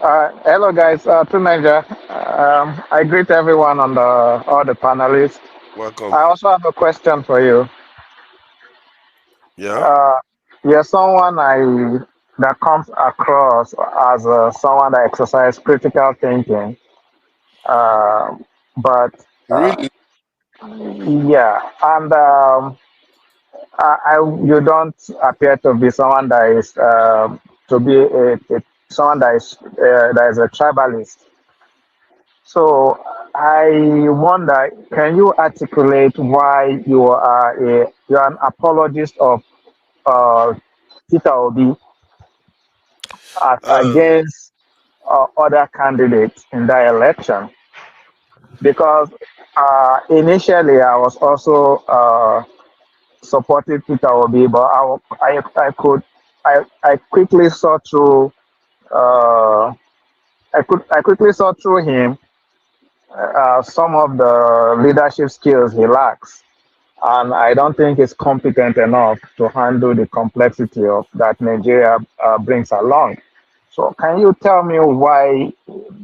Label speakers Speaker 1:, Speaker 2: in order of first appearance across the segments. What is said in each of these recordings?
Speaker 1: Hello, guys. To Niger. I greet everyone on all the panelists.
Speaker 2: Welcome.
Speaker 1: I also have a question for you.
Speaker 2: Yeah.
Speaker 1: Uh, you're someone that comes across as someone that exercises critical thinking, uh, but
Speaker 3: Really?
Speaker 1: yeah, and you don't appear to be someone that is to be someone that is a tribalist. So I wonder, can you articulate why you're an apologist of uh, Peter Obi
Speaker 2: Um,
Speaker 1: against other candidates in that election? Because initially I was also supporting Peter Obi, but I quickly saw through uh, I quickly saw through him some of the leadership skills he lacks. And I don't think he's competent enough to handle the complexity of that Nigeria brings along. So, can you tell me why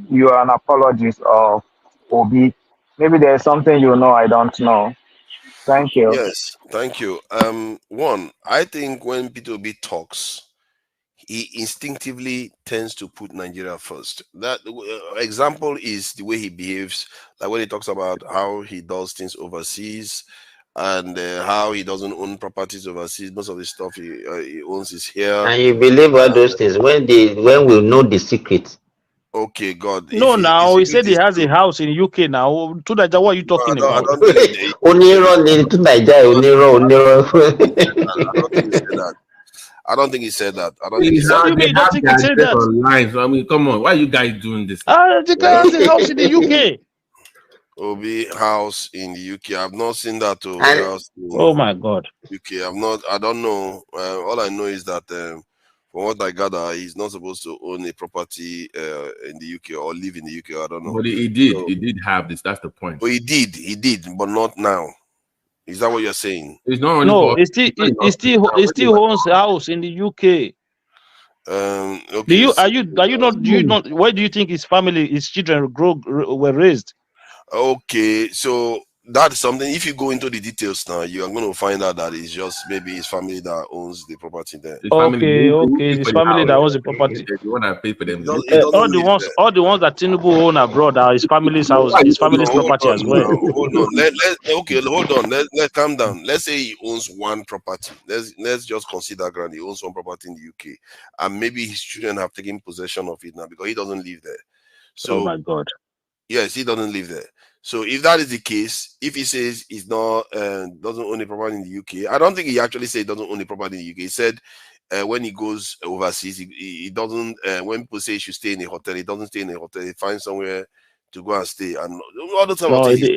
Speaker 1: you are an apologist of Obi? Maybe there's something you know I don't know. Thank you.
Speaker 2: yes. Thank you. One, I think when P2B talks, he instinctively tends to put Nigeria first. That example is the way he behaves, like when he talks about how he does things overseas and how he doesn't own properties overseas. Most of the stuff he owns is here.
Speaker 4: And you believe all those things when we know the secret.
Speaker 2: Okay, God,
Speaker 5: No,
Speaker 2: if
Speaker 5: now he
Speaker 2: secret
Speaker 5: said he
Speaker 2: is
Speaker 5: has a
Speaker 2: true,
Speaker 5: house in UK now. To Naija, what are you
Speaker 2: I
Speaker 5: talking
Speaker 2: don't, I
Speaker 5: about?
Speaker 2: don't think he said
Speaker 4: Oniro ni to Naija, Oniro.
Speaker 2: I don't think he said that. I don't think he said that. I don't think he
Speaker 3: Really,
Speaker 2: said
Speaker 5: What do
Speaker 3: how
Speaker 5: you
Speaker 2: that.
Speaker 3: they
Speaker 5: mean? You don't
Speaker 3: have
Speaker 5: think he
Speaker 3: their
Speaker 5: said
Speaker 3: address
Speaker 5: that?
Speaker 3: online. So I mean, come on, why are you guys doing this now?
Speaker 5: The guy
Speaker 2: Like
Speaker 5: has a house in the UK.
Speaker 2: Obi house in the UK. I've not seen that Obi
Speaker 4: And
Speaker 2: house in
Speaker 5: Oh my God.
Speaker 2: UK. I've not. I don't know. All I know is that from what I gather, he's not supposed to own a property in the UK or live in the UK. I don't know.
Speaker 3: But he did.
Speaker 2: So,
Speaker 3: He did have this. That's the point.
Speaker 2: but he did, but not now. Is that what you're saying?
Speaker 3: It's not only
Speaker 5: No,
Speaker 3: for
Speaker 5: he still owns a house in the UK. Do
Speaker 2: Okay.
Speaker 5: you
Speaker 2: So,
Speaker 5: are you not do you not where do you think his family, his children were raised?
Speaker 2: okay. So that's something. If you go into the details now, you are going to find out that it's just maybe his family that owns the property there.
Speaker 3: his family. Who
Speaker 5: Okay,
Speaker 3: paid
Speaker 5: his
Speaker 3: for the
Speaker 5: family
Speaker 3: house?
Speaker 5: that owns the
Speaker 2: Yeah.
Speaker 5: property.
Speaker 3: The one that paid for
Speaker 2: He,
Speaker 3: them.
Speaker 2: does,
Speaker 3: Who
Speaker 2: he
Speaker 3: paid for
Speaker 2: doesn't live there.
Speaker 5: All the ones that Tinubu own abroad are his family's house,
Speaker 3: why
Speaker 5: his
Speaker 3: you
Speaker 2: No,
Speaker 5: family's
Speaker 3: doing
Speaker 2: hold
Speaker 5: property
Speaker 2: on
Speaker 5: as well.
Speaker 2: now. Hold on. Okay, hold on. Let calm down. Let's say he owns one property. Let's just consider grand he owns one property in the UK. And maybe his children have taken possession of it now because he doesn't live there.
Speaker 5: Oh
Speaker 2: So
Speaker 5: my God.
Speaker 2: yes, he doesn't live there. So if that is the case, if he says he's not doesn't own a property in the UK, I don't think he actually said he doesn't own a property in the UK. He said when he goes overseas, he doesn't. When people say he should stay in a hotel, he doesn't stay in a hotel. He finds somewhere to go and stay. And all the time,
Speaker 5: No,
Speaker 2: he says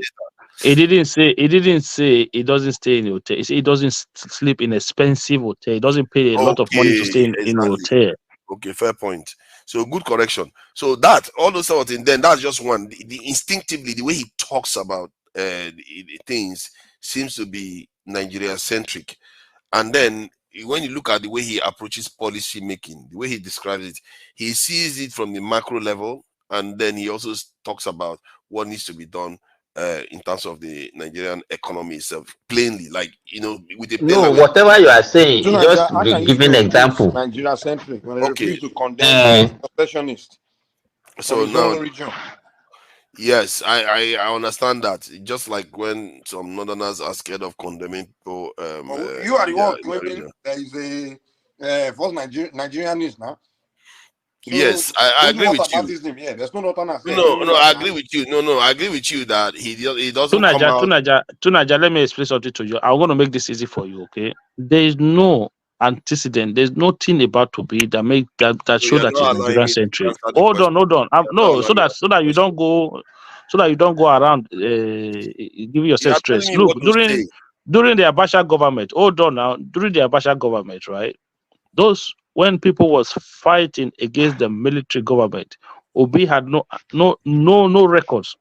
Speaker 5: he didn't say he doesn't stay in a hotel. He said he doesn't sleep in expensive hotel. He doesn't pay a lot of money to stay
Speaker 2: okay,
Speaker 5: in a
Speaker 2: exactly.
Speaker 5: hotel.
Speaker 2: Okay, fair point. So good correction. So that all those sort of things, then that's just one. The instinctively, the way he talks about the things seems to be Nigeria centric. And then when you look at the way he approaches policy making, the way he describes it, he sees it from the macro level, and then he also talks about what needs to be done in terms of the Nigerian economy itself, plainly, like with a plain
Speaker 4: no,
Speaker 2: language.
Speaker 4: whatever you are saying,
Speaker 3: So
Speaker 4: you
Speaker 3: Nigeria,
Speaker 4: just
Speaker 3: how can you
Speaker 4: give
Speaker 3: say
Speaker 4: an
Speaker 3: Obi is
Speaker 4: example.
Speaker 3: Nigeria centric when he
Speaker 2: Okay,
Speaker 3: refused to condemn
Speaker 4: Uh,
Speaker 3: secessionists from
Speaker 2: so
Speaker 3: his
Speaker 2: now,
Speaker 3: own region?
Speaker 2: yes, I understand that. Just like when some northerners are scared of condemning people
Speaker 3: You are the one
Speaker 2: in their
Speaker 3: claiming
Speaker 2: region.
Speaker 3: there is a false Nigerianist now. So
Speaker 2: Yes, I
Speaker 3: don't know
Speaker 2: agree
Speaker 3: what
Speaker 2: with you.
Speaker 3: about him here. There's no Northerners here
Speaker 2: No,
Speaker 3: claiming
Speaker 2: no,
Speaker 3: they are
Speaker 2: I agree
Speaker 3: Nigerian.
Speaker 2: with you. No, I agree with you that he doesn't come out.
Speaker 5: Tunaja, let me explain something to you. I'm going to make this easy for you, okay? There is no antecedent. There's nothing about to be that
Speaker 2: So
Speaker 5: show
Speaker 2: you're
Speaker 5: that is
Speaker 2: not allowing
Speaker 5: Nigerian
Speaker 2: me to
Speaker 5: centric.
Speaker 2: answer the
Speaker 5: Hold
Speaker 2: question.
Speaker 5: on.
Speaker 2: You're not
Speaker 5: No,
Speaker 2: allowing me to
Speaker 5: so
Speaker 2: answer the
Speaker 5: that
Speaker 2: question.
Speaker 5: you don't go around giving
Speaker 2: You
Speaker 5: yourself
Speaker 2: are telling
Speaker 5: stress.
Speaker 2: me
Speaker 5: Look,
Speaker 2: what to say.
Speaker 5: during the Abacha government, hold on now. During the Abacha government, right? Those when people was fighting against the military government, Obi had no records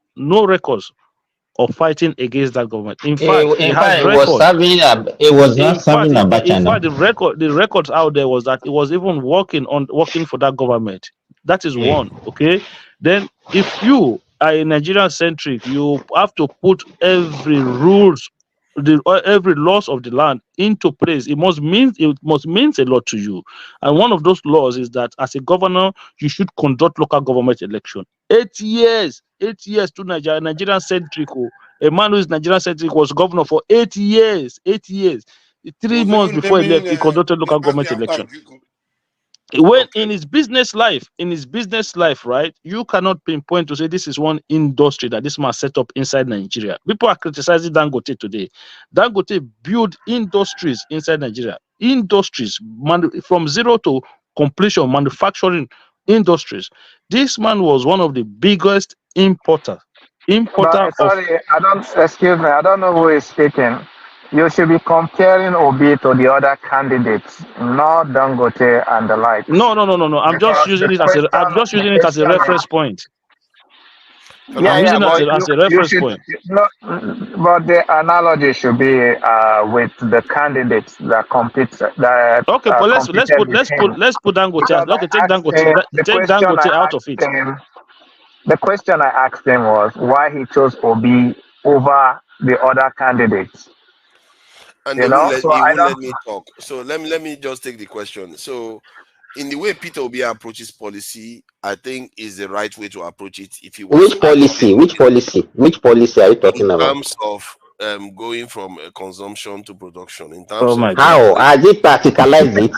Speaker 5: of fighting against that government. In fact, he
Speaker 4: In
Speaker 5: has
Speaker 4: fact, it was
Speaker 5: record.
Speaker 4: serving. It was not
Speaker 5: In fact,
Speaker 4: serving Abacha now.
Speaker 5: the records out there was that it was even working for that government. That is one. Okay. Then, if you are a Nigerian centric, you have to put every rules, every laws of the land into place. It must mean a lot to you. And one of those laws is that as a governor, you should conduct local government election. 8 years to Nigerian centric. A man who is Nigerian centric was governor for 8 years. 8 years. 3
Speaker 3: Was
Speaker 5: months
Speaker 3: even
Speaker 5: before he left,
Speaker 3: naming
Speaker 5: he conducted
Speaker 3: the
Speaker 5: local
Speaker 3: party
Speaker 5: government
Speaker 3: after
Speaker 5: election.
Speaker 3: Atiku.
Speaker 5: When
Speaker 2: Okay.
Speaker 5: in his business life, right, you cannot pinpoint to say this is one industry that this man set up inside Nigeria. People are criticizing Dangote today. Dangote built industries inside Nigeria. Industries from zero to completion, manufacturing industries. This man was one of the biggest importer
Speaker 1: But
Speaker 5: of.
Speaker 1: sorry, excuse me, I don't know who is speaking. You should be comparing Obi to the other candidates, not Dangote and the likes.
Speaker 5: No. I'm just
Speaker 1: Because
Speaker 5: using it as
Speaker 1: the
Speaker 5: a
Speaker 1: question,
Speaker 5: reference point.
Speaker 2: Can
Speaker 5: I'm
Speaker 2: I?
Speaker 1: yeah,
Speaker 5: using it
Speaker 1: but
Speaker 5: as a
Speaker 1: you
Speaker 5: reference
Speaker 1: should,
Speaker 5: point.
Speaker 1: no, but the analogy should be with the candidates
Speaker 5: Okay, but
Speaker 1: competed with him.
Speaker 5: let's put Dangote out.
Speaker 1: Because
Speaker 5: Okay,
Speaker 1: I asked him, the
Speaker 5: take
Speaker 1: question I
Speaker 5: Dangote out of
Speaker 1: asked
Speaker 5: it.
Speaker 1: him, the question I asked him was why he chose Obi over the other candidates.
Speaker 2: And
Speaker 1: You know, so
Speaker 2: he
Speaker 1: I
Speaker 2: won't
Speaker 1: don't.
Speaker 2: let me talk. So let me just take the question. So in the way Peter Obi approaches policy, I think is the right way to approach it if he wants
Speaker 4: Which
Speaker 2: to achieve
Speaker 4: policy?
Speaker 2: anything
Speaker 4: Which policy? Which policy are you
Speaker 2: in
Speaker 4: talking about?
Speaker 2: terms of going from consumption to production, in
Speaker 5: Oh
Speaker 2: terms
Speaker 5: my
Speaker 2: of
Speaker 5: God.
Speaker 4: How?
Speaker 2: generating.
Speaker 4: Has it practicalized it?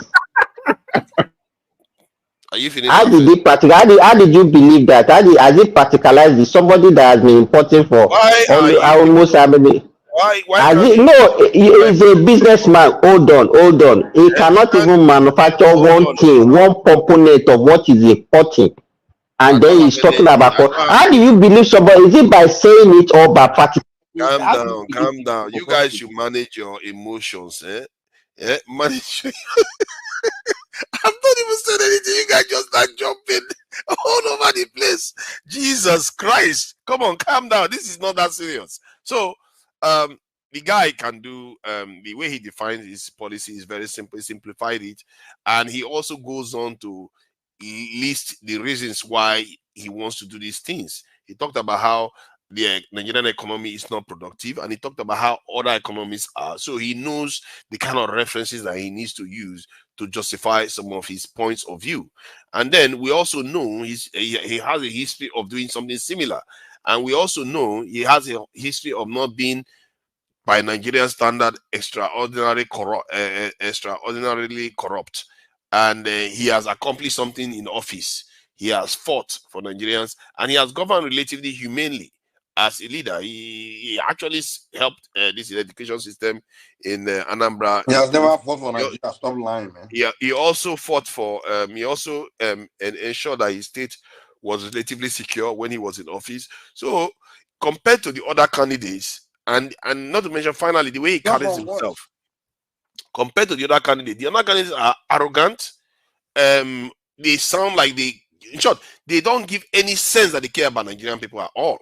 Speaker 2: Are you finished
Speaker 4: How did
Speaker 2: laughing?
Speaker 4: it practical? How did you believe that? Has it practicalized it? Somebody that has been importing for
Speaker 2: Why are you
Speaker 4: almost
Speaker 2: people?
Speaker 4: how many?
Speaker 2: Why
Speaker 4: Has
Speaker 2: can't
Speaker 4: it?
Speaker 2: you
Speaker 4: No, he
Speaker 2: describe
Speaker 4: is a businessman. Hold on, hold on. He
Speaker 2: it? You
Speaker 4: cannot
Speaker 2: can't
Speaker 4: even manufacture
Speaker 2: hold
Speaker 4: one
Speaker 2: on.
Speaker 4: thing, one component of what is importing.
Speaker 2: I
Speaker 4: And then
Speaker 2: don't have
Speaker 4: he's talking
Speaker 2: energy.
Speaker 4: about.
Speaker 2: I don't have
Speaker 4: How do you
Speaker 2: energy.
Speaker 4: believe somebody? Is it by saying it or by practical?
Speaker 2: Calm
Speaker 6: How do you
Speaker 2: down,
Speaker 6: believe
Speaker 2: calm
Speaker 6: it
Speaker 2: down.
Speaker 6: for
Speaker 2: You guys
Speaker 6: something?
Speaker 2: should manage your emotions, eh? Manage. I've not even said anything. You guys just start jumping all over the place. Jesus Christ. Come on, calm down. This is not that serious. So, the guy can do the way he defines his policy is very simple. He simplified it, and he also goes on to list the reasons why he wants to do these things. He talked about how the Nigerian economy is not productive, and he talked about how other economies are. So he knows the kind of references that he needs to use to justify some of his points of view. And then we also know he has a history of doing something similar. And we also know he has a history of not being, by Nigerian standard, extraordinarily corrupt. And he has accomplished something in office. He has fought for Nigerians, and he has governed relatively humanely as a leader. He actually helped this education system in Anambra
Speaker 3: He has
Speaker 2: improve.
Speaker 3: never fought for Nigeria. Stop lying, man.
Speaker 2: He also fought for he also ensured that his state was relatively secure when he was in office. So compared to the other candidates, and not to mention finally the way he
Speaker 3: Just
Speaker 2: carries
Speaker 3: from what?
Speaker 2: himself, compared to the other candidates are arrogant. They sound like in short, they don't give any sense that they care about Nigerian people at all.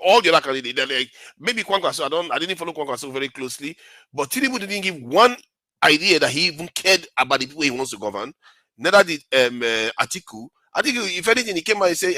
Speaker 2: All the other candidates, they're like, maybe Kwankwaso, I didn't follow Kwankwaso very closely, but Tinubu didn't give one idea that he even cared about the people he wants to govern. Neither did Atiku. Atiku, if anything, he came out and said,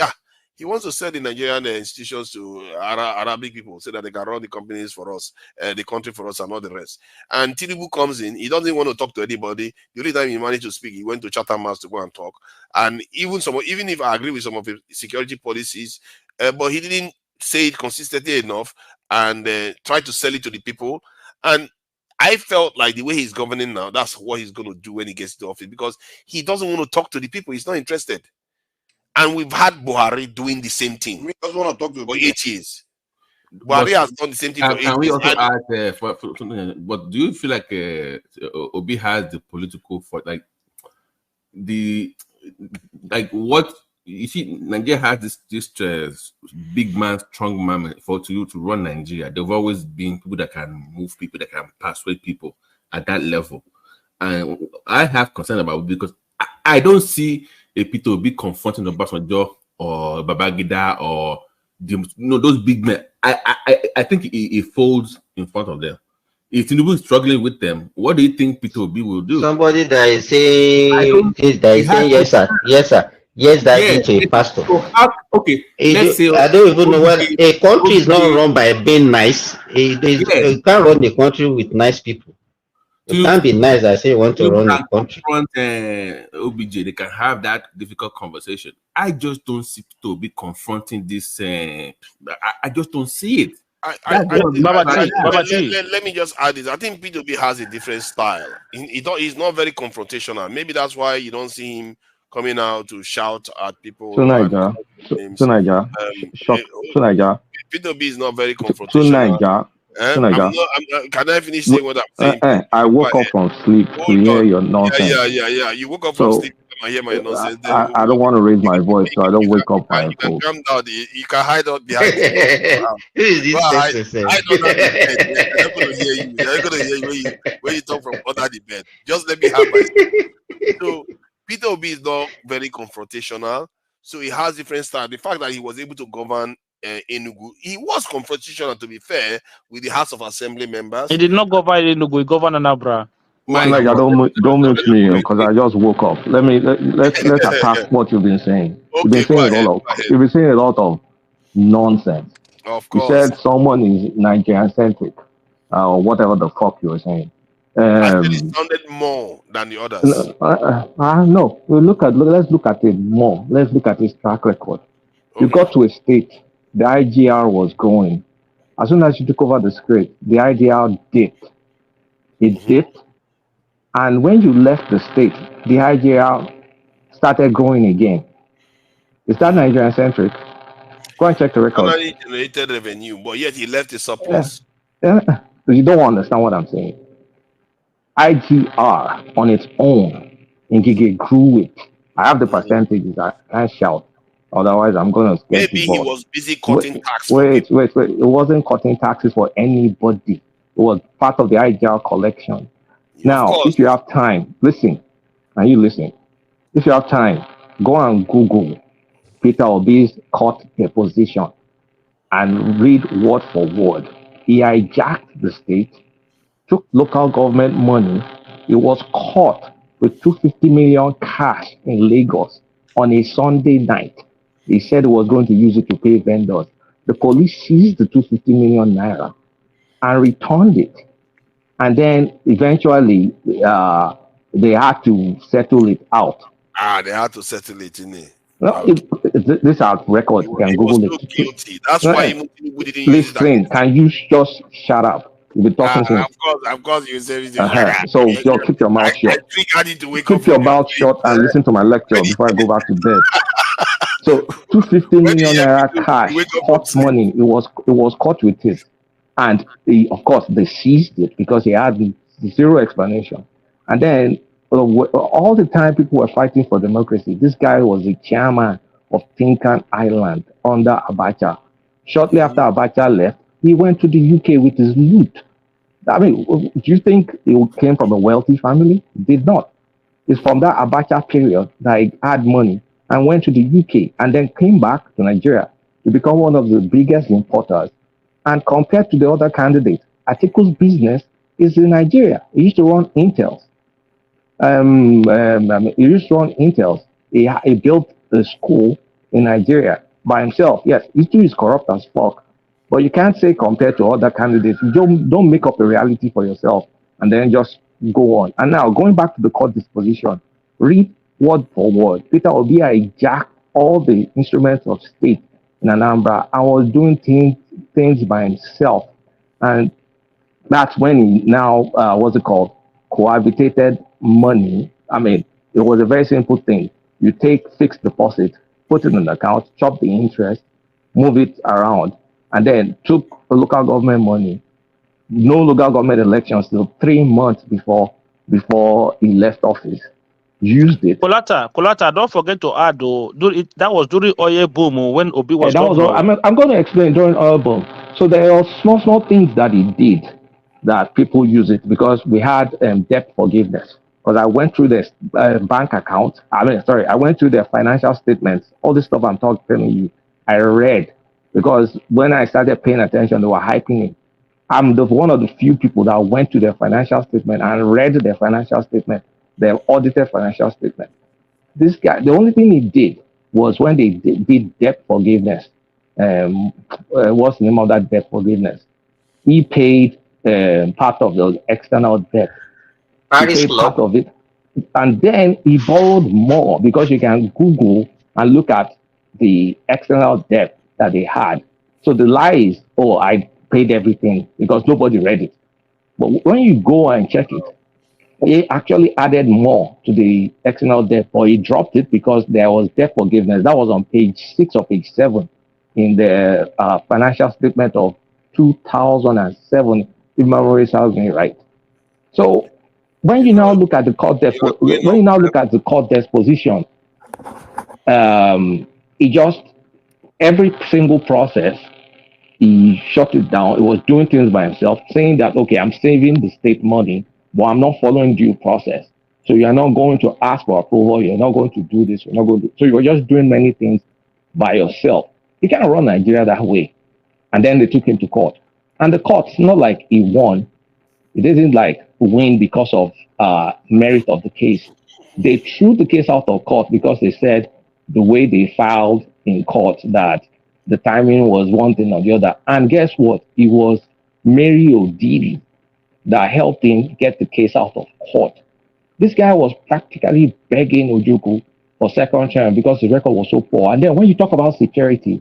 Speaker 2: he wants to sell the Nigerian institutions to Arabic people so that they can run the companies for us, the country for us, and all the rest. And Tinubu comes in, he doesn't want to talk to anybody. The only time he managed to speak, he went to Chatham House to go and talk. And even if I agree with some of his security policies, but he didn't say it consistently enough and try to sell it to the people. And I felt like the way he's governing now, that's what he's going to do when he gets to office, because he doesn't want to talk to the people. He's not interested. And we've had Buhari doing the same thing
Speaker 3: We just want to talk to
Speaker 2: for
Speaker 3: people.
Speaker 2: 8 years.
Speaker 6: But
Speaker 2: Buhari has done the same thing for 8
Speaker 6: can we
Speaker 2: years.
Speaker 6: also
Speaker 2: And
Speaker 6: add for something? But do you feel like Obi has the political for the what you see? Nigeria has this big man, strong man for you to run Nigeria. There've always been people that can move people, that can persuade people at that level, and I have concern about it because I don't see a Peter Obi confronting Obasanjo or Babangida or those big men. I think it folds in front of them. If Tinubu is struggling with them, what do you think Peter Obi will do?
Speaker 4: Somebody that is
Speaker 6: I
Speaker 4: saying
Speaker 6: don't.
Speaker 4: this, that
Speaker 6: He
Speaker 4: is
Speaker 6: has
Speaker 4: saying
Speaker 6: to.
Speaker 4: yes sir, yes sir, yes
Speaker 6: Yeah.
Speaker 4: daddy to a pastor.
Speaker 6: So okay, let's say
Speaker 4: I don't even know what
Speaker 6: OBJ,
Speaker 4: a country is not
Speaker 6: OBJ,
Speaker 4: run by being nice.
Speaker 6: yeah,
Speaker 4: You can't run a country with nice people. You can't be nice. I say you want to
Speaker 6: Tinubu
Speaker 4: run a
Speaker 6: can
Speaker 4: country.
Speaker 6: confront OBJ. They can have that difficult conversation. I just don't see to be confronting this. I just don't see it.
Speaker 2: Let me just add this. I think P2B has a different style. He's not very confrontational. Maybe that's why you don't see him coming out to shout at people and
Speaker 1: Niger,
Speaker 2: call
Speaker 1: to
Speaker 2: names.
Speaker 1: Niger, to Niger,
Speaker 2: P2B is not very
Speaker 1: to
Speaker 2: confrontational.
Speaker 1: Niger, to Niger.
Speaker 2: Can I finish saying what I'm saying?
Speaker 1: I
Speaker 2: Go
Speaker 1: woke up
Speaker 2: ahead.
Speaker 1: from sleep to
Speaker 2: Hold
Speaker 1: hear
Speaker 2: on.
Speaker 1: your nonsense.
Speaker 2: Yeah. You woke up from
Speaker 1: So
Speaker 2: sleep and hear my nonsense. Then
Speaker 1: I don't want to raise
Speaker 2: you
Speaker 1: my voice, so I don't wake up my
Speaker 2: you can
Speaker 1: folks.
Speaker 2: calm down. You can hide out behind the door.
Speaker 4: Who is
Speaker 2: Go
Speaker 4: this
Speaker 2: hide,
Speaker 4: person, sir?
Speaker 2: hide under the bed. They're not going to hear you. They're not going to hear you when you talk from under the bed. Just let me have my. So Peter Obi is not very confrontational. So he has different style. The fact that he was able to govern Enugu, he was confrontational, to be fair, with the House of Assembly members.
Speaker 5: He did not govern Enugu, he governed Anambra.
Speaker 1: Niger, don't mute me because I just woke up. Let's attack what you've been saying. You've been saying you've been saying a lot of nonsense.
Speaker 2: Of
Speaker 1: You
Speaker 2: course.
Speaker 1: said someone is Nigerian centric, or whatever the fuck you were saying.
Speaker 2: I said it sounded more than the others.
Speaker 1: No. Let's look at it more. Let's look at his track record. You got to a state, the IGR was growing. As soon as you took over the script, the IGR dipped. It dipped. And when you left the state, the IGR started growing again. Is that Nigerian centric? Go and check the record.
Speaker 2: Finally generated revenue, but yet he left a surplus.
Speaker 1: You don't understand what I'm saying. IGR on its own, Ngige grew it. I have the percentages. I can't shout. Otherwise, I'm going to get
Speaker 2: Maybe
Speaker 1: you
Speaker 2: he was busy cutting tax.
Speaker 1: Wait. It wasn't cutting taxes for anybody. It was part of the IGR collection. Now, if you have time, listen. And you listen. If you have time, go and Google Peter Obi's court deposition and read word for word. He hijacked the state, took local government money. He was caught with 250 million cash in Lagos on a Sunday night. He said he was going to use it to pay vendors. The police seized the 250 million naira and returned it. And then eventually they had to settle it out.
Speaker 2: They had to settle it in it.
Speaker 1: No, this are records. You can Google it.
Speaker 2: Guilty. That's why he didn't use it.
Speaker 1: Listen, can you just shut up? You'll be talking to
Speaker 2: Of course, you say
Speaker 1: So keep your mouth shut. Keep your mouth shut and listen to my lecture before I go back to bed. So 250 million naira cash, hot money. It was caught with it, and of course they seized it because he had zero explanation. And then all the time people were fighting for democracy. This guy was the chairman of Tinkan Island under Abacha. Shortly after Abacha left, he went to the UK with his loot. I mean, do you think he came from a wealthy family? He did not. It's from that Abacha period that he had money and went to the UK and then came back to Nigeria to become one of the biggest importers. And compared to the other candidates, Atiku's business is in Nigeria. He used to run Intels. He used to run Intels. He built a school in Nigeria by himself. Yes, he too is corrupt as fuck. But you can't say compared to other candidates, you don't make up a reality for yourself and then just go on. And now, going back to the court disposition, read word for word. Peter Obi hijacked all the instruments of state in Anambra and was doing things by himself. And that's when he now, cohabitated money. I mean, it was a very simple thing. You take fixed deposit, put it in an account, chop the interest, move it around, and then took the local government money. No local government elections till 3 months before he left office. Used it.
Speaker 5: Kolata, don't forget to add though. That was during oil boom when Obi was.
Speaker 1: I'm going to explain during oil boom. So there are small things that he did that people use it because we had debt forgiveness. Because I went through the bank account. I went through their financial statements. All this stuff I'm telling you, I read.
Speaker 7: because when I started paying attention, they were hyping it. I'm one of the few people that went to their financial statement and read their financial statement, their audited financial statement. This guy, the only thing he did was when they did debt forgiveness. What's the name of that debt forgiveness? He paid part of the external debt. He
Speaker 4: Paris
Speaker 7: paid part
Speaker 4: Club.
Speaker 7: of it, and then he borrowed more because you can Google and look at the external debt that they had. So the lie is, oh, I paid everything because nobody read it. But when you go and check it, he actually added more to the external debt, or he dropped it because there was debt forgiveness. That was on page 6 or page 7 in the financial statement of 2007, if memory serves me right. So when
Speaker 2: You
Speaker 7: you
Speaker 2: know,
Speaker 7: now look at the court debt,
Speaker 2: you are going
Speaker 7: when
Speaker 2: off.
Speaker 7: you now look at the court disposition, it just every single process he shut it down. He was doing things by himself, saying that, okay, I'm saving the state money, but I'm not following due process. So you're not going to ask for approval. You're not going to do this. You're not going to. So you're just doing many things by yourself. You can't run Nigeria that way. And then they took him to court. And the court's not like he won. It didn't like win because of merit of the case. They threw the case out of court because they said the way they filed in court that the timing was one thing or the other. And guess what? It was Mary Odili that helped him get the case out of court. This guy was practically begging Ojuku for second chance because the record was so poor. And then when you talk about security,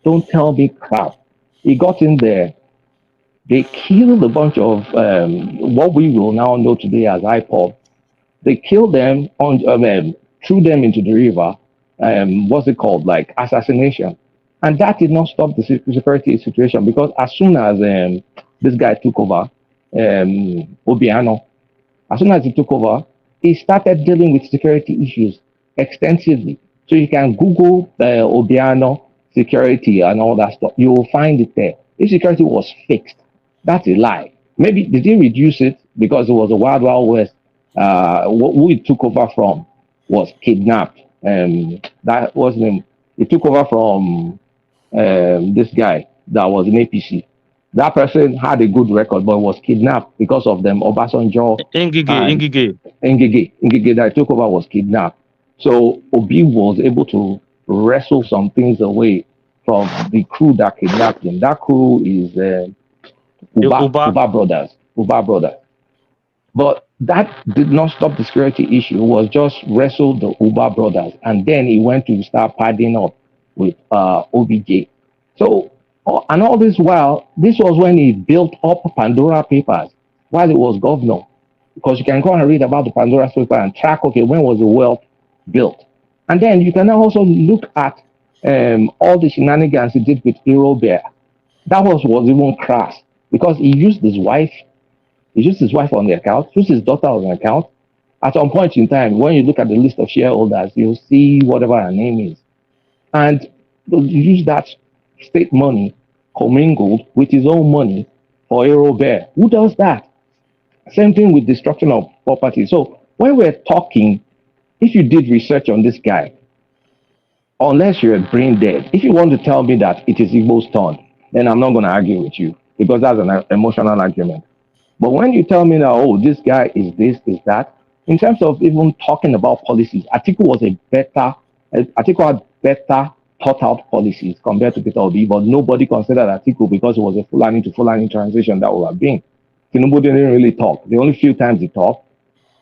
Speaker 7: don't tell me crap. He got in there. They killed a bunch of what we will now know today as IPOB. They killed them threw them into the river. What's it called? Like assassination. And that did not stop the security situation because as soon as this guy took over, Obiano, as soon as he took over, he started dealing with security issues extensively. So you can Google Obiano security and all that stuff. You will find it there. If security was fixed, that's a lie. Maybe they didn't reduce it because it was a wild, wild west. Who it took over from was kidnapped. That was him. He took over from this guy that was in APC. That person had a good record, but was kidnapped because of them. Obasanjo and Ngige that took over was kidnapped. So Obi was able to wrestle some things away from the crew that kidnapped him. That crew is Uba brothers. Uba brothers. But that did not stop the security issue. It was just wrestled the Uba brothers. And then he went to start padding up with OBJ. So, and all this while, this was when he built up Pandora Papers while he was governor. Because you can go and read about the Pandora Papers and track, okay, when was the wealth built? And then you can also look at all the shenanigans he did with Hero Bear. That was even crass because he used his wife on the account, used his daughter on the account. At some point in time, when you look at the list of shareholders, you'll see whatever her name is. And you use that state money commingled with his own money for Hero Bear. Who does that? Same thing with destruction of property. So when we're talking, if you did research on this guy, unless you're brain dead, if you want to tell me that it is Igbo's turn, then I'm not going to argue with you because that's an emotional argument. But when you tell me that, oh, this guy is this, is that, in terms of even talking about policies, Atiku had better thought out policies compared to Peter Obi, but nobody considered Atiku because it was a Fulani to Fulani transition that would have been. Tinubu didn't really talk. The only few times he talked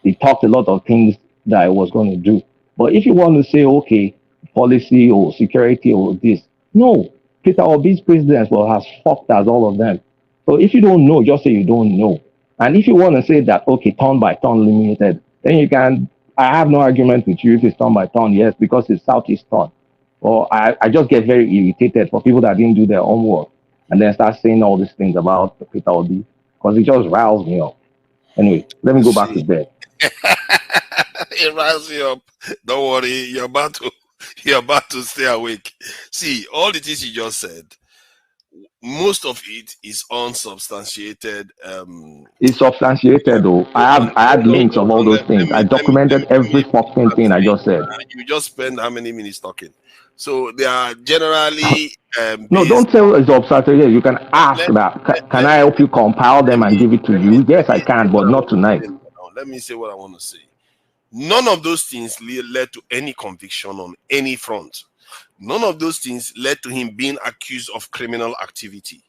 Speaker 7: a lot of things that he was going to do. But if you want to say, okay, policy or security or this, no, Peter Obi's president was as fucked as all of them. So if you don't know, just say you don't know. And if you want to say that, okay, turn by turn limited, then you can, I have no argument with you if it's turn by turn, yes, because it's Southeast turn. Or I just get very irritated for people that didn't do their homework and then start saying all these things about Peter Obi because it just riles me up. Anyway, let me go back to bed.
Speaker 2: It riles you up. Don't worry, you're about to stay awake. See, all the things you just said, most of it is unsubstantiated.
Speaker 7: It's substantiated though. I had links of all those things. I documented every fucking thing I just said.
Speaker 2: You just spend how many minutes talking? So they are generally
Speaker 7: No, don't tell it's obstacle here. You can ask that. Can I help you compile them and give it to you? Yes, I can, but not tonight.
Speaker 2: Let me say what I want to say. None of those things led to any conviction on any front. None of those things led to him being accused of criminal activity.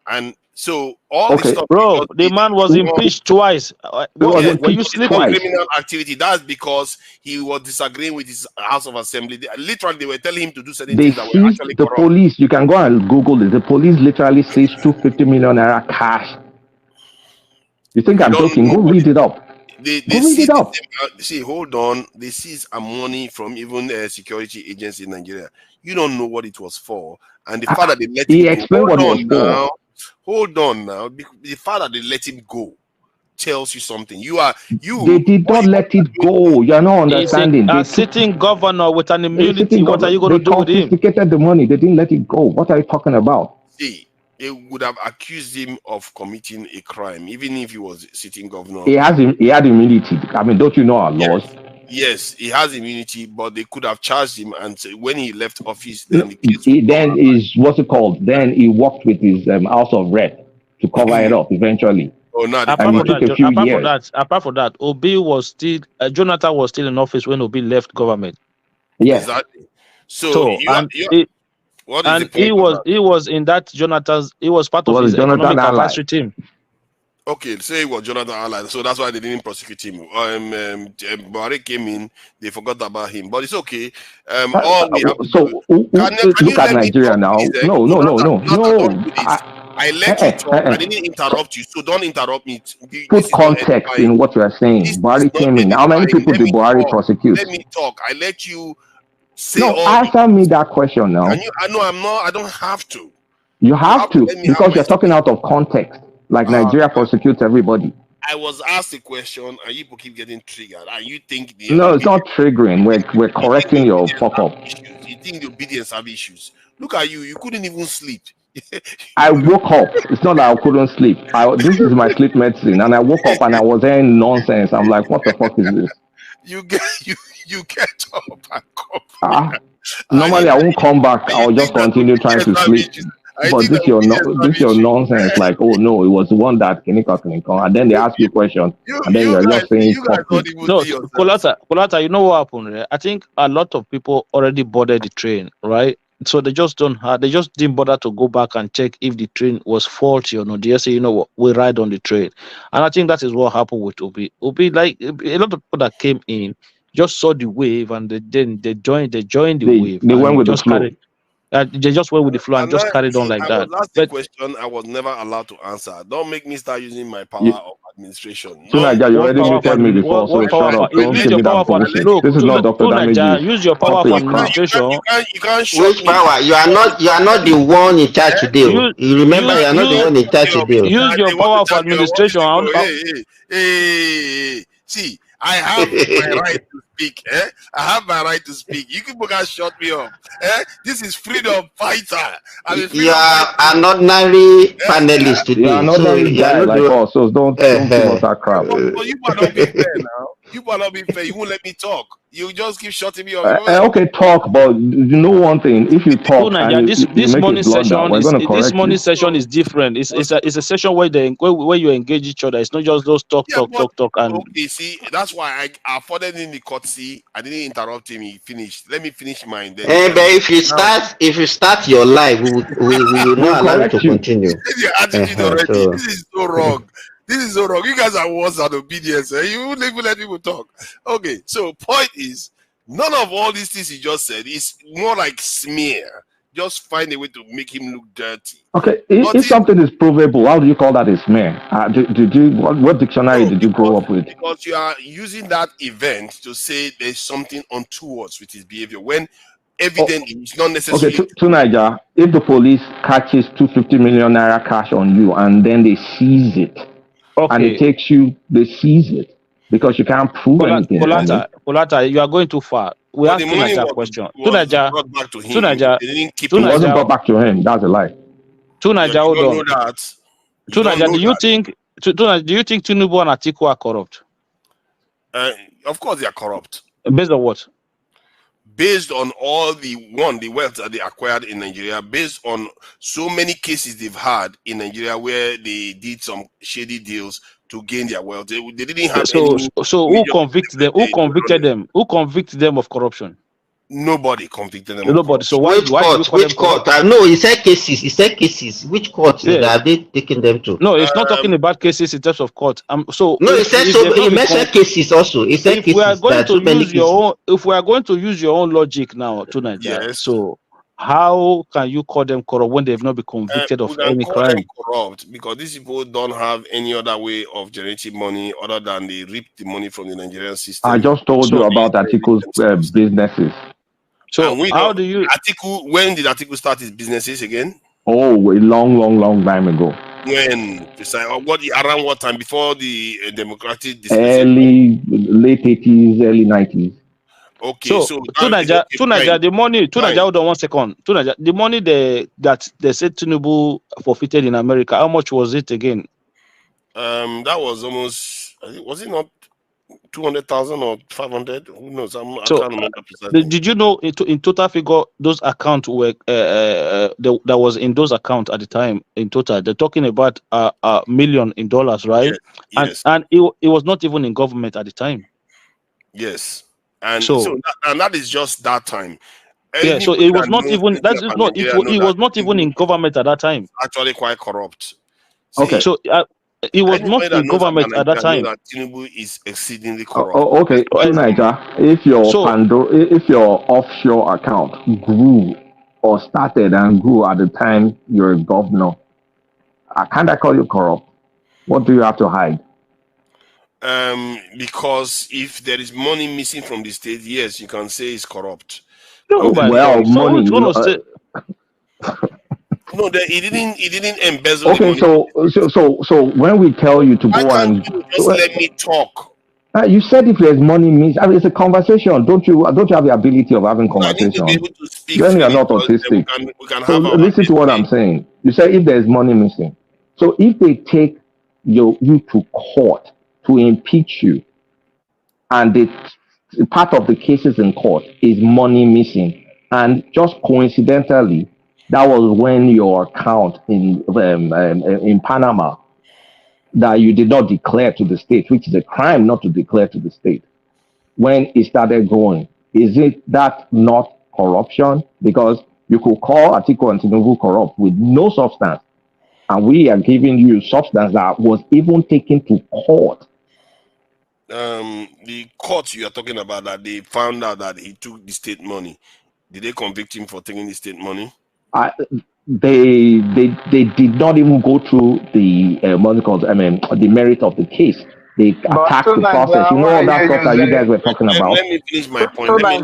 Speaker 2: And so all the stuff,
Speaker 5: bro, the man was impeached twice.
Speaker 7: Was
Speaker 5: were you sleeping?
Speaker 7: twice.
Speaker 2: Criminal activity. That's because he was disagreeing with his House of Assembly. Literally, they were telling him to do certain things that were actually
Speaker 7: the
Speaker 2: corrupt.
Speaker 7: police. You can go and Google it. The police literally seized 250 million naira cash. You think I'm joking? Go read it up.
Speaker 2: They
Speaker 7: read it up.
Speaker 2: See, hold on. They seized money from even security agents in Nigeria. You don't know what it was for, and the fact that they let him go.
Speaker 7: Explained what it was for.
Speaker 2: Hold on now. The fact that they let him go tells you something.
Speaker 7: They did not let it go. You're not understanding.
Speaker 5: A sitting governor with an immunity. What are you going to do with him?
Speaker 7: They confiscated the money. They didn't let it go. What are you talking about?
Speaker 2: See, they would have accused him of committing a crime, even if he was sitting governor.
Speaker 7: He had immunity. I mean, don't you know our laws?
Speaker 2: Yes, he has immunity, but they could have charged him, and when he left office,
Speaker 7: then what's it called? Then he worked with his House of Rep to cover it up eventually.
Speaker 2: Oh, no.
Speaker 5: Apart from that, Obi was still Jonathan was still in office when Obi left government.
Speaker 7: Yes,
Speaker 2: exactly. So
Speaker 5: he was in that Jonathan's. He was part of his economic advisory team.
Speaker 2: Okay, say it was Jonathan Allied, so that's why they didn't prosecute him. Buhari came in, they forgot about him, but it's okay.
Speaker 7: Look at Nigeria now. No.
Speaker 2: I let you talk. I didn't interrupt you, so don't interrupt me.
Speaker 7: Put context in what you are saying. Buhari came in. How many people did Buhari prosecute?
Speaker 2: Let me talk. I let you say.
Speaker 7: No, answer me that question now.
Speaker 2: I know I'm not. I don't have to.
Speaker 7: You have to because you're talking out of context. Like Nigeria prosecutes everybody.
Speaker 2: I was asked a question, and you people keep getting triggered, and you think
Speaker 7: no, it's not triggering. We're correcting your fuck up.
Speaker 2: You think the obedience have issues? Look at you. You couldn't even sleep.
Speaker 7: I woke up. It's not that I couldn't sleep. This is my sleep medicine, and I woke up and I was hearing nonsense. I'm like, what the fuck is this?
Speaker 2: You get up and come.
Speaker 7: Normally, I won't come back. I'll just continue trying to sleep. But this your nonsense. Like, oh no, it was the one that can and then they ask you a question, and then you're just saying
Speaker 5: no. Kolata, you know what happened? Right? I think a lot of people already boarded the train, right? So they just didn't bother to go back and check if the train was faulty or not. They just say, you know what, we ride on the train, and I think that is what happened with Obi. Obi, like a lot of people that came in, just saw the wave, and then they joined the wave.
Speaker 7: They went with the flow.
Speaker 5: They just went with the flow and just carried on like that.
Speaker 2: That's the question I was never allowed to answer. Don't make me start using my power of administration.
Speaker 7: So Naija, you already muted me before, so shut up. Don't give me that bullshit. This is not Dr. Damage.
Speaker 5: Use your power for administration.
Speaker 2: You can't show
Speaker 4: which power? You are not the one in charge today. You remember, you are not the one in charge today.
Speaker 5: Use your power for administration.
Speaker 2: Hey. See, I have my right to speak. I have my right to speak. You people can shut me up. This is freedom fighter.
Speaker 4: You are an ordinary panelist today.
Speaker 7: You are an ordinary guy like us, so don't give us that crap.
Speaker 2: You might not be fair now. You might not be fair. You won't let me talk. You just keep shutting me up.
Speaker 7: Okay, talk, but you know one thing. If you talk,
Speaker 5: this morning session is different. It's a session where you engage each other. It's not just those talk. And
Speaker 2: okay, see, that's why I afforded in the courtesy. I didn't interrupt him. He finished. Let me finish mine. Then.
Speaker 4: But if you start your life, we will not allow you to continue.
Speaker 2: This is your attitude already. So. This is so wrong. This is so wrong. You guys are worse than obedience. You wouldn't even let people talk. Okay, so point is, none of all these things he just said is more like smear. Just find a way to make him look dirty.
Speaker 7: Okay, if something is provable, how do you call that a smear? What dictionary did you grow up with?
Speaker 2: Because you are using that event to say there's something untoward with his behavior when evidently it's not necessary.
Speaker 7: Okay, to Naija, if the police catches 250 million naira cash on you and then they seize it, and it takes you, they seize it because you can't prove anything.
Speaker 5: Polata, you are going too far. We asked Naija a question. Tunaja,
Speaker 7: it wasn't brought back to him. That's a lie.
Speaker 5: Tunaja, hold on. Tunaja, do you think Tinubu and Atiku are corrupt?
Speaker 2: Of course they are corrupt.
Speaker 5: Based on what?
Speaker 2: based on all the wealth that they acquired in Nigeria, based on so many cases they've had in Nigeria where they did some shady deals to gain their wealth. They didn't have any.
Speaker 5: So who convicted them? Who convicted them? Who convicted them of corruption?
Speaker 2: Nobody convicted them.
Speaker 5: Nobody. So why do you call them corrupt?
Speaker 4: No, he said cases. He said cases. Which court are they taking them to?
Speaker 5: No, it's not talking about cases in terms of court. So
Speaker 4: no, he said so. He mentioned cases also. He said
Speaker 5: if we are going to use your own, if we are going to use your own logic now to Nigeria,
Speaker 2: yes.
Speaker 5: so how can you call them corrupt when they've not been convicted of any crime?
Speaker 2: Corrupt because these people don't have any other way of generating money other than they reap the money from the Nigerian system.
Speaker 7: I just told you about Atiku's businesses.
Speaker 5: So how do you?
Speaker 2: Atiku, when did Atiku start his businesses again?
Speaker 7: Oh, a long time ago.
Speaker 2: When? Around what time? Before the democratic
Speaker 7: dispensation? Late 80s, early 90s.
Speaker 2: Okay, so
Speaker 5: to Nigeria, the money. To Nigeria, hold on 1 second. To Nigeria, the money that they said Tinubu forfeited in America. How much was it again?
Speaker 2: That was almost. Was it not 200,000 or 500? Who knows? I can't remember precisely.
Speaker 5: Did you know in total figure those accounts were that was in those accounts at the time in total? They're talking about $1 million, right?
Speaker 2: Yes.
Speaker 5: And it was not even in government at the time.
Speaker 2: Yes. And so that is just that time.
Speaker 5: Yeah, so it was not even it was not even in government at that time.
Speaker 2: It's actually quite corrupt.
Speaker 7: Okay.
Speaker 5: So it was not in government at that time.
Speaker 2: That Tinubu is exceedingly corrupt.
Speaker 7: Okay, Niger, if your offshore account grew or started and grew at the time you're a governor, can't I call you corrupt? What do you have to hide?
Speaker 2: Because if there is money missing from the state, yes, you can say it's corrupt.
Speaker 7: No, money.
Speaker 2: No, he didn't embezzle.
Speaker 7: Okay, so when we tell you to go and
Speaker 2: just let me talk.
Speaker 7: You said if there's money missing, I mean, it's a conversation. Don't you have the ability of having conversation?
Speaker 2: I need to be able to speak.
Speaker 7: Then you're not autistic.
Speaker 2: We can
Speaker 7: so listen to what I'm saying. You say if there's money missing. So if they take you to court to impeach you, and part of the cases in court is money missing, and just coincidentally, that was when your account in Panama that you did not declare to the state, which is a crime not to declare to the state, when it started growing, is it that not corruption? Because you could call Atiku and Tinubu corrupt with no substance, and we are giving you substance that was even taken to court.
Speaker 2: The court you are talking about, that they found out that he took the state money, did they convict him for taking the state money?
Speaker 7: They did not even go through the the merit of the case. They attacked the process. You know all that stuff that you guys were talking about.
Speaker 2: Let me finish my point.
Speaker 1: Why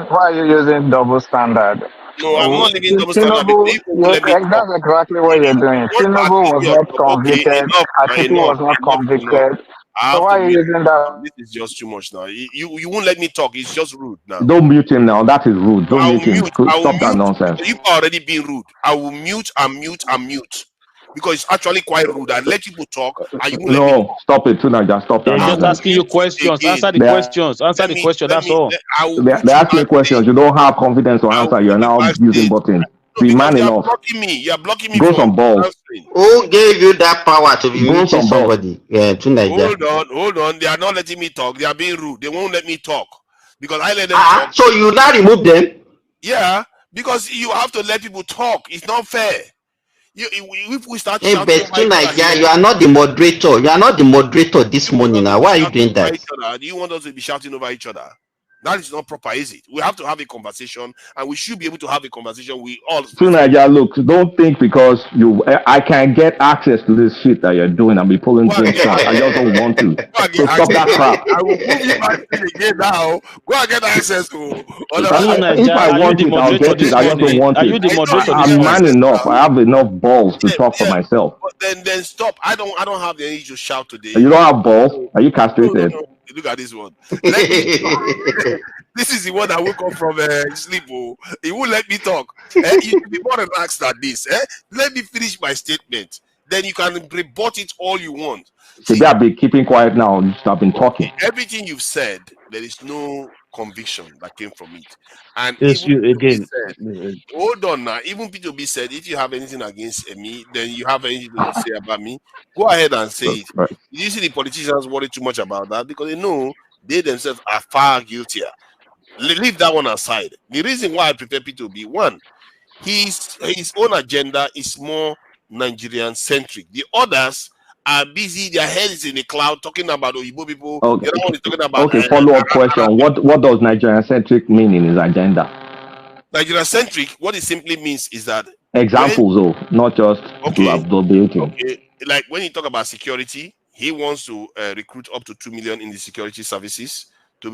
Speaker 1: are you using double standard?
Speaker 2: No, I'm not using double standard.
Speaker 1: That's exactly what you're doing. Tinubu was not convicted. Atiku was not convicted. So why are you using that?
Speaker 2: This is just too much now. You won't let me talk. It's just rude now.
Speaker 7: Don't mute him now. That is rude. Don't mute him. Stop that nonsense.
Speaker 2: You've already been rude. I will mute and mute. Because it's actually quite rude. I let people talk. And you won't let me talk.
Speaker 7: Stop it, Tunaja. Stop that.
Speaker 5: They're just asking you questions. Answer the questions. Answer the question. That's all.
Speaker 7: They're asking questions. You don't have confidence to answer. You're now using buttons. Be man enough.
Speaker 2: You're blocking me.
Speaker 7: Go some balls.
Speaker 4: Who gave you that power to be muting somebody?
Speaker 2: Hold on. They are not letting me talk. They are being rude. They won't let me talk. Because I let them talk.
Speaker 4: So you now remove them?
Speaker 2: Yeah. Because you have to let people talk. It's not fair. If we start
Speaker 4: you are not the moderator. You are not the moderator this morning. Now, why are you doing that?
Speaker 2: Do you want us to be shouting over each other? That is not proper, is it? We have to have a conversation, and we should be able to have a conversation. We all.
Speaker 7: Tunaja, look, don't think because I can get access to this shit that you're doing and be pulling things out. I just don't want to. So stop that crap.
Speaker 2: I will move you back again now. Go and get access to.
Speaker 7: If I want it, I'll get it. I just don't want it. I'm man enough. I have enough balls to talk for myself.
Speaker 2: But then stop. I don't have the energy to shout today.
Speaker 7: You don't have balls? Are you castrated?
Speaker 2: No. Look at this one. This is the one that woke up from sleep. He won't let me talk. You should be more relaxed than this. Let me finish my statement. Then you can rebut it all you want.
Speaker 7: So I've been keeping quiet now. I've been talking.
Speaker 2: Everything you've said, there is no conviction that came from it. And
Speaker 5: Yes,
Speaker 2: even
Speaker 5: you
Speaker 2: P2B
Speaker 5: again.
Speaker 2: said, hold on now, even P2B said, if you have anything against me, then you have anything to say about me, go ahead and say it.
Speaker 4: Right.
Speaker 2: You see the politicians worry too much about that because they know they themselves are far guiltier. Leave that one aside. The reason why I prefer P2B, one, his own agenda is more Nigerian centric. The others are busy, their head is in the cloud talking about Oyibo people.
Speaker 4: Okay.
Speaker 2: The other one is talking about
Speaker 4: Okay. Follow-up question. What does Nigerian centric mean in his agenda?
Speaker 2: Nigerian centric. What it simply means is that
Speaker 4: Examples, though, not just building.
Speaker 2: okay, like when you talk about security, he wants to recruit up to 2 million in the security services,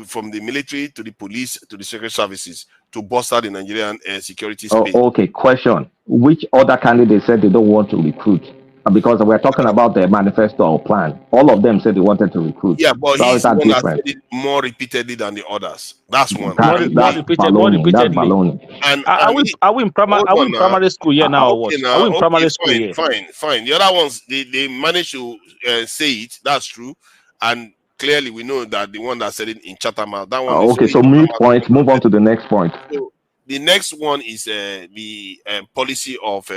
Speaker 2: from the military to the police to the secret services, to bolster the Nigerian security space.
Speaker 4: Okay. Question: which other candidates said they don't want to recruit? Because we're talking about the manifesto or plan. All of them said they wanted to recruit.
Speaker 2: Yeah, but
Speaker 4: So how is
Speaker 2: he's the
Speaker 4: that
Speaker 2: one that
Speaker 4: different?
Speaker 2: said it more repeatedly than the others. That's one.
Speaker 5: More
Speaker 2: And
Speaker 4: baloney. That's baloney.
Speaker 5: Are we in primary school here now or what?
Speaker 2: Okay,
Speaker 5: Are we in primary school
Speaker 2: fine,
Speaker 5: here?
Speaker 2: fine. The other ones, they managed to say it. That's true. And clearly, we know that the one that said it in Chatham, that one is
Speaker 4: Okay, so mute point. Move on to the next point.
Speaker 2: So the next one is the policy of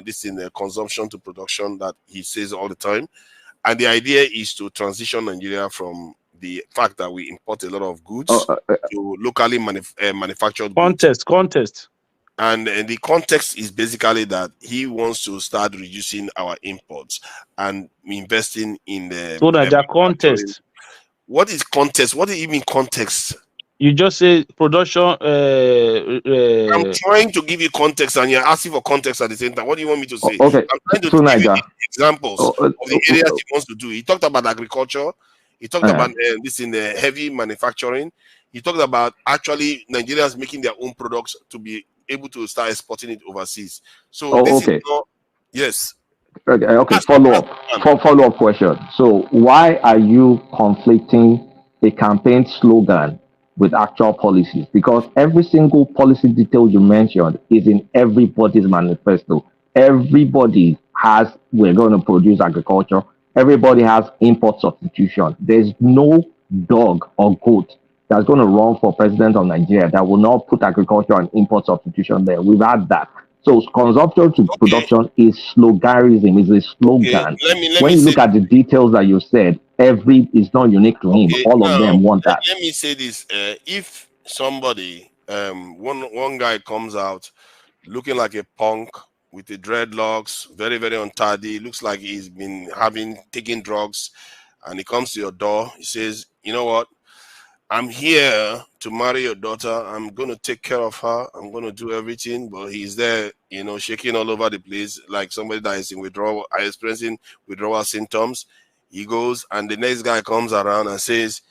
Speaker 2: this in the consumption to production that he says all the time. And the idea is to transition Nigeria from the fact that we import a lot of goods to locally manufactured goods.
Speaker 5: Contest.
Speaker 2: And the context is basically that he wants to start reducing our imports and investing in the
Speaker 5: contest.
Speaker 2: What is context? What do you mean context?
Speaker 5: You just say production.
Speaker 2: I'm trying to give you context, and you're asking for context at the same time. What do you want me to say?
Speaker 4: Okay.
Speaker 2: I'm trying to give you examples of the areas he wants to do. He talked about agriculture. He talked about this in the heavy manufacturing. He talked about actually Nigerians making their own products to be able to start exporting it overseas. So this is not, yes.
Speaker 4: Okay. Follow up question. So why are you conflicting a campaign slogan with actual policies? Because every single policy detail you mentioned is in everybody's manifesto. Everybody has, we're going to produce agriculture. Everybody has import substitution. There's no dog or goat that's going to run for president of Nigeria that will not put agriculture and import substitution there. We've had that. So consumption to production is sloganerism, is a slogan. When you look at the details that you said, is not unique to him. All of them want that.
Speaker 2: Let me say this: if somebody, one guy comes out looking like a punk with the dreadlocks, very very untidy, looks like he's been taking drugs, and he comes to your door, he says, "You know what? I'm here to marry your daughter. I'm going to take care of her. I'm going to do everything." But he's there, shaking all over the place like somebody that is in withdrawal, experiencing withdrawal symptoms. He goes, and the next guy comes around and says,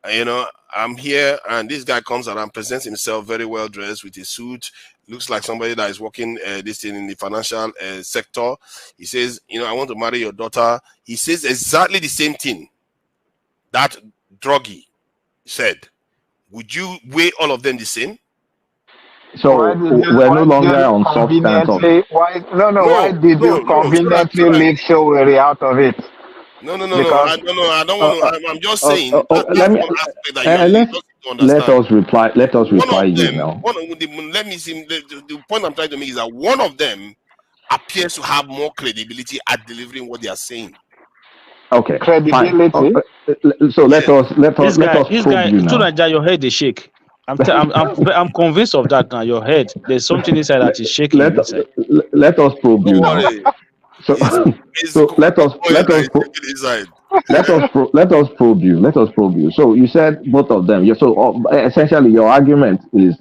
Speaker 2: "I'm here." And this guy comes around, presents himself very well dressed with his suit, looks like somebody that is working this thing in the financial sector. He says, "I want to marry your daughter." He says exactly the same thing that druggie said. Would you weigh all of them the same?
Speaker 4: So we're no longer on substance.
Speaker 1: Why did you conveniently leave Showeri out of it?
Speaker 2: No. I don't want to. I'm just saying.
Speaker 4: Let us reply. You now.
Speaker 2: Let me see. The point I'm trying to make is that one of them appears to have more credibility at delivering what they are saying.
Speaker 4: Okay.
Speaker 1: Credibility.
Speaker 4: So let us probe you now.
Speaker 5: Tunaja, your head is shake. I'm convinced of that now. Your head, there's something inside that is shaking.
Speaker 4: Let us probe you now. So let us probe you. Let us probe you. So you said both of them. So essentially, your argument is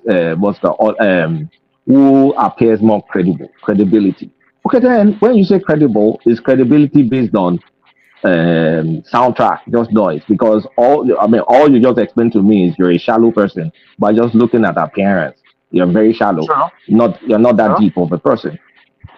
Speaker 4: who appears more credible? Credibility. Okay, then when you say credible, is credibility based on soundtrack, just noise? Because all you just explained to me is you're a shallow person by just looking at appearance. You're very shallow. Sure. You're not that deep of a person.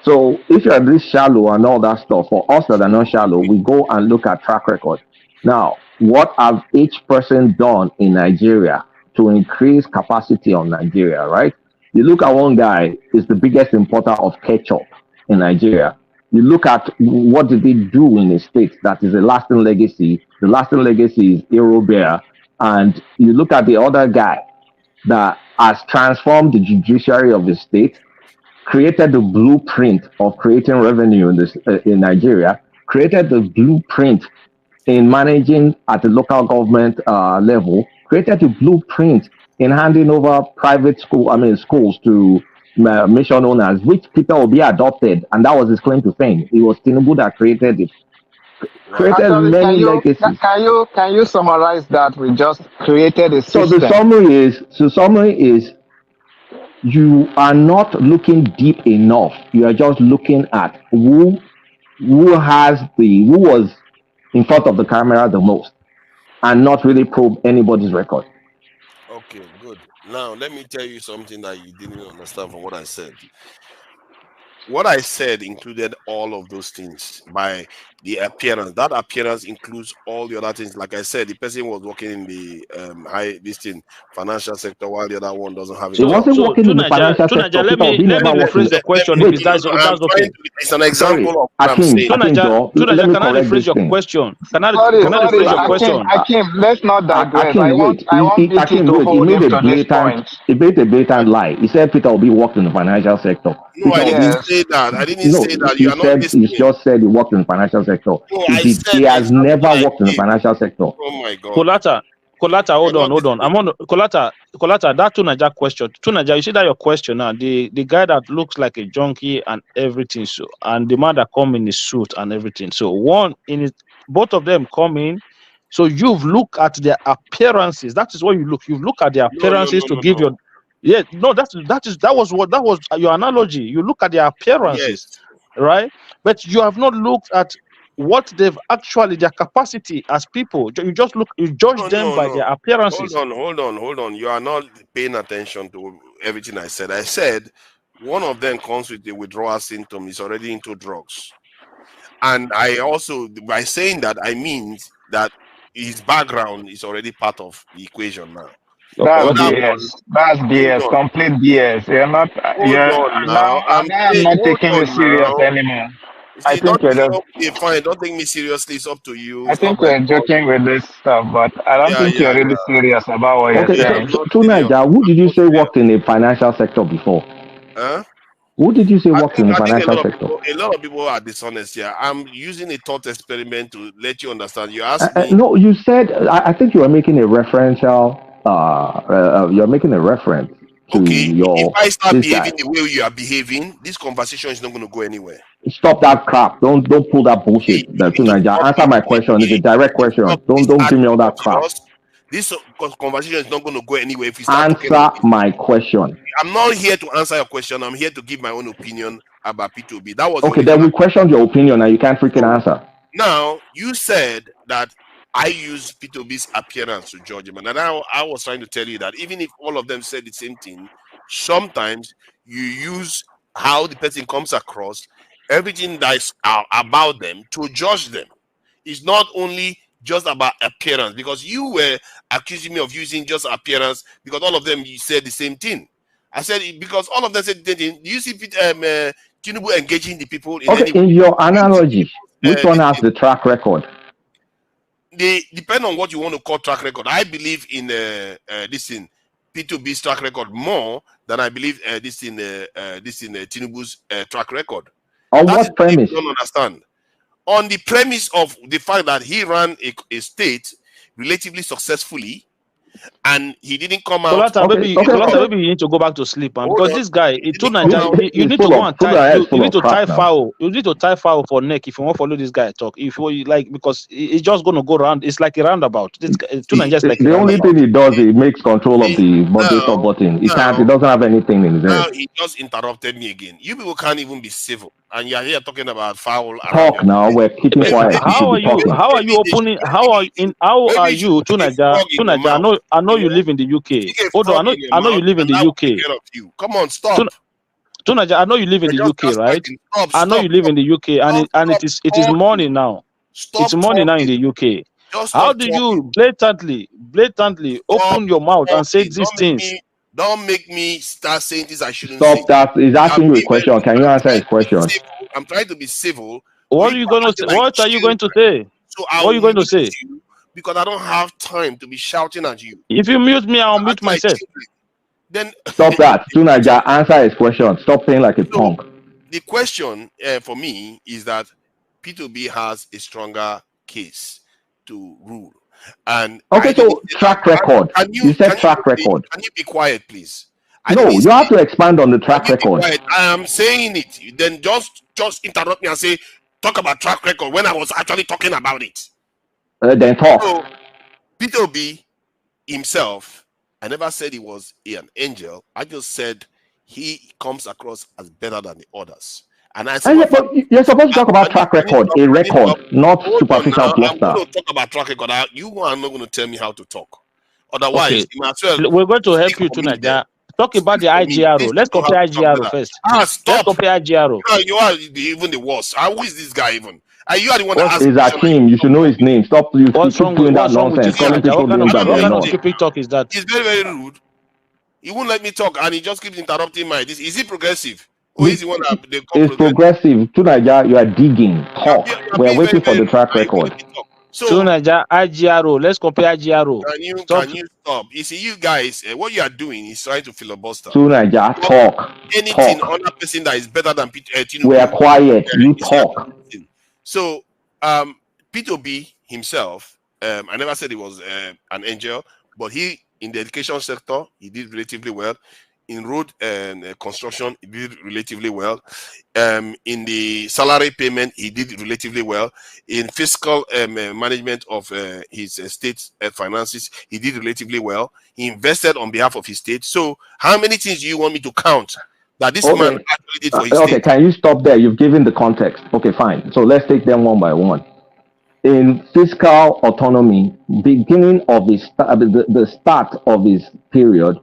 Speaker 4: So if you're this shallow and all that stuff, for us that are not shallow, we go and look at track record. Now, what have each person done in Nigeria to increase capacity on Nigeria, right? You look at one guy is the biggest importer of ketchup in Nigeria. You look at what did they do in the state that is a lasting legacy. The lasting legacy is Aerobia
Speaker 7: and you look at the other guy that has transformed the judiciary of the state, created the blueprint of creating revenue in Nigeria, created the blueprint in managing at the local government level, created the blueprint in handing over schools to mission owners, which Peter Obi adopted, and that was his claim to fame. It was Tinubu that created it.
Speaker 2: Right.
Speaker 7: Created
Speaker 1: Actually,
Speaker 7: many legacies.
Speaker 1: can you summarize that? We just created a
Speaker 7: So
Speaker 1: system.
Speaker 7: the summary is you are not looking deep enough. You are just looking at who was in front of the camera the most, and not really probe anybody's record.
Speaker 2: Okay, good. Now let me tell you something that you didn't understand from what I said. What I said included all of those things by the appearance. That appearance includes all the other things. Like I said, the person was working in the financial sector, while the other one doesn't have a
Speaker 7: He
Speaker 2: job.
Speaker 7: wasn't working in the financial sector.
Speaker 5: Let me rephrase the question if that's okay.
Speaker 2: It's an example of what I'm
Speaker 7: Akim,
Speaker 2: saying.
Speaker 7: let me
Speaker 5: can I
Speaker 7: correct
Speaker 5: rephrase
Speaker 7: this
Speaker 5: your
Speaker 7: thing.
Speaker 5: question? Can I
Speaker 1: Sorry,
Speaker 5: rephrase your question?
Speaker 1: Akim, let's not digress.
Speaker 7: Akim,
Speaker 1: I want BT to
Speaker 7: he
Speaker 1: hold
Speaker 7: made
Speaker 1: him
Speaker 7: a
Speaker 1: to this point.
Speaker 7: blatant lie. He said Peter Obi worked in the financial sector.
Speaker 2: No, I didn't
Speaker 1: Yes.
Speaker 2: say that. I didn't say that. You are not listening.
Speaker 7: He just said he worked in the financial sector.
Speaker 2: No, I said
Speaker 7: He has
Speaker 2: exactly
Speaker 7: never
Speaker 2: what I
Speaker 7: worked in the
Speaker 2: did.
Speaker 7: financial sector.
Speaker 2: Oh my God.
Speaker 5: Kolata, hold
Speaker 2: You're
Speaker 5: on.
Speaker 2: not listening.
Speaker 5: I'm on Kolata, that Tunaja question. Tunaja, you see that your question now, the guy that looks like a junkie and everything, so, and the man that come in his suit and everything. So both of them come in. So you've looked at their appearances. That is what you look. You've looked at their appearances to give your. Yeah, no, that was your analogy. You look at their appearances,
Speaker 2: Yes.
Speaker 5: right? But you have not looked at what they've actually, their capacity as people. You just judge them by their appearances.
Speaker 2: Hold on. You are not paying attention to everything I said. I said one of them comes with the withdrawal symptom, is already into drugs. And I also, by saying that, I mean that his background is already part of the equation now.
Speaker 1: That's
Speaker 2: Other
Speaker 1: BS.
Speaker 2: one,
Speaker 1: That's BS. Complete BS. You're not.
Speaker 2: hold on now.
Speaker 1: I'm not
Speaker 2: Hold
Speaker 1: taking you
Speaker 2: on
Speaker 1: serious
Speaker 2: now.
Speaker 1: anymore. I
Speaker 2: See,
Speaker 1: think
Speaker 2: don't
Speaker 1: you're
Speaker 2: take,
Speaker 1: just.
Speaker 2: okay, fine. Don't take me seriously. It's up to you.
Speaker 1: I
Speaker 2: It's not
Speaker 1: think
Speaker 2: my
Speaker 1: we're
Speaker 2: fault.
Speaker 1: joking with this stuff, but I don't think you're really serious about what you're
Speaker 7: Okay,
Speaker 1: saying.
Speaker 7: so Tunaja, who did you say worked in the financial sector before?
Speaker 2: Huh?
Speaker 7: Who did you say worked in the
Speaker 2: I think
Speaker 7: financial sector?
Speaker 2: a lot of people are dishonest here. I'm using a thought experiment to let you understand. You asked me.
Speaker 7: No, you said I think you were making a referential. You're making a reference to
Speaker 2: Okay, if I start
Speaker 7: this
Speaker 2: behaving
Speaker 7: guy.
Speaker 2: the way you are behaving, this conversation is not going to go anywhere.
Speaker 7: Stop that crap. Don't pull that bullshit. Tunaja, answer my question. It's a direct question. Don't give me all that crap.
Speaker 2: This conversation is not going to go anywhere if you start
Speaker 7: answer my question.
Speaker 2: I'm not here to answer your question. I'm here to give my own opinion about P2B. That was
Speaker 7: okay. Then we questioned your opinion, and you can't freaking answer.
Speaker 2: Now you said that I use P2B's appearance to judge him, and now I was trying to tell you that even if all of them said the same thing, sometimes you use how the person comes across, everything that's about them to judge them. It's not only just about appearance, because you were accusing me of using just appearance because all of them you said the same thing. I said because all of them said the same thing. Do you see Tinubu engaging the people in any way?
Speaker 7: In your analogy, which one has the track record?
Speaker 2: They depend on what you want to call track record. I believe in this in P2B's track record more than I believe this in Tinubu's track record.
Speaker 7: On what premise?
Speaker 2: You don't understand. On the premise of the fact that he ran a state relatively successfully, and he didn't come out.
Speaker 5: Kolata, maybe you need to go back to sleep, man, because this guy, you need to go and tie. You need to tie foul. You need to tie foul for neck if you want to follow this guy talk. If you like, because it's just going to go around. It's like a roundabout. This guy,
Speaker 7: the only thing he does, he makes control of the moderator button. He can't. He doesn't have anything in his head.
Speaker 2: Now he just interrupted me again. You people can't even be civil, and you're here talking about foul.
Speaker 7: Talk now. We're keeping quiet.
Speaker 5: How are you? How are you opening? How are you, Tunaja? Tunaja, I know you live in the UK. Hold on, I know you live in the UK.
Speaker 2: Come on, stop.
Speaker 5: Tunaja, I know you live in the UK, right? I know you live in the UK, and it is morning now. It's morning now in the UK. How do you blatantly open your mouth and say these things?
Speaker 2: Don't make me start saying things I shouldn't
Speaker 7: say.
Speaker 2: Stop
Speaker 7: that. He's asking you a question. Can you answer his question?
Speaker 2: I'm trying to be civil.
Speaker 5: What are you going to say? What are you going to say?
Speaker 2: So
Speaker 5: what are you going to say?
Speaker 2: because I don't have time to be shouting at you.
Speaker 5: If you mute me, I'll mute
Speaker 2: Act like
Speaker 5: myself.
Speaker 2: children. Then
Speaker 4: Stop that. Tunaja, answer his question. Stop playing like a
Speaker 2: So,
Speaker 4: punk.
Speaker 2: the question for me is that P2B has a stronger case to rule. And
Speaker 4: Okay, so track record. You said track record.
Speaker 2: Can you be quiet, please?
Speaker 4: No, you have to expand on the track record.
Speaker 2: I am saying it. Then just interrupt me and say, talk about track record when I was actually talking about it.
Speaker 4: Then talk.
Speaker 2: So, P2B himself, I never said he was an angel. I just said he comes across as better than the others. And I said,
Speaker 4: but you're supposed to talk about track record, a record, not superficial bluster.
Speaker 2: I'm going to talk about track record. You are not going to tell me how to talk. Otherwise,
Speaker 5: Okay.
Speaker 2: you might as well.
Speaker 5: We're going to help you tonight. Talk about the IGRO. Let's compare IGRO first.
Speaker 2: Stop.
Speaker 5: Let's compare IGRO.
Speaker 2: You are even the worst. Who is this guy even? You are the one that asked.
Speaker 4: Is Akeem? You should know his name. Stop. You keep doing that nonsense.
Speaker 5: What kind of stupid talk is that?
Speaker 2: He's very, very rude. He won't let me talk, and he just keeps interrupting my. Is he progressive? Or is he one that they call
Speaker 4: it's progressive? Tunaja, you are digging. Talk. We're waiting for the track record.
Speaker 5: So Tunaja, IGRO. Let's compare IGRO.
Speaker 2: Can you stop? You see, you guys, what you are doing is trying to filibuster.
Speaker 4: Tunaja, talk.
Speaker 2: Anything on a person that is better than Tinubu.
Speaker 4: We are quiet. You talk.
Speaker 2: So, P2B himself, I never said he was an angel, but he, in the education sector, he did relatively well. In road construction, he did relatively well. In the salary payment, he did relatively well. In fiscal management of his state finances, he did relatively well. He invested on behalf of his state. So, how many things do you want me to count that this man actually did for his state?
Speaker 4: Okay, can you stop there? You've given the context. Okay, fine. So let's take them one by one. In fiscal autonomy, beginning of his the start of his period,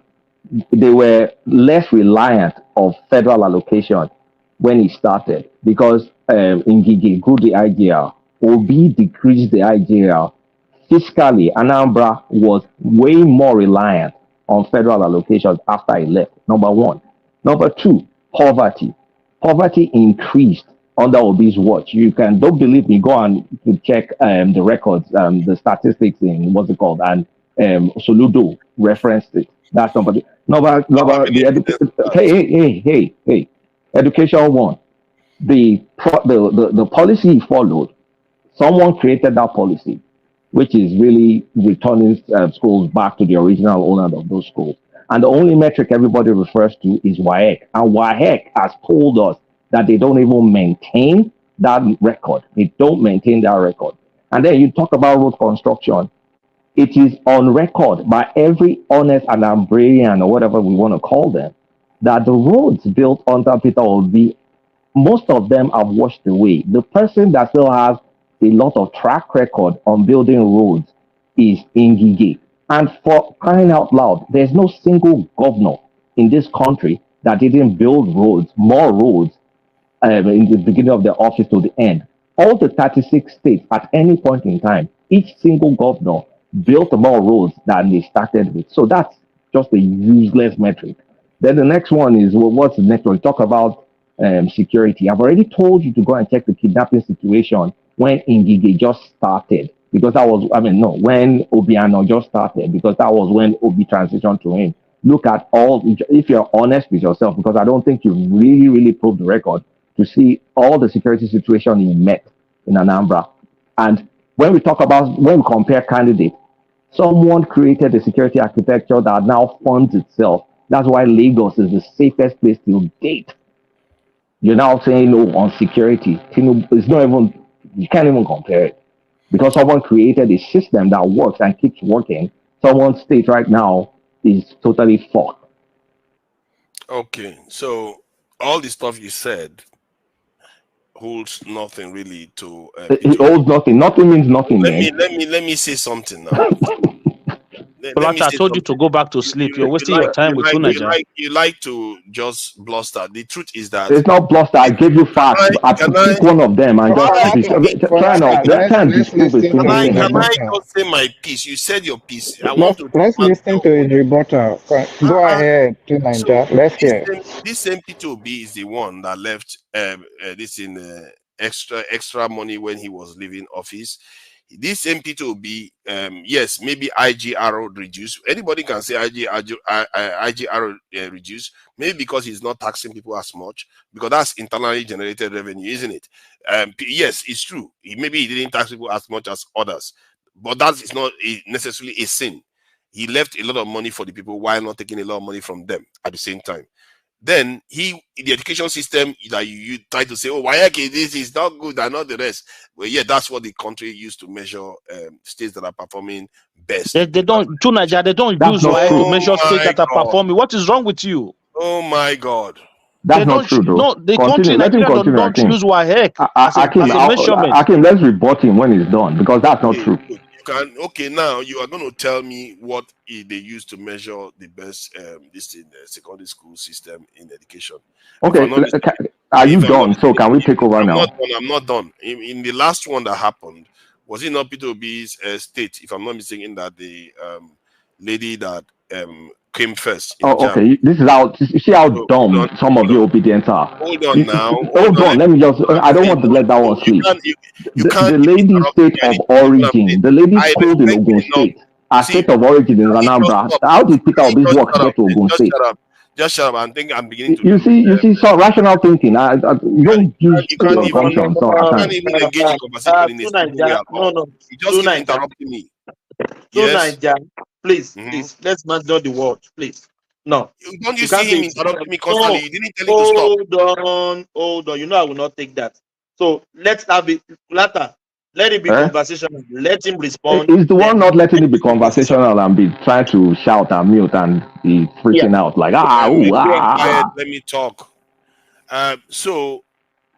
Speaker 4: they were less reliant of federal allocation when he started because Ngige grew the IGR, Obi decreased the IGR. Fiscally, Anambra was way more reliant on federal allocations after he left. Number one. Number two, poverty. Poverty increased under Obi's watch. You can, don't believe me, go and check the records, the statistics in what's it called, and Soludo referenced it. That's number two. Hey. Education one. The policy he followed, someone created that policy, which is really returning schools back to the original owner of those schools. And the only metric everybody refers to is WAEC. And WAEC has told us that they don't even maintain that record. They don't maintain that record. And then you talk about road construction. It is on record by every honest Anambrian or whatever we want to call them that the roads built under Peter Obi, most of them have washed away. The person that still has a lot of track record on building roads is Ngige. And for crying out loud, there's no single governor in this country that didn't build roads, more roads, in the beginning of their office to the end. All the 36 states at any point in time, each single governor built more roads than they started with. So that's just a useless metric. Then the next one is, well, what's the next one? Talk about security. I've already told you to go and check the kidnapping situation when Ngige just started. Because that was, when Obiano just started, because that was when Obi transitioned to him. Look at all, if you're honest with yourself, because I don't think you really, really proved the record, to see all the security situation he met in Anambra. And when we compare candidates, someone created a security architecture that now funds itself. That's why Lagos is the safest place to date. You're now saying, no, on security. It's not even, you can't even compare it. Because someone created a system that works and keeps working, someone's state right now is totally fucked.
Speaker 2: Okay, so all the stuff you said holds nothing really to.
Speaker 4: It holds nothing. Nothing means nothing.
Speaker 2: Let me say something now.
Speaker 5: I told you to go back to sleep. You're wasting your time with Tunaja.
Speaker 2: You like to just bluster. The truth is that
Speaker 4: it's not bluster. I gave you facts. I pick one of them and just try not. That can't disprove it.
Speaker 2: Can I just say my piece? You said your piece.
Speaker 1: Let's listen to his rebuttal. Go ahead, Tunaja. Let's hear.
Speaker 2: This same P2B is the one that left this in extra money when he was leaving office. This MP2B, yes, maybe IGR reduce. Anybody can say IGR reduce, maybe because he's not taxing people as much, because that's internally generated revenue, isn't it? Yes, it's true. Maybe he didn't tax people as much as others, but that is not necessarily a sin. He left a lot of money for the people while not taking a lot of money from them at the same time. Then the education system that you try to say, oh, why this is not good and not the rest. Well, yeah, that's what the country used to measure states that are performing best.
Speaker 5: They don't to Nigeria, they don't use WAEC to measure states that are performing. What is wrong with you?
Speaker 2: Oh my God.
Speaker 4: That's not true, though.
Speaker 5: No, the country Nigeria don't use WAEC as a measurement.
Speaker 4: Akim, let's rebut him when he's done, because that's not true.
Speaker 2: Okay, now you are going to tell me what they use to measure the best this in the secondary school system in education.
Speaker 4: Okay, are you done? So can we take over now?
Speaker 2: I'm not done. In the last one that happened, was it not P2B's state, if I'm not mistaken, that the lady that came first?
Speaker 4: Okay. This is how, you see how dumb some of the Obidient are.
Speaker 2: Hold on now.
Speaker 4: Hold on. Let me just, I don't want to let that one sleep. The lady's state of origin, the lady's school in Ogun State, her state of origin in Anambra. How did Peter Obi's work get to Ogun State?
Speaker 2: Just shut up. I think I'm beginning to.
Speaker 4: You see, so rational thinking. You don't use your conscience.
Speaker 2: So I can't even engage in conversation in this way.
Speaker 8: No.
Speaker 2: You just keep interrupting me.
Speaker 5: Yes. Please, let's not do the word, please. No.
Speaker 2: Don't you see him interrupting me constantly? You didn't tell him to
Speaker 5: stop. Hold on. You know I will not take that. So let's have it later. Let it be conversational. Let him respond.
Speaker 4: He's the one not letting it be conversational and be trying to shout and mute and be freaking out like
Speaker 2: Let me talk. So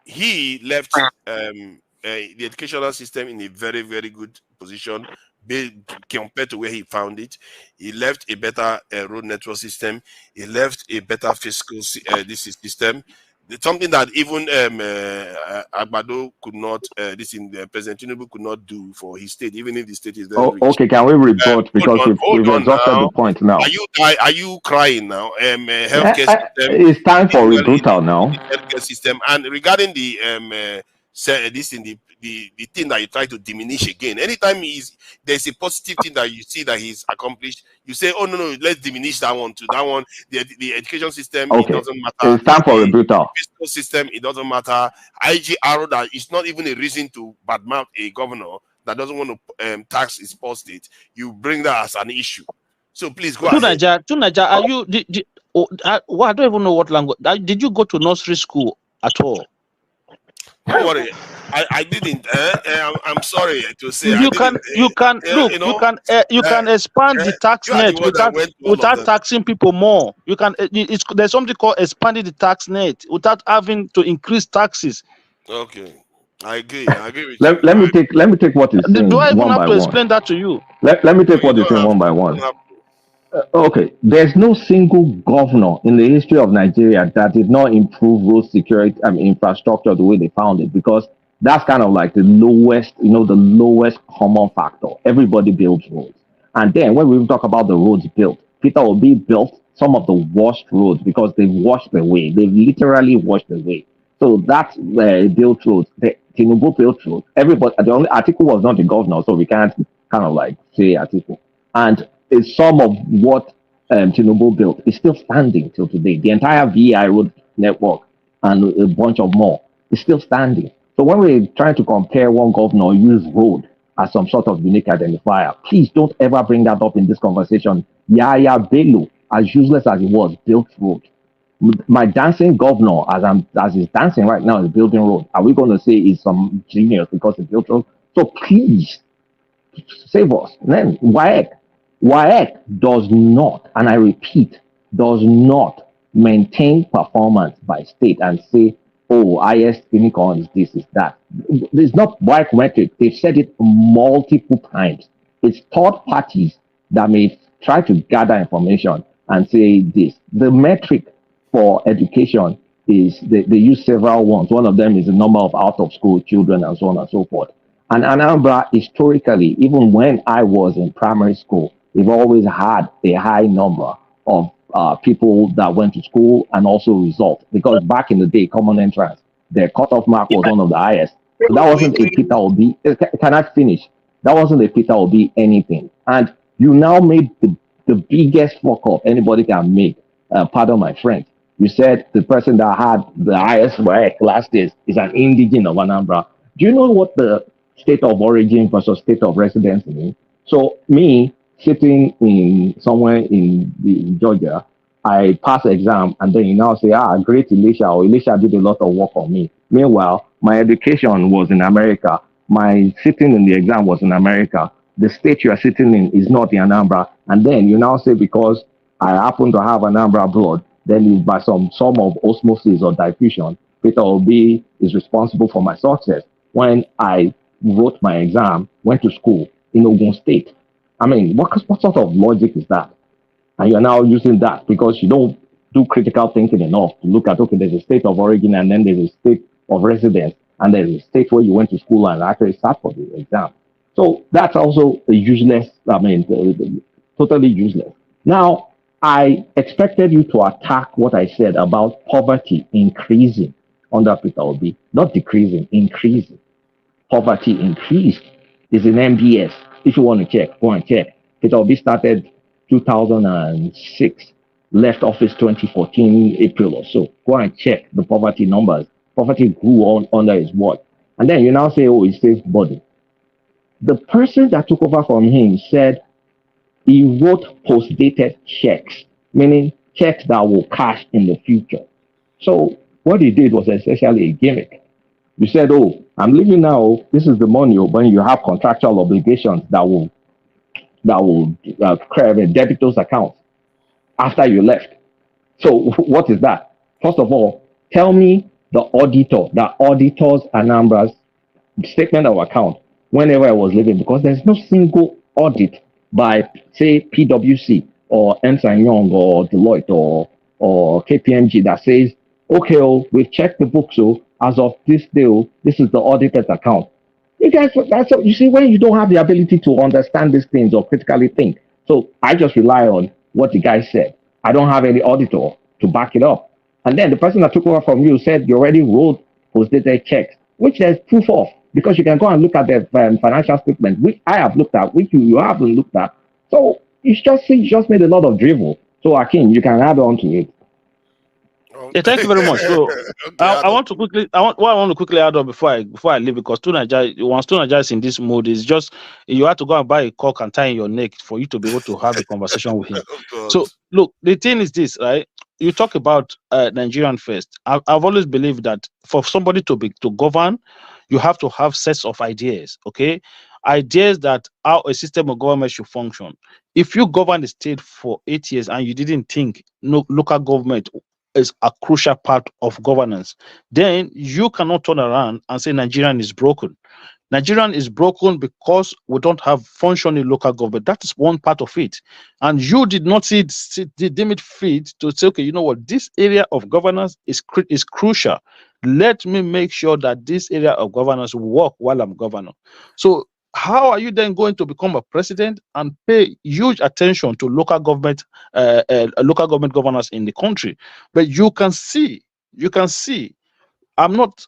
Speaker 2: he left the educational system in a very, very good position compared to where he found it. He left a better road network system. He left a better fiscal system. Something that even Agbado could not, President Tinubu could not do for his state, even if the state is very rich.
Speaker 4: Okay, can we report because we've exhausted the point now?
Speaker 2: Are you crying now? Healthcare system.
Speaker 4: It's time for rebuttal now.
Speaker 2: Healthcare system, and regarding the the thing that you try to diminish again. Anytime there's a positive thing that you see that he's accomplished, you say, oh no, let's diminish that one too. That one, the education system,
Speaker 4: okay.
Speaker 2: It doesn't matter.
Speaker 4: It's time for rebuttal.
Speaker 2: The fiscal system, it doesn't matter. IGR, that is not even a reason to badmouth a governor that doesn't want to tax his poor state. You bring that as an issue. So please go ahead.
Speaker 5: Tunaja, are you? I don't even know what language. Did you go to nursery school at all?
Speaker 2: Don't worry, I didn't. I'm sorry to say.
Speaker 5: You can expand the tax net without taxing people more. You can. There's something called expanding the tax net without having to increase taxes.
Speaker 2: Okay, I agree with
Speaker 4: you. Let me take what is saying.
Speaker 5: Do I even have to explain that to you?
Speaker 4: Let me take what is saying one by one. Okay, there's no single governor in the history of Nigeria that did not improve road security and infrastructure the way they found it, because that's kind of like the lowest common factor. Everybody builds roads. And then when we talk about the roads built, Peter Obi built some of the worst roads because they've washed away. They've literally washed away. So that's built roads. The Tinubu built roads. Everybody, the only Atiku was not the governor, so we can't kind of like say Atiku. And some of what Tinubu built is still standing till today. The entire VI road network and a bunch of more is still standing. So when we're trying to compare one governor use road as some sort of unique identifier, please don't ever bring that up in this conversation. Yaya Bello, as useless as he was, built road. My dancing governor, as he's dancing right now, is building road. Are we going to say he's some genius because he built road? So please save us. Then WAEC does not, and I repeat, does not maintain performance by state and say, oh, highest clinical is this, is that. It's not WAEC metric. They've said it multiple times. It's third parties that may try to gather information and say this. The metric for education is, they use several ones. One of them is the number of out-of-school children and so on and so forth. And Anambra, historically, even when I was in primary school, we've always had a high number of people that went to school and also results, because back in the day, common entrance, their cutoff mark was one of the highest. So that wasn't a Peter Obi. Can I finish?
Speaker 7: That wasn't a Peter Obi anything. And you now made the biggest fuck up anybody can make. Pardon my French. You said the person that had the highest class is an indigene of Anambra. Do you know what the state of origin versus state of residence means? So me sitting in somewhere in Georgia, I pass exam and then you now say, great Elisha, or Elisha did a lot of work on me. Meanwhile, my education was in America. My sitting in the exam was in America. The state you are sitting in is not in Anambra. And then you now say, because I happen to have Anambra blood, then by some form of osmosis or diffusion, Peter Obi is responsible for my success. When I wrote my exam, went to school in Ogun State. I mean, what sort of logic is that? And you're now using that because you don't do critical thinking enough to look at, okay, there's a state of origin and then there's a state of residence and there's a state where you went to school and actually sat for the exam. So that's also a useless, totally useless. Now, I expected you to attack what I said about poverty increasing under Peter Obi, not decreasing, increasing. Poverty increased. Is in MBS. If you want to check, go and check. Peter Obi started 2006, left office 2014 April or so. Go and check the poverty numbers. Poverty grew on under his watch. And then you now say, oh, he saved body. The person that took over from him said he wrote post-dated checks, meaning checks that will cash in the future. So what he did was essentially a gimmick. You said, oh, I'm leaving now. This is the money when you have contractual obligations that will debit those accounts after you left. So what is that? First of all, tell me the auditor that auditors Anambra's statement of account whenever I was leaving, because there's no single audit by, say, PwC or Ernst & Young or Deloitte or KPMG that says, okay, we've checked the books, so as of this day, this is the audited account. You guys, you see, when you don't have the ability to understand these things or critically think. So I just rely on what the guy said. I don't have any auditor to back it up. And then the person that took over from you said you already wrote post-dated checks, which there's proof of, because you can go and look at the financial statement, which I have looked at, which you haven't looked at. So you just made a lot of drivel. So Akin, you can add on to it.
Speaker 5: Yeah, thank you very much. So
Speaker 2: Okay,
Speaker 5: I want to quickly add on before I leave, because once Tunaja is in this mode, is just you have to go and buy a cock and tie in your neck for you to be able to have a conversation with him. So look, the thing is this, right? You talk about Nigerian first. I've always believed that for somebody to govern, you have to have sets of ideas, okay? Ideas that how a system of government should function. If you govern the state for 8 years and you didn't think local government is a crucial part of governance, then you cannot turn around and say Nigerian is broken. Nigerian is broken because we don't have functioning local government. That is one part of it. And you did not deem it fit to say, okay, you know what, this area of governance is crucial. Let me make sure that this area of governance will work while I'm governor. So how are you then going to become a president and pay huge attention to local government governance in the country? But you can see, I'm not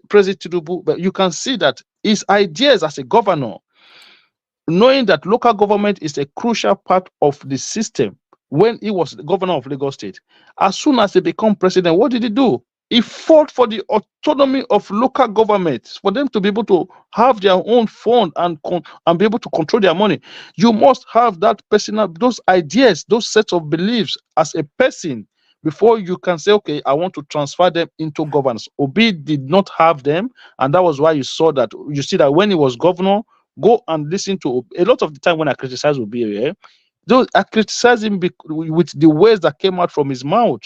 Speaker 5: President Tinubu, but you can see that his ideas as a governor, knowing that local government is a crucial part of the system, when he was the governor of Lagos State, as soon as he became president, what did he do? He fought for the autonomy of local governments, for them to be able to have their own fund and be able to control their money. You must have that personal, those ideas, those sets of beliefs as a person before you can say, okay, I want to transfer them into governance. Obi did not have them, and that was why you see that when he was governor, go and listen to a lot of the time when I criticize Obi, I criticize him with the words that came out from his mouth.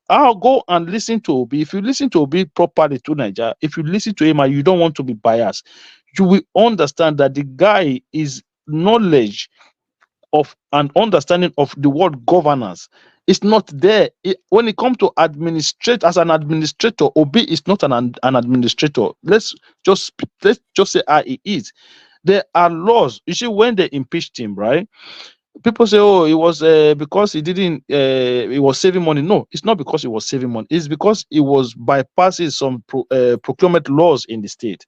Speaker 5: I'll go and listen to Obi. If you listen to Obi properly to Nigeria, if you listen to him and you don't want to be biased, you will understand that the guy is knowledge of and understanding of the word governance. It's not there. When it comes to administrate as an administrator, Obi is not an administrator. Let's just say he is. There are laws. You see, when they impeached him, right? People say, oh, it was because he didn't, he was saving money. No, it's not because he was saving money. It's because he was bypassing some procurement laws in the state.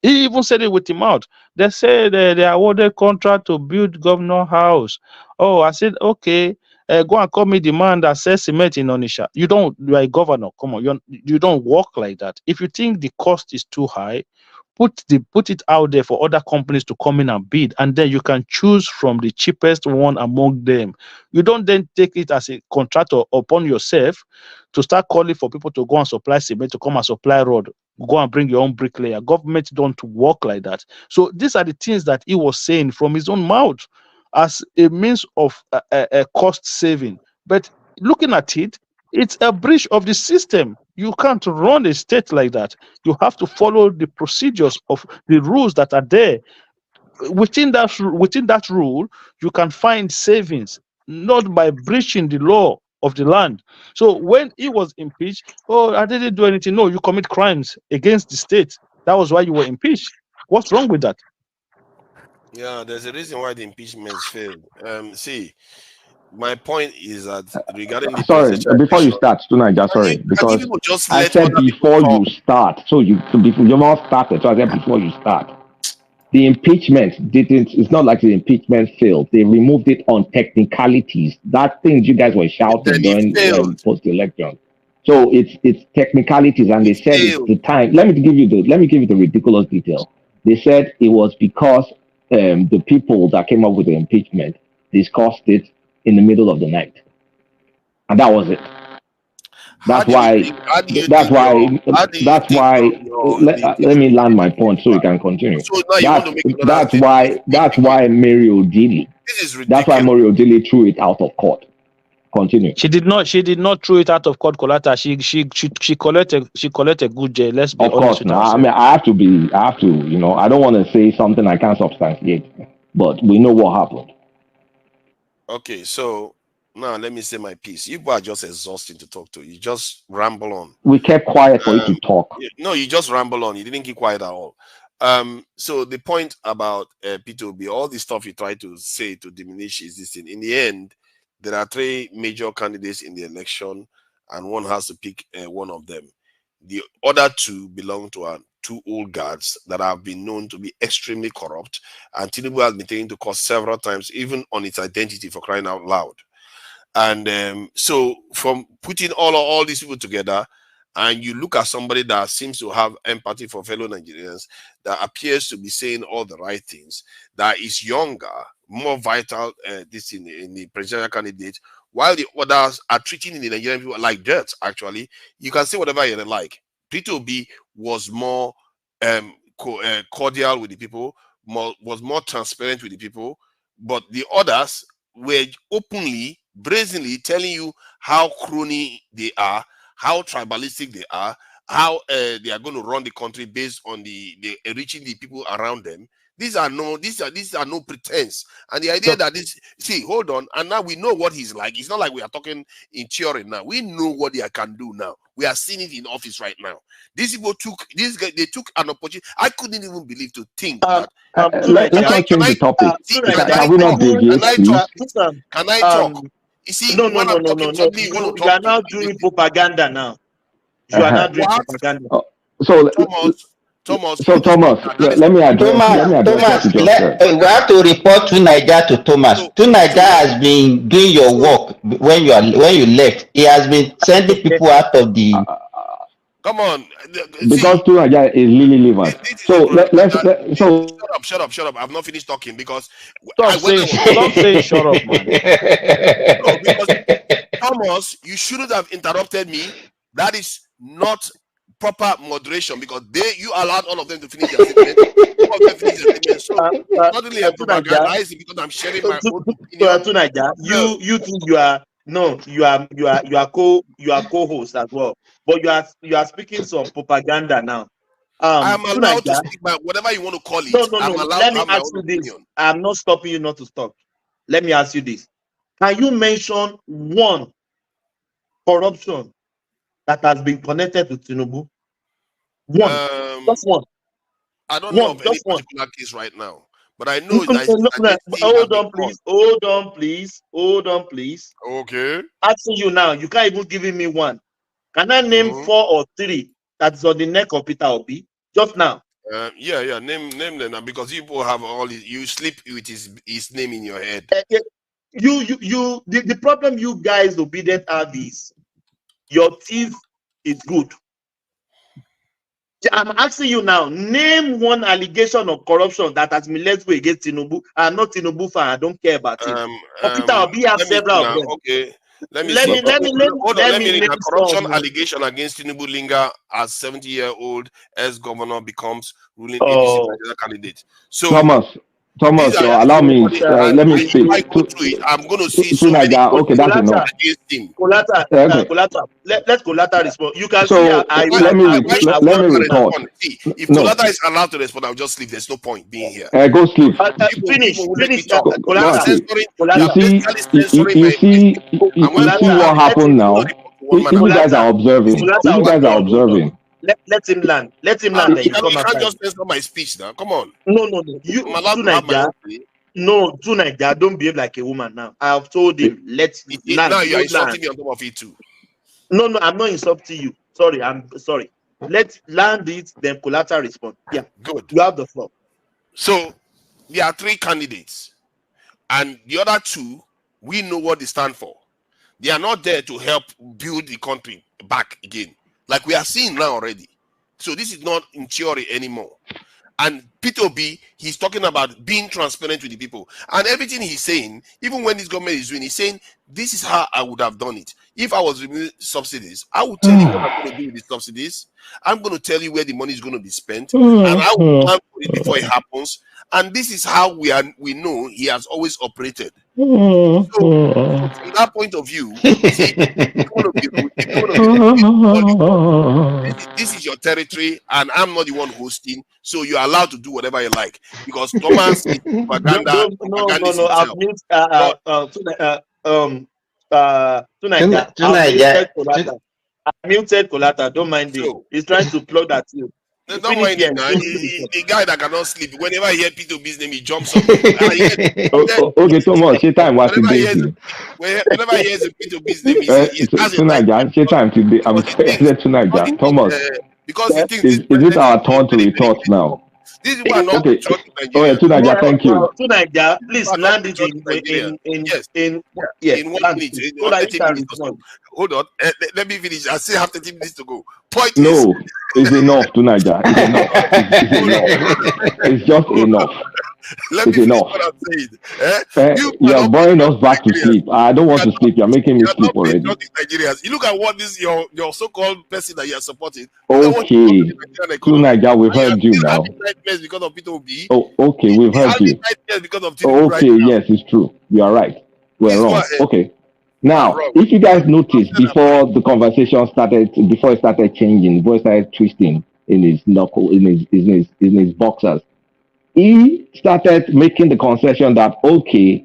Speaker 5: He even said it with him out. They said they awarded contract to build governor house. Oh, I said, okay, go and call me the man that sells cement in Onisha. You are a governor. Come on, you don't work like that. If you think the cost is too high, put it out there for other companies to come in and bid, and then you can choose from the cheapest one among them. You don't then take it as a contractor upon yourself to start calling for people to go and supply cement, to come and supply road, go and bring your own bricklayer. Government don't work like that. So these are the things that he was saying from his own mouth as a means of a cost saving. But looking at it, it's a breach of the system. You can't run a state like that. You have to follow the procedures of the rules that are there. Within that rule, you can find savings, not by breaching the law of the land. So when he was impeached, oh, I didn't do anything. No, you commit crimes against the state. That was why you were impeached. What's wrong with that?
Speaker 2: Yeah, there's a reason why the impeachments failed. See, my point is that regarding the
Speaker 7: Sorry,
Speaker 2: presidential
Speaker 7: before you
Speaker 2: election,
Speaker 7: start, Tunaja, sorry,
Speaker 2: can you
Speaker 7: because
Speaker 2: people just
Speaker 7: I
Speaker 2: let
Speaker 7: said
Speaker 2: other people
Speaker 7: before
Speaker 2: talk?
Speaker 7: you start, so you're not started, so I said before you start. The impeachment didn't, it's not like the impeachment failed. They removed it on technicalities. That thing you guys were shouting
Speaker 2: Then it
Speaker 7: during
Speaker 2: failed.
Speaker 7: post-election. So it's technicalities, and they
Speaker 2: It
Speaker 7: said it's
Speaker 2: failed.
Speaker 7: the time. Let me give you the ridiculous detail. They said it was because the people that came up with the impeachment discussed it in the middle of the night, and that was it.
Speaker 2: How
Speaker 7: That's
Speaker 2: do you
Speaker 7: why.
Speaker 2: think? How do you
Speaker 7: That's
Speaker 2: think
Speaker 7: why.
Speaker 2: That's
Speaker 7: Let me land my point so you can continue.
Speaker 2: so now you want to make another
Speaker 7: That's
Speaker 2: statement?
Speaker 7: why. That's why Mary Odili.
Speaker 2: This is
Speaker 7: That's why
Speaker 2: ridiculous.
Speaker 7: Mary Odili threw it out of court. Continue.
Speaker 5: She did not throw it out of court, Colata. She collected good jail. Let's be
Speaker 7: Of
Speaker 5: honest
Speaker 7: course,
Speaker 5: with
Speaker 7: no. I
Speaker 5: ourselves.
Speaker 7: mean, I have to. I don't want to say something I can't substantiate, but we know what happened.
Speaker 2: Okay, so now let me say my piece. You are just exhausting to talk to. You just ramble on.
Speaker 7: We kept quiet for you to talk.
Speaker 2: No, you just ramble on. You didn't keep quiet at all. So the point about P2B, all the stuff you try to say to diminish is this thing. In the end, there are three major candidates in the election, and one has to pick one of them. The other two belong to two old guards that have been known to be extremely corrupt, and Tinubu has been taken to court several times, even on its identity, for crying out loud. And so from putting all these people together, and you look at somebody that seems to have empathy for fellow Nigerians, that appears to be saying all the right things, that is younger, more vital, this in the presidential candidate, while the others are treating the Nigerian people like dirt. Actually, you can say whatever you like. P2B was more cordial with the people, was more transparent with the people, but the others were openly, brazenly telling you how crony they are, how tribalistic they are, how they are going to run the country based on the reaching the people around them. These are no pretense. And the idea that hold on, and now we know what he's like. It's not like we are talking in theory now. We know what they can do now. We are seeing it in office right now. These people took an opportunity. I couldn't even believe to think that.
Speaker 7: Let's not change the topic. Can we not deviate, please?
Speaker 2: Can I talk? You see,
Speaker 9: no,
Speaker 2: when I'm talking, suddenly you want to
Speaker 9: You are
Speaker 2: talk
Speaker 9: now
Speaker 2: to
Speaker 9: doing propaganda now. You are
Speaker 7: Uh-huh.
Speaker 9: now doing propaganda.
Speaker 7: So
Speaker 2: Thomas,
Speaker 7: let me address what you just said.
Speaker 10: We have to report to Niger to Thomas. To Niger has been doing your work when you left. He has been sending people out of the.
Speaker 2: Come on,
Speaker 7: Because Tunaja is really liver. So
Speaker 2: shut up. I've not finished talking because
Speaker 5: Stop saying shut up, man.
Speaker 2: No, because Thomas, you shouldn't have interrupted me. That is not proper moderation because you allowed all of them to finish their statement. All of them finish their statement. So it's not really a propaganda. It's because I'm sharing my own opinion.
Speaker 9: You think you are co-host as well, but you are speaking some propaganda now.
Speaker 2: I'm allowed to speak by whatever you want to call it.
Speaker 9: No.
Speaker 2: I'm allowed
Speaker 9: Let
Speaker 2: to
Speaker 9: me
Speaker 2: have my
Speaker 9: ask
Speaker 2: own
Speaker 9: you this.
Speaker 2: opinion.
Speaker 9: I'm not stopping you not to stop. Let me ask you this. Can you mention one corruption that has been connected to Tinubu? One. Just one.
Speaker 2: I don't know of any particular case right now, but I know that
Speaker 9: Hold on, please.
Speaker 2: Okay.
Speaker 9: Asking you now, you can't even give me one. Can I name 4 or 3 that's on the neck of Peter Obi just now?
Speaker 2: Yeah. Name them now, because people have all you sleep with his name in your head.
Speaker 9: The problem you guys Obidient have is your thief is good. I'm asking you now, name one allegation of corruption that has been let go against Tinubu. I'm not Tinubu fan, I don't care about him. Peter Obi have
Speaker 2: Let me see
Speaker 9: several of
Speaker 2: now.
Speaker 9: them.
Speaker 2: Okay. Let me
Speaker 9: Let
Speaker 2: see.
Speaker 9: me
Speaker 2: Hold on. Let me read.
Speaker 9: name
Speaker 2: A corruption
Speaker 9: some.
Speaker 2: allegation against Tinubu linger as 70-year-old ex-governor becomes ruling APC
Speaker 9: Oh,
Speaker 2: presidential candidate. So
Speaker 4: Thomas,
Speaker 2: these are
Speaker 4: allow me.
Speaker 2: everybody, and
Speaker 4: Let me
Speaker 2: if
Speaker 4: speak
Speaker 2: I go through it, I'm going to see
Speaker 4: to
Speaker 2: so many
Speaker 4: Naija. Okay, that's enough.
Speaker 2: against him.
Speaker 4: Okay,
Speaker 9: Let Kolata respond. You can see
Speaker 4: so
Speaker 9: I
Speaker 4: let me
Speaker 2: Why should
Speaker 4: let me
Speaker 2: Kolata
Speaker 4: retort.
Speaker 2: respond? See, if
Speaker 4: No,
Speaker 2: Kolata is allowed to respond, I'll just leave. There's no point being here.
Speaker 4: go sleep.
Speaker 2: People will let me
Speaker 9: Finish,
Speaker 2: talk. You are
Speaker 4: Go and
Speaker 9: Kolata.
Speaker 4: sleep.
Speaker 2: censoring. You
Speaker 4: You
Speaker 2: are
Speaker 4: see,
Speaker 2: basically censoring
Speaker 4: you
Speaker 2: my
Speaker 4: see,
Speaker 2: speech. And when
Speaker 4: you see
Speaker 2: one
Speaker 9: Kolata,
Speaker 4: what
Speaker 2: man
Speaker 9: let
Speaker 2: speaks,
Speaker 9: him,
Speaker 4: happened
Speaker 2: you don't
Speaker 4: now.
Speaker 2: report to one man
Speaker 4: If you
Speaker 2: alone.
Speaker 4: guys are
Speaker 9: Kolata,
Speaker 4: observing, if you
Speaker 9: Kolata,
Speaker 4: guys are
Speaker 2: Hold on.
Speaker 4: observing,
Speaker 9: let him land. Let him land, then you
Speaker 2: You
Speaker 9: come
Speaker 2: can't
Speaker 9: after
Speaker 2: just
Speaker 9: him.
Speaker 2: censor my speech now. Come on.
Speaker 9: No. You
Speaker 2: I'm allowed
Speaker 9: to
Speaker 2: to have my
Speaker 9: Naija.
Speaker 2: own say.
Speaker 9: No, to Naija, don't behave like a woman now. I have told him, let's land.
Speaker 2: Now you are
Speaker 9: You land.
Speaker 2: insulting me on top of it too.
Speaker 9: No, I'm not insulting you. Sorry, I'm sorry. Let's land it, then Kolata respond. Yeah,
Speaker 2: Good.
Speaker 9: you have the floor.
Speaker 2: So there are 3 candidates, and the other 2, we know what they stand for. They are not there to help build the country back again, like we are seeing now already. So this is not in theory anymore. And Peter Obi, he's talking about being transparent with the people. And everything he's saying, even when this government is doing, he's saying, this is how I would have done it. If I was removing subsidies, I would tell you what I'm going to do with the subsidies. I'm going to tell you where the money is going to be spent. And I will plan for it before it happens. And this is how we know he has always operated. So from that point of view, see, if you want to be rude, if you want to be rude, all you want. This is your territory, and I'm not the one hosting, so you're allowed to do whatever you like. Because Thomas is propagandist
Speaker 9: No. I've
Speaker 2: himself.
Speaker 9: mute
Speaker 2: But
Speaker 9: Tunaja. I've
Speaker 10: Tonight,
Speaker 9: muted Kolata. I muted Kolata. Don't mind him.
Speaker 2: so
Speaker 9: He's trying to plug at you.
Speaker 2: don't
Speaker 9: Finish
Speaker 2: mind him
Speaker 9: here.
Speaker 2: now. The guy that cannot sleep. Whenever he hears Peter B's name, he jumps up.
Speaker 4: Okay, Thomas, share time what
Speaker 2: Whenever he
Speaker 4: today,
Speaker 2: hears
Speaker 4: please.
Speaker 2: whenever he hears Peter B's name, he has a
Speaker 4: Tonight,
Speaker 2: nightmare,
Speaker 4: share time today. I'm
Speaker 2: because he thinks
Speaker 4: tonight, Thomas.
Speaker 2: because he thinks this
Speaker 4: Is it
Speaker 2: president is
Speaker 4: our
Speaker 2: doing
Speaker 4: turn to
Speaker 2: very, very
Speaker 4: retort
Speaker 2: great work.
Speaker 4: now?
Speaker 2: These people are not
Speaker 4: Okay.
Speaker 2: patriotic
Speaker 4: Oh yeah,
Speaker 2: Nigerians.
Speaker 4: Tunaja, thank you.
Speaker 9: Tunaja,
Speaker 2: People
Speaker 9: please
Speaker 2: are not
Speaker 9: land it
Speaker 2: patriotic Nigerians. Yes, in 1
Speaker 9: land
Speaker 2: minute,
Speaker 9: it,
Speaker 2: or
Speaker 9: so that you
Speaker 2: 30
Speaker 9: can
Speaker 2: minutes or so.
Speaker 9: respond.
Speaker 2: Hold on. Let me finish. I still have 30 minutes to go. Point is,
Speaker 4: No, it's enough, Tunaja. It's enough. It's
Speaker 2: hold on.
Speaker 4: enough. It's just
Speaker 2: Hold on.
Speaker 4: enough.
Speaker 2: Let
Speaker 4: It's
Speaker 2: me finish
Speaker 4: enough.
Speaker 2: what I'm saying. You
Speaker 4: You
Speaker 2: are
Speaker 4: are
Speaker 2: not
Speaker 4: boring us
Speaker 2: patriotic
Speaker 4: back to
Speaker 2: Nigerians.
Speaker 4: sleep. I don't want to sleep. You're making me
Speaker 2: You are
Speaker 4: sleep
Speaker 2: not
Speaker 4: already.
Speaker 2: patriotic Nigerians. You look at what this your so-called person that you are supporting. Look at what he done to
Speaker 4: Okay.
Speaker 2: the Nigerian economy.
Speaker 4: Tunaja, we've
Speaker 2: And you are
Speaker 4: heard you
Speaker 2: still
Speaker 4: now.
Speaker 2: having nightmares because of Peter Obi.
Speaker 4: Oh, okay, we've
Speaker 2: He's
Speaker 4: heard
Speaker 2: having
Speaker 4: you.
Speaker 2: nightmares because of Tinubu right
Speaker 4: Okay,
Speaker 2: now.
Speaker 4: yes, it's true. You are right. We're
Speaker 2: Please go
Speaker 4: wrong.
Speaker 2: ahead.
Speaker 4: Okay.
Speaker 2: I'm
Speaker 4: Now,
Speaker 2: wrong.
Speaker 4: if you guys noticed
Speaker 2: Said I'm right.
Speaker 4: before the conversation started, before it started changing, before it started twisting in his knuckle, in his boxers, he started making the concession that okay,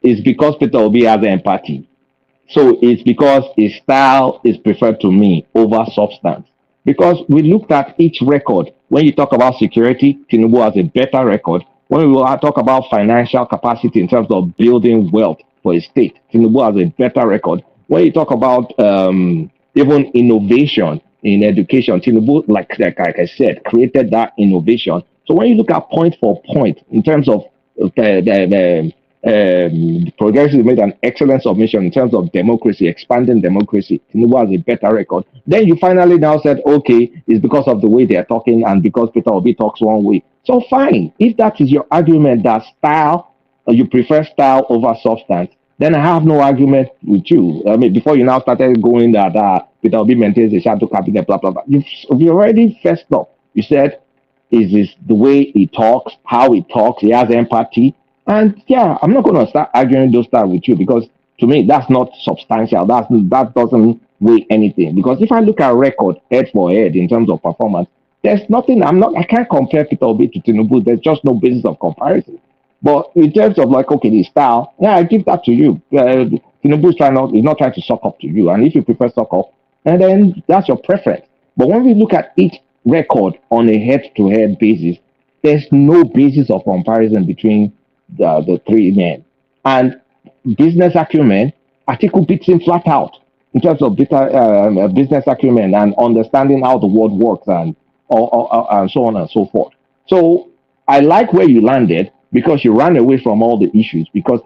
Speaker 4: it's because Peter Obi has empathy. So it's because his style is preferred to me over substance. Because we looked at each record. When you talk about security, Tinubu has a better record. When we talk about financial capacity in terms of building wealth for a state, Tinubu has a better record. When you talk about even innovation in education, Tinubu, like I said, created that innovation. So when you look at point for point in terms of Progressive made an excellent submission in terms of democracy, expanding democracy. Tinubu has a better record. Then you finally now said, okay, it's because of the way they are talking and because Peter Obi talks one way. So fine, if that is your argument that style, you prefer style over substance, then I have no argument with you. I mean, before you now started going that Peter Obi maintains a shadow cabinet, blah, blah, blah. You already fessed up. You said, is this the way he talks, how he talks, he has empathy. And yeah, I'm not going to start arguing those stuff with you because to me, that's not substantial. That doesn't weigh anything. Because if I look at record head for head in terms of performance, there's nothing, I can't compare Peter Obi to Tinubu. There's just no basis of comparison. But in terms of like, okay, the style, yeah, I give that to you. Tinubu is not trying to suck up to you. And if you prefer suck up, and then that's your preference. But when we look at each record on a head-to-head basis, there's no basis of comparison between the 3 men. And business acumen, Atiku beats him flat out in terms of business acumen and understanding how the world works and
Speaker 7: and so on and so forth. So I like where you landed because you ran away from all the issues because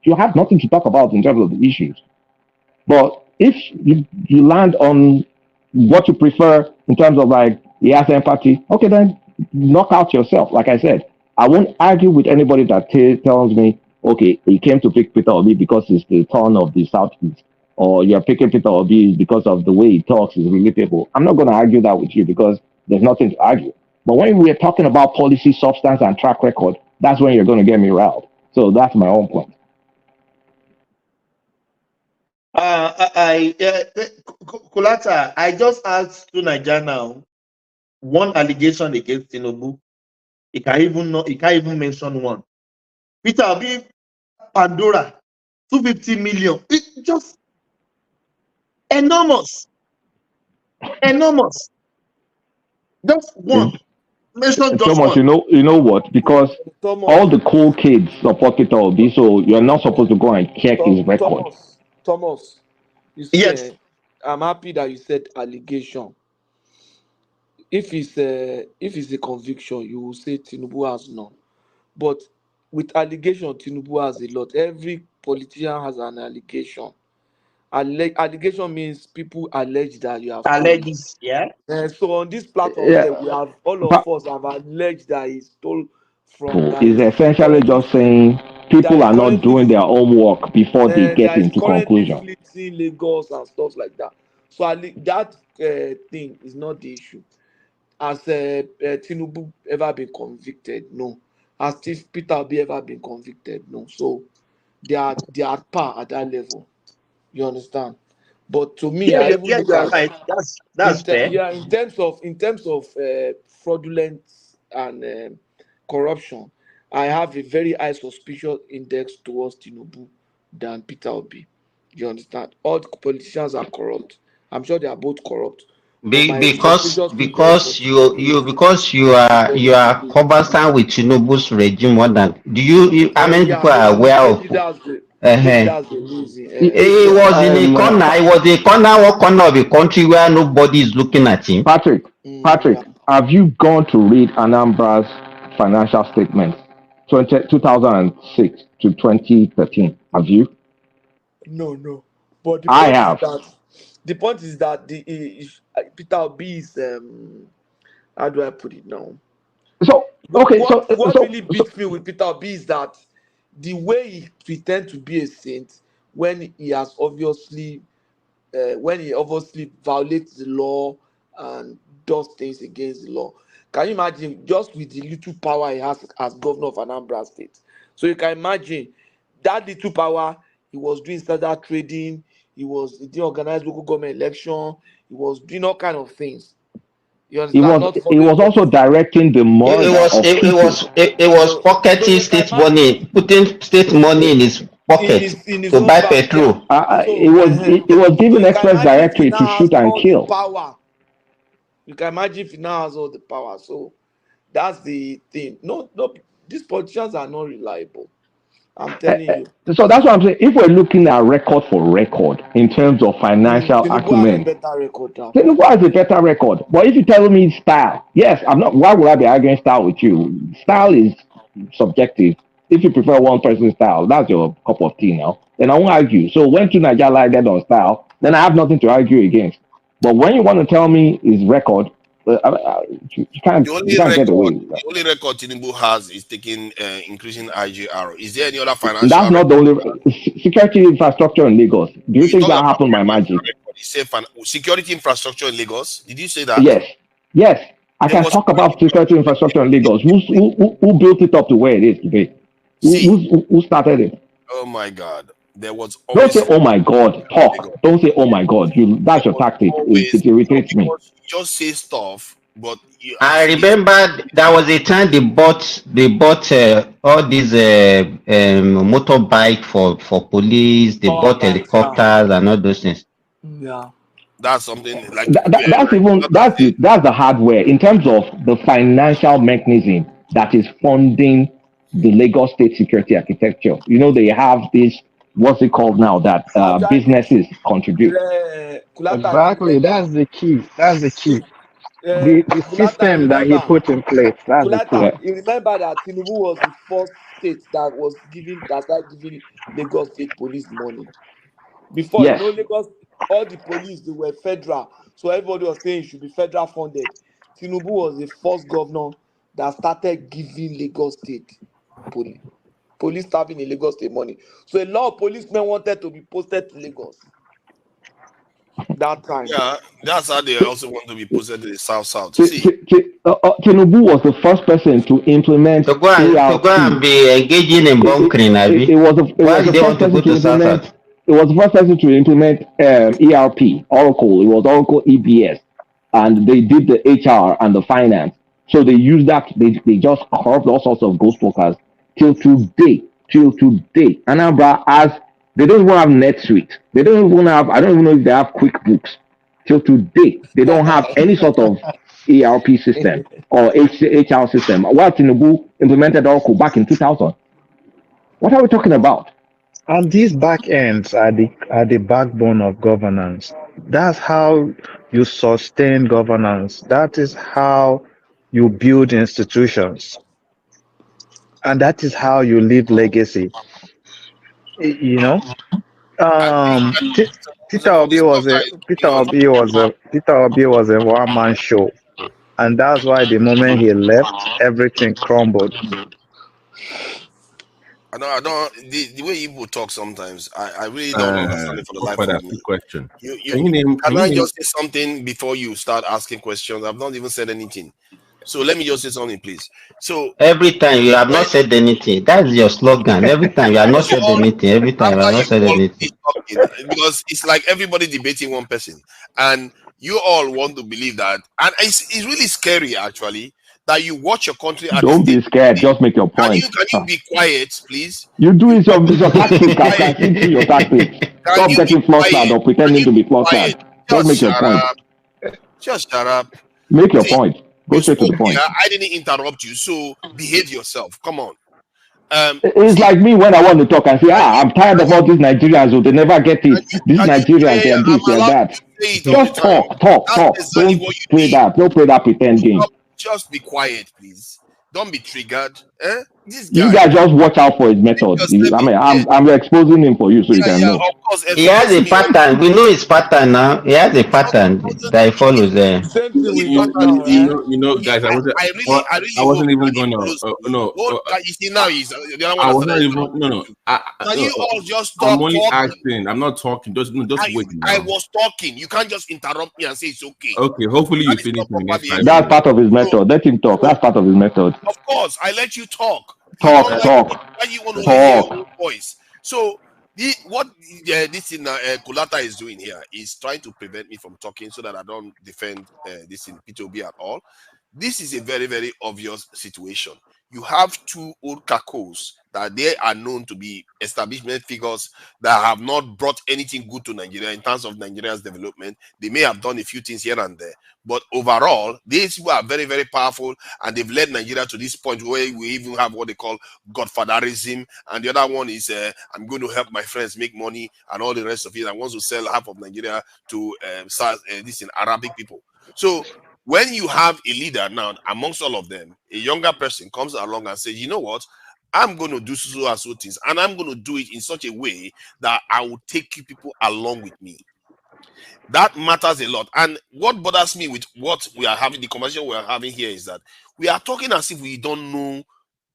Speaker 7: you have nothing to talk about in terms of the issues. But if you land on what you prefer in terms of like he has empathy, okay, then knock out yourself. Like I said, I won't argue with anybody that tells me, okay, he came to pick Peter Obi because it's the turn of the Southeast, or you're picking Peter Obi because of the way he talks is relatable. I'm not going to argue that with you because there's nothing to argue. But when we're talking about policy, substance, and track record, that's when you're going to get me riled. So that's my own point.
Speaker 9: Kulata, I just asked to Nigeria now one allegation against Tinubu. He can't even mention one. Peter Obi, Pandora, 250 million. It's just enormous. Enormous. Just one. Mention just
Speaker 7: Thomas,
Speaker 9: one.
Speaker 7: you know what? Because all the cool kids support Peter Obi, so you're not supposed to go and check his record.
Speaker 11: Thomas, you see,
Speaker 9: Yes.
Speaker 11: I'm happy that you said allegation. If it's a conviction, you will say Tinubu has none. But with allegation, Tinubu has a lot. Every politician has an allegation. Allegation means people allege that you have stolen.
Speaker 9: Alleges, yeah.
Speaker 11: So on this platform, we have all of us have alleged that he stole from.
Speaker 7: Is essentially just saying people are not doing their homework before they get into conclusion.
Speaker 11: Fleeting Lagos and stuff like that. So that thing is not the issue. Has Tinubu ever been convicted? No. Has Peter Obi ever been convicted? No. So they are at par at that level. You understand? But to me, I even look at
Speaker 9: right. That's fair.
Speaker 11: Yeah, in terms of fraudulence and corruption, I have a very high suspicion index towards Tinubu than Peter Obi. You understand? All the politicians are corrupt. I'm sure they are both corrupt.
Speaker 10: Because you are conversant with Tinubu's regime more than how many people are aware of?
Speaker 11: That's the reason.
Speaker 10: He was in a corner. He was a corner, one corner of a country where nobody is looking at him.
Speaker 7: Patrick, have you gone to read Anambra's financial statements 2006 to 2013? Have you?
Speaker 11: No. But the point is that Peter Obi is how do I put it now?
Speaker 7: So
Speaker 11: what really beats me with Peter Obi is that the way he pretends to be a saint when he obviously violates the law and does things against the law. Can you imagine just with the little power he has as governor of Anambra State? So you can imagine that little power, he was doing standard trading, he didn't organize local government election, he was doing all kind of things. You understand?
Speaker 7: He was also directing the money.
Speaker 10: It was pocketing state money, putting state money in his pocket to buy petrol.
Speaker 7: It was giving express directory to shoot and kill.
Speaker 11: You can imagine if he now has all the power. So that's the thing. No, these politicians are not reliable. I'm telling you.
Speaker 7: So that's what I'm saying. If we're looking at record for record in terms of financial acumen, Tinubu has a better record. But if you tell me style, yes, I'm not. Why would I be arguing style with you? Style is subjective. If you prefer one person's style, that's your cup of tea now. Then I won't argue. So when two Nigeria landed on style, then I have nothing to argue against. But when you want to tell me his record, you can't get away with that.
Speaker 2: The only record Tinubu has is increasing IGR. Is there any other financial?
Speaker 7: That's not the only security infrastructure in Lagos. Do you think that happened by magic?
Speaker 2: Security infrastructure in Lagos. Did you say that?
Speaker 7: Yes. I can talk about security infrastructure in Lagos. Who built it up to where it is today? Who started it?
Speaker 2: Oh my God. There was
Speaker 7: don't say oh my God. Talk. Don't say oh my God. That's your tactic. It irritates me.
Speaker 2: Just say stuff, but
Speaker 10: I remember there was a time they bought all these motorbike for police. They bought helicopters and all those things.
Speaker 11: Yeah,
Speaker 2: that's something like
Speaker 7: that's the hardware in terms of the financial mechanism that is funding the Lagos State security architecture. You know, they have this. What's it called now that businesses contribute?
Speaker 1: Exactly, that's the key. The
Speaker 11: Kulata,
Speaker 1: system that he put in place, that's the key.
Speaker 11: Kulata, you remember that Tinubu was the first state that started giving Lagos State Police money. Before,
Speaker 4: Yes.
Speaker 11: Lagos, all the police, they were federal. So everybody was saying it should be federal funded. Tinubu was the first governor that started giving Lagos State police staffing in Lagos State money. So a lot of policemen wanted to be posted to Lagos that time.
Speaker 2: Yeah, that's how they also want to be posted to the south. See,
Speaker 4: Tinubu was the first person to implement
Speaker 10: To go
Speaker 4: ARP.
Speaker 10: and be engaging in bunkering, Abi.
Speaker 4: It was
Speaker 10: Why
Speaker 4: the
Speaker 10: they
Speaker 4: first
Speaker 10: want to
Speaker 4: person
Speaker 10: go
Speaker 4: to
Speaker 10: to South
Speaker 4: implement.
Speaker 10: South?
Speaker 4: It was the first person to implement ERP, Oracle. It was Oracle EBS, and they did the HR and the finance. So they used that. They just carved all sorts of ghost workers till today. Anambra has. They don't even have NetSuite. They don't even have. I don't even know if they have QuickBooks. Till today, they don't have any sort of ERP system or HR system. While Tinubu implemented Oracle back in 2000. What are we talking about?
Speaker 1: And these back ends are the backbone of governance. That's how you sustain governance. That is how you build institutions. And that is how you leave legacy. You know? Peter
Speaker 2: for the
Speaker 1: Obi
Speaker 2: stuff
Speaker 1: was
Speaker 2: that
Speaker 1: a
Speaker 2: is going on,
Speaker 1: Peter Obi was a one-man show. And that's why the moment he left, everything crumbled.
Speaker 2: I don't. The way people talk sometimes, I really don't understand it for the life
Speaker 6: Father,
Speaker 2: of me.
Speaker 6: quick question.
Speaker 2: You
Speaker 6: Can
Speaker 2: can
Speaker 6: you
Speaker 2: I
Speaker 6: name
Speaker 2: just say something before you start asking questions? I've not even said anything. So let me just say something, please. So
Speaker 10: Every time you have
Speaker 2: when
Speaker 10: not said anything. That's your slogan. Every time you have not
Speaker 2: you
Speaker 10: said
Speaker 2: all
Speaker 10: anything. Every time you have
Speaker 2: after
Speaker 10: not
Speaker 2: you
Speaker 10: said
Speaker 2: all
Speaker 10: anything.
Speaker 2: finish talking, because it's like everybody debating one person, and you all want to believe that, and it's really scary actually that you watch your country at the
Speaker 4: Don't be
Speaker 2: state.
Speaker 4: scared. Just make your
Speaker 2: Can
Speaker 4: point.
Speaker 2: you be quiet, please?
Speaker 4: You do
Speaker 2: You
Speaker 4: it.
Speaker 2: can
Speaker 4: It's your
Speaker 2: you be
Speaker 4: tactic. I
Speaker 2: quiet.
Speaker 4: can see through your tactics.
Speaker 2: Can
Speaker 4: Stop
Speaker 2: you be
Speaker 4: getting flustered
Speaker 2: quiet?
Speaker 4: or
Speaker 2: Can
Speaker 4: pretending
Speaker 2: you
Speaker 4: to be
Speaker 2: be quiet?
Speaker 4: flustered. Just
Speaker 2: Just
Speaker 4: make your
Speaker 2: shut
Speaker 4: point.
Speaker 2: up. Just shut up.
Speaker 4: Make your
Speaker 2: See,
Speaker 4: point. Go
Speaker 2: you
Speaker 4: straight to
Speaker 2: spoke
Speaker 4: the point.
Speaker 2: here. I didn't interrupt you, so behave yourself. Come on.
Speaker 4: It's
Speaker 2: See,
Speaker 4: like me when I want to talk and say,
Speaker 2: can you
Speaker 4: I'm tired of all these Nigerians who they never get it. These
Speaker 2: can you
Speaker 4: Nigerians,
Speaker 2: say
Speaker 4: they are this, they
Speaker 2: I'm
Speaker 4: are
Speaker 2: allowed
Speaker 4: that.
Speaker 2: to say it all the
Speaker 4: Just
Speaker 2: time? That's
Speaker 4: talk.
Speaker 2: exactly
Speaker 4: Don't
Speaker 2: what you
Speaker 4: play
Speaker 2: did.
Speaker 4: that. Don't play that pretend game.
Speaker 2: Just be quiet, please. Don't be triggered. This
Speaker 4: You
Speaker 2: guy,
Speaker 4: guys just watch out for his
Speaker 2: take
Speaker 4: method.
Speaker 2: yourself in there.
Speaker 4: I'm exposing him for you so you can
Speaker 2: Yeah,
Speaker 4: know.
Speaker 2: of course,
Speaker 10: He has
Speaker 2: expose
Speaker 10: a
Speaker 2: me all.
Speaker 10: pattern. We know his pattern now. He has a pattern that he follows there.
Speaker 11: Same thing with
Speaker 2: What
Speaker 11: you
Speaker 2: are
Speaker 11: now, eh?
Speaker 6: guys, I
Speaker 2: really
Speaker 6: wasn't
Speaker 2: hope
Speaker 6: even
Speaker 2: that he
Speaker 6: gonna.
Speaker 2: follows me.
Speaker 6: No,
Speaker 2: You see now he's the other one
Speaker 6: I
Speaker 2: that
Speaker 6: was
Speaker 2: started
Speaker 6: not even.
Speaker 2: interrupting
Speaker 6: No.
Speaker 2: you. Can you all just
Speaker 6: I'm
Speaker 2: stop
Speaker 6: only
Speaker 2: talking?
Speaker 6: asking. I'm not talking. Just wait
Speaker 2: I
Speaker 6: now.
Speaker 2: was talking. You can't just interrupt me and say it's okay.
Speaker 6: Okay. Hopefully you
Speaker 2: That is
Speaker 6: finish
Speaker 2: not
Speaker 6: in the
Speaker 2: proper
Speaker 6: next 5
Speaker 2: behavior.
Speaker 4: That's
Speaker 6: minutes.
Speaker 4: part of his
Speaker 2: So,
Speaker 4: method. Let him talk.
Speaker 2: so
Speaker 4: That's part of his method.
Speaker 2: of course, I let you talk. You don't
Speaker 4: Talk,
Speaker 2: like it.
Speaker 4: talk,
Speaker 2: Why you want to only hear your
Speaker 4: talk.
Speaker 2: own voice? So what this thing Kulata is doing here is trying to prevent me from talking so that I don't defend this in P2B at all. This is a very, very obvious situation. You have two old kakos that they are known to be establishment figures that have not brought anything good to Nigeria in terms of Nigeria's development. They may have done a few things here and there, but overall, these people are very, very powerful, and they've led Nigeria to this point where we even have what they call godfatherism, and the other one is I'm going to help my friends make money and all the rest of it. I want to sell half of Nigeria to this in Arabic people. So when you have a leader now amongst all of them, a younger person comes along and says, you know what, I'm going to do so and so things, and I'm going to do it in such a way that I will take you people along with me. That matters a lot. And what bothers me with what we are having, the conversation we are having here, is that we are talking as if we don't know,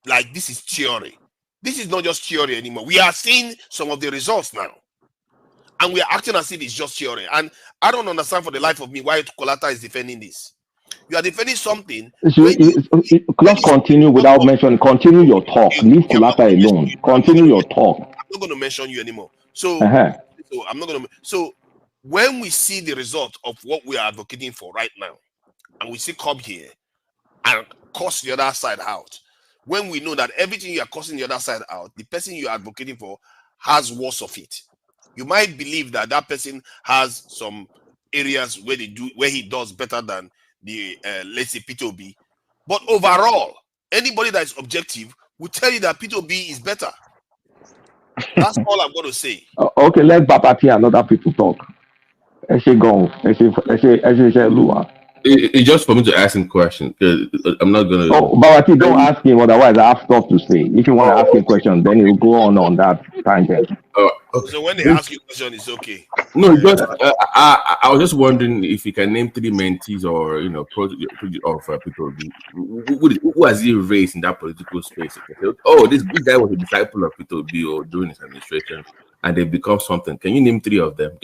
Speaker 2: like this is theory. This is not just theory anymore. We are seeing some of the results now, and we are acting as if it's just theory. And I don't understand for the life of me why Kolata is defending this. You are defending something when
Speaker 4: Just continue without mentioning. Continue your talk. Leave
Speaker 2: I'm not
Speaker 4: Kulata
Speaker 2: going to mention
Speaker 4: alone.
Speaker 2: you.
Speaker 4: Continue your talk.
Speaker 2: I'm not going to mention you anymore. So I'm not going to. So when we see the result of what we are advocating for right now, and we see come here and cuss the other side out, when we know that everything you are cussing the other side out, the person you are advocating for has worse of it. You might believe that that person has some areas where he does better than the let's say P2B, but overall, anybody that is objective will tell you that P2B is better. That's all I'm going to say.
Speaker 4: Okay, let Babati and other people talk.
Speaker 6: It's just for me to ask him questions. I'm not gonna.
Speaker 7: Oh, but you don't ask him, otherwise I have stuff to say. If you want to ask him questions, then he'll go on that tangent.
Speaker 6: Okay.
Speaker 2: So when they ask you a question, it's okay.
Speaker 6: No, just I was just wondering if you can name 3 mentees or of Peter Obi. Who has he raised in that political space? Oh, this guy was a disciple of Peter Obi or during his administration, and they become something. Can you name 3 of them?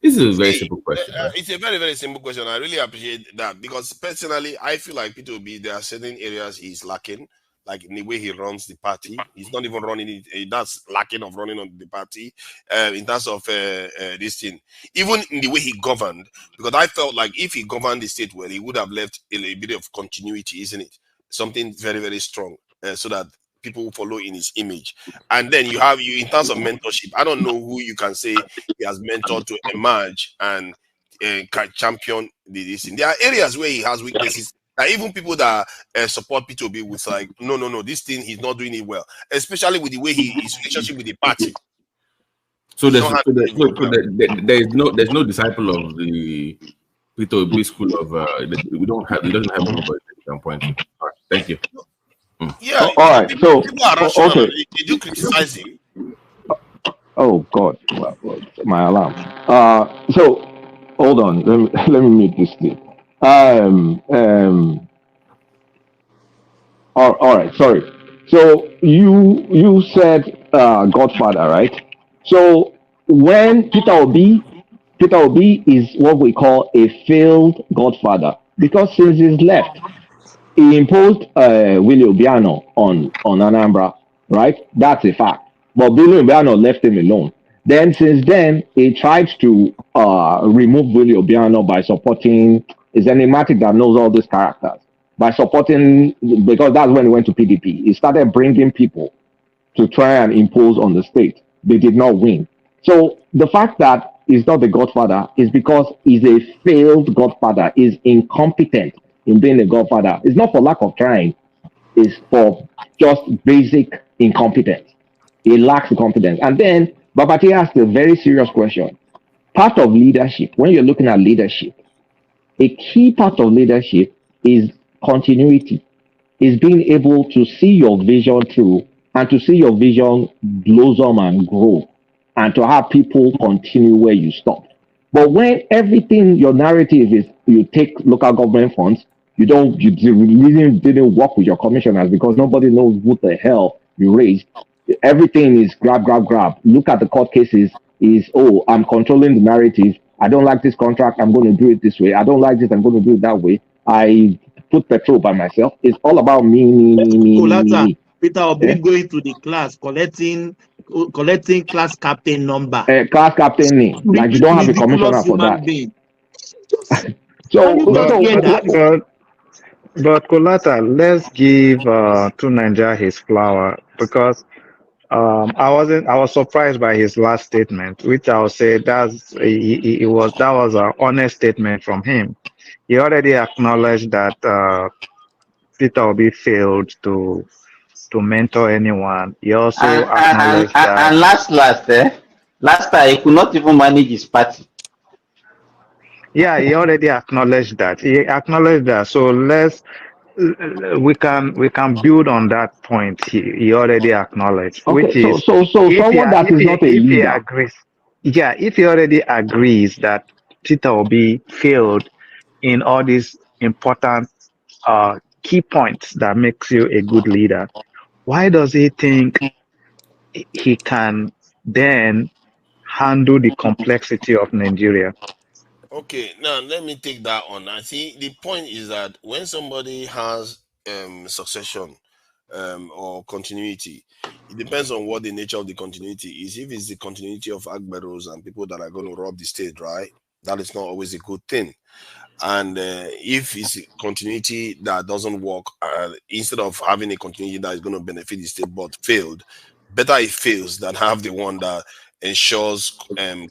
Speaker 6: This is a very simple question. Right?
Speaker 2: It's a very, very simple question. I really appreciate that because personally, I feel like Peter Obi, there are certain areas he's lacking, like in the way he runs the party. He's not even running it. That's lacking of running on the party in terms of this thing. Even in the way he governed, because I felt like if he governed the state well, he would have left a bit of continuity, isn't it? Something very, very strong so that people follow in his image. And then you in terms of mentorship, I don't know who you can say he has mentored to emerge and can champion this thing. There are areas where he has weaknesses. Even people that support P2B with like, no, this thing he's not doing it well, especially with the way his relationship with the party.
Speaker 6: So there's no disciple of the P2B school of he doesn't have nobody at some point. All right, thank you.
Speaker 2: Yeah,
Speaker 7: all right. So
Speaker 2: people are rational.
Speaker 7: okay.
Speaker 2: They do criticize him.
Speaker 7: Oh God, my alarm. So hold on. Let me make this clear. All right. Sorry. So you said Godfather, right? So when Peter Obi is what we call a failed Godfather because since he's left, he imposed Willie Obiano on Anambra, right? That's a fact. But Willie Obiano left him alone. Then since then, he tried to remove Willie Obiano by supporting, is enigmatic that knows all these characters, by supporting, because that's when he went to PDP. He started bringing people to try and impose on the state. They did not win. So the fact that he's not the godfather is because he's a failed godfather, is incompetent in being a godfather. It's not for lack of trying, it's for just basic incompetence. He lacks competence. And then Babati asked a very serious question. Part of leadership, when you're looking at leadership, a key part of leadership is continuity, is being able to see your vision through and to see your vision blossom and grow and to have people continue where you stop. But when everything, your narrative is you take local government funds, the reason didn't work with your commissioners because nobody knows what the hell you raised. Everything is grab. Look at the court cases is, oh, I'm controlling the narrative. I don't like this contract. I'm going to do it this way. I don't like this. I'm going to do it that way. I put petrol by myself. It's all about me.
Speaker 9: Peter Obi going to the class, collecting class captain number.
Speaker 7: Class captain name. Like you don't have a commissioner for that.
Speaker 1: But Kolata, let's give to Nigeria his flower because I was surprised by his last statement, which I would say that was an honest statement from him. He already acknowledged that Peter Obi failed to mentor anyone. He also acknowledged that.
Speaker 10: And last time he could not even manage his party.
Speaker 1: Yeah, he already acknowledged that. So we can build on that point. He already acknowledged,
Speaker 7: okay,
Speaker 1: which is
Speaker 7: so someone that is not a leader.
Speaker 1: He agrees, if he already agrees that Peter Obi failed in all these important key points that makes you a good leader, why does he think he can then handle the complexity of Nigeria?
Speaker 2: Okay, now let me take that on. I think the point is that when somebody has succession or continuity, it depends on what the nature of the continuity is. If it's the continuity of Agberos and people that are going to rob the state, right, that is not always a good thing. And if it's a continuity that doesn't work, instead of having a continuity that is going to benefit the state but failed, better it fails than have the one that ensures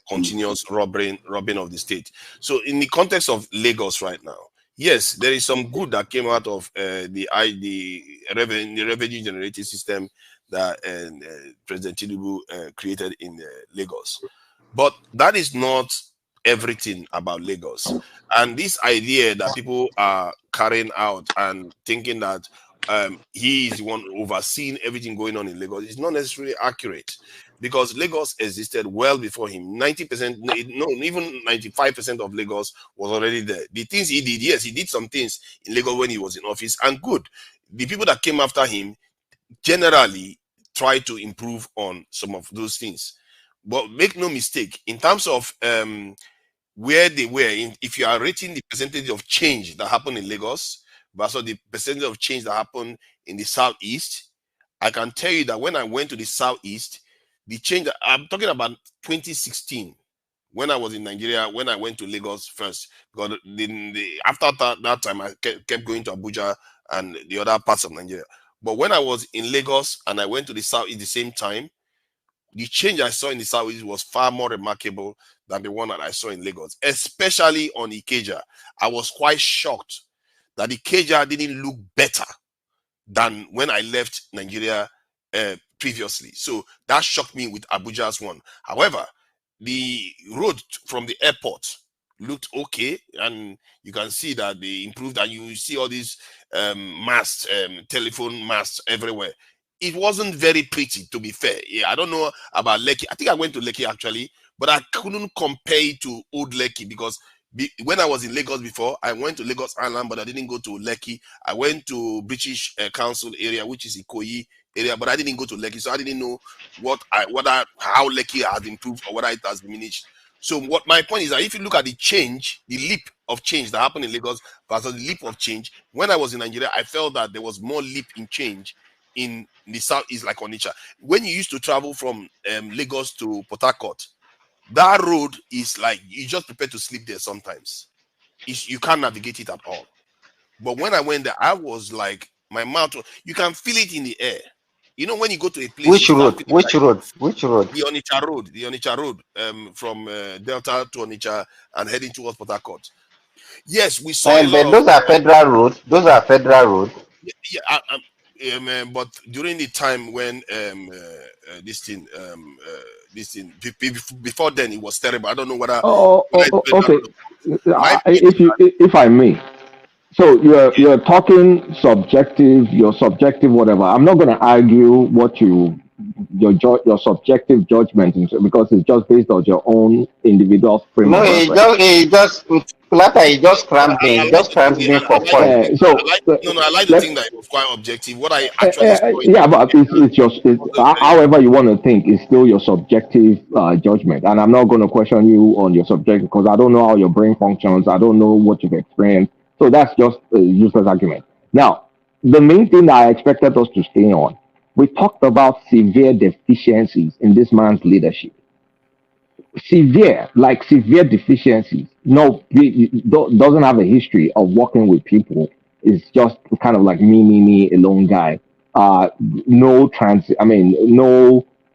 Speaker 2: continuous robbing of the state. So in the context of Lagos right now, yes, there is some good that came out of the revenue generating system that President Tinubu created in Lagos, but that is not everything about Lagos. And this idea that people are carrying out and thinking that he is the one overseeing everything going on in Lagos is not necessarily accurate, because Lagos existed well before him. 90%, no, even 95% of Lagos was already there. The things he did, yes, he did some things in Lagos when he was in office, and good. The people that came after him generally try to improve on some of those things. But make no mistake, in terms of where they were, if you are rating the percentage of change that happened in Lagos versus the percentage of change that happened in the Southeast, I can tell you that when I went to the Southeast, the change that I'm talking about 2016, when I was in Nigeria, when I went to Lagos first, because after that time, I kept going to Abuja and the other parts of Nigeria. But when I was in Lagos and I went to the South at the same time, the change I saw in the Southeast was far more remarkable than the one that I saw in Lagos, especially on Ikeja. I was quite shocked that Ikeja didn't look better than when I left Nigeria previously. So that shocked me with Abuja's one. However, the road from the airport looked okay, and you can see that they improved, and you see all these masts, telephone masts everywhere. It wasn't very pretty, to be fair. Yeah, I don't know about Lekki. I think I went to Lekki actually, but I couldn't compare it to old Lekki, because when I was in Lagos before, I went to Lagos Island, but I didn't go to Lekki. I went to British Council area, which is Ikoyi area, but I didn't go to Lekki, so I didn't know how Lekki has improved or whether it has diminished. So what my point is that if you look at the change, the leap of change that happened in Lagos versus the leap of change, when I was in Nigeria, I felt that there was more leap in change in the Southeast, like Onitsha. When you used to travel from Lagos to Port Harcourt, that road is like you just prepare to sleep there sometimes. You can't navigate it at all. But when I went there, I was like, my mouth, you can feel it in the air. You know, when you go to a place,
Speaker 10: which road? Which road? Which road?
Speaker 2: The Onitsha road, from Delta to Onitsha and heading towards Port Harcourt. Yes, we saw a lot
Speaker 10: But
Speaker 2: of
Speaker 10: those are federal roads. Those are federal roads.
Speaker 2: But during the time when before then it was terrible. I don't know whether.
Speaker 7: Okay. If I may, so you're talking subjective, your subjective, whatever. I'm not going to argue what your subjective judgment is, because it's just based on your own individual frame
Speaker 10: No,
Speaker 7: of reference.
Speaker 10: he just crammed me. He just crammed me for point.
Speaker 2: I like to think that it was quite objective. What I actually saw.
Speaker 7: Yeah, but however you want to think is still your subjective judgment, and I'm not going to question you on your subjective, because I don't know how your brain functions. I don't know what you've experienced, so that's just a useless argument. Now, the main thing that I expected us to stay on, we talked about severe deficiencies in this man's leadership. Severe deficiencies. No, he doesn't have a history of working with people. It's just kind of like me, alone guy. No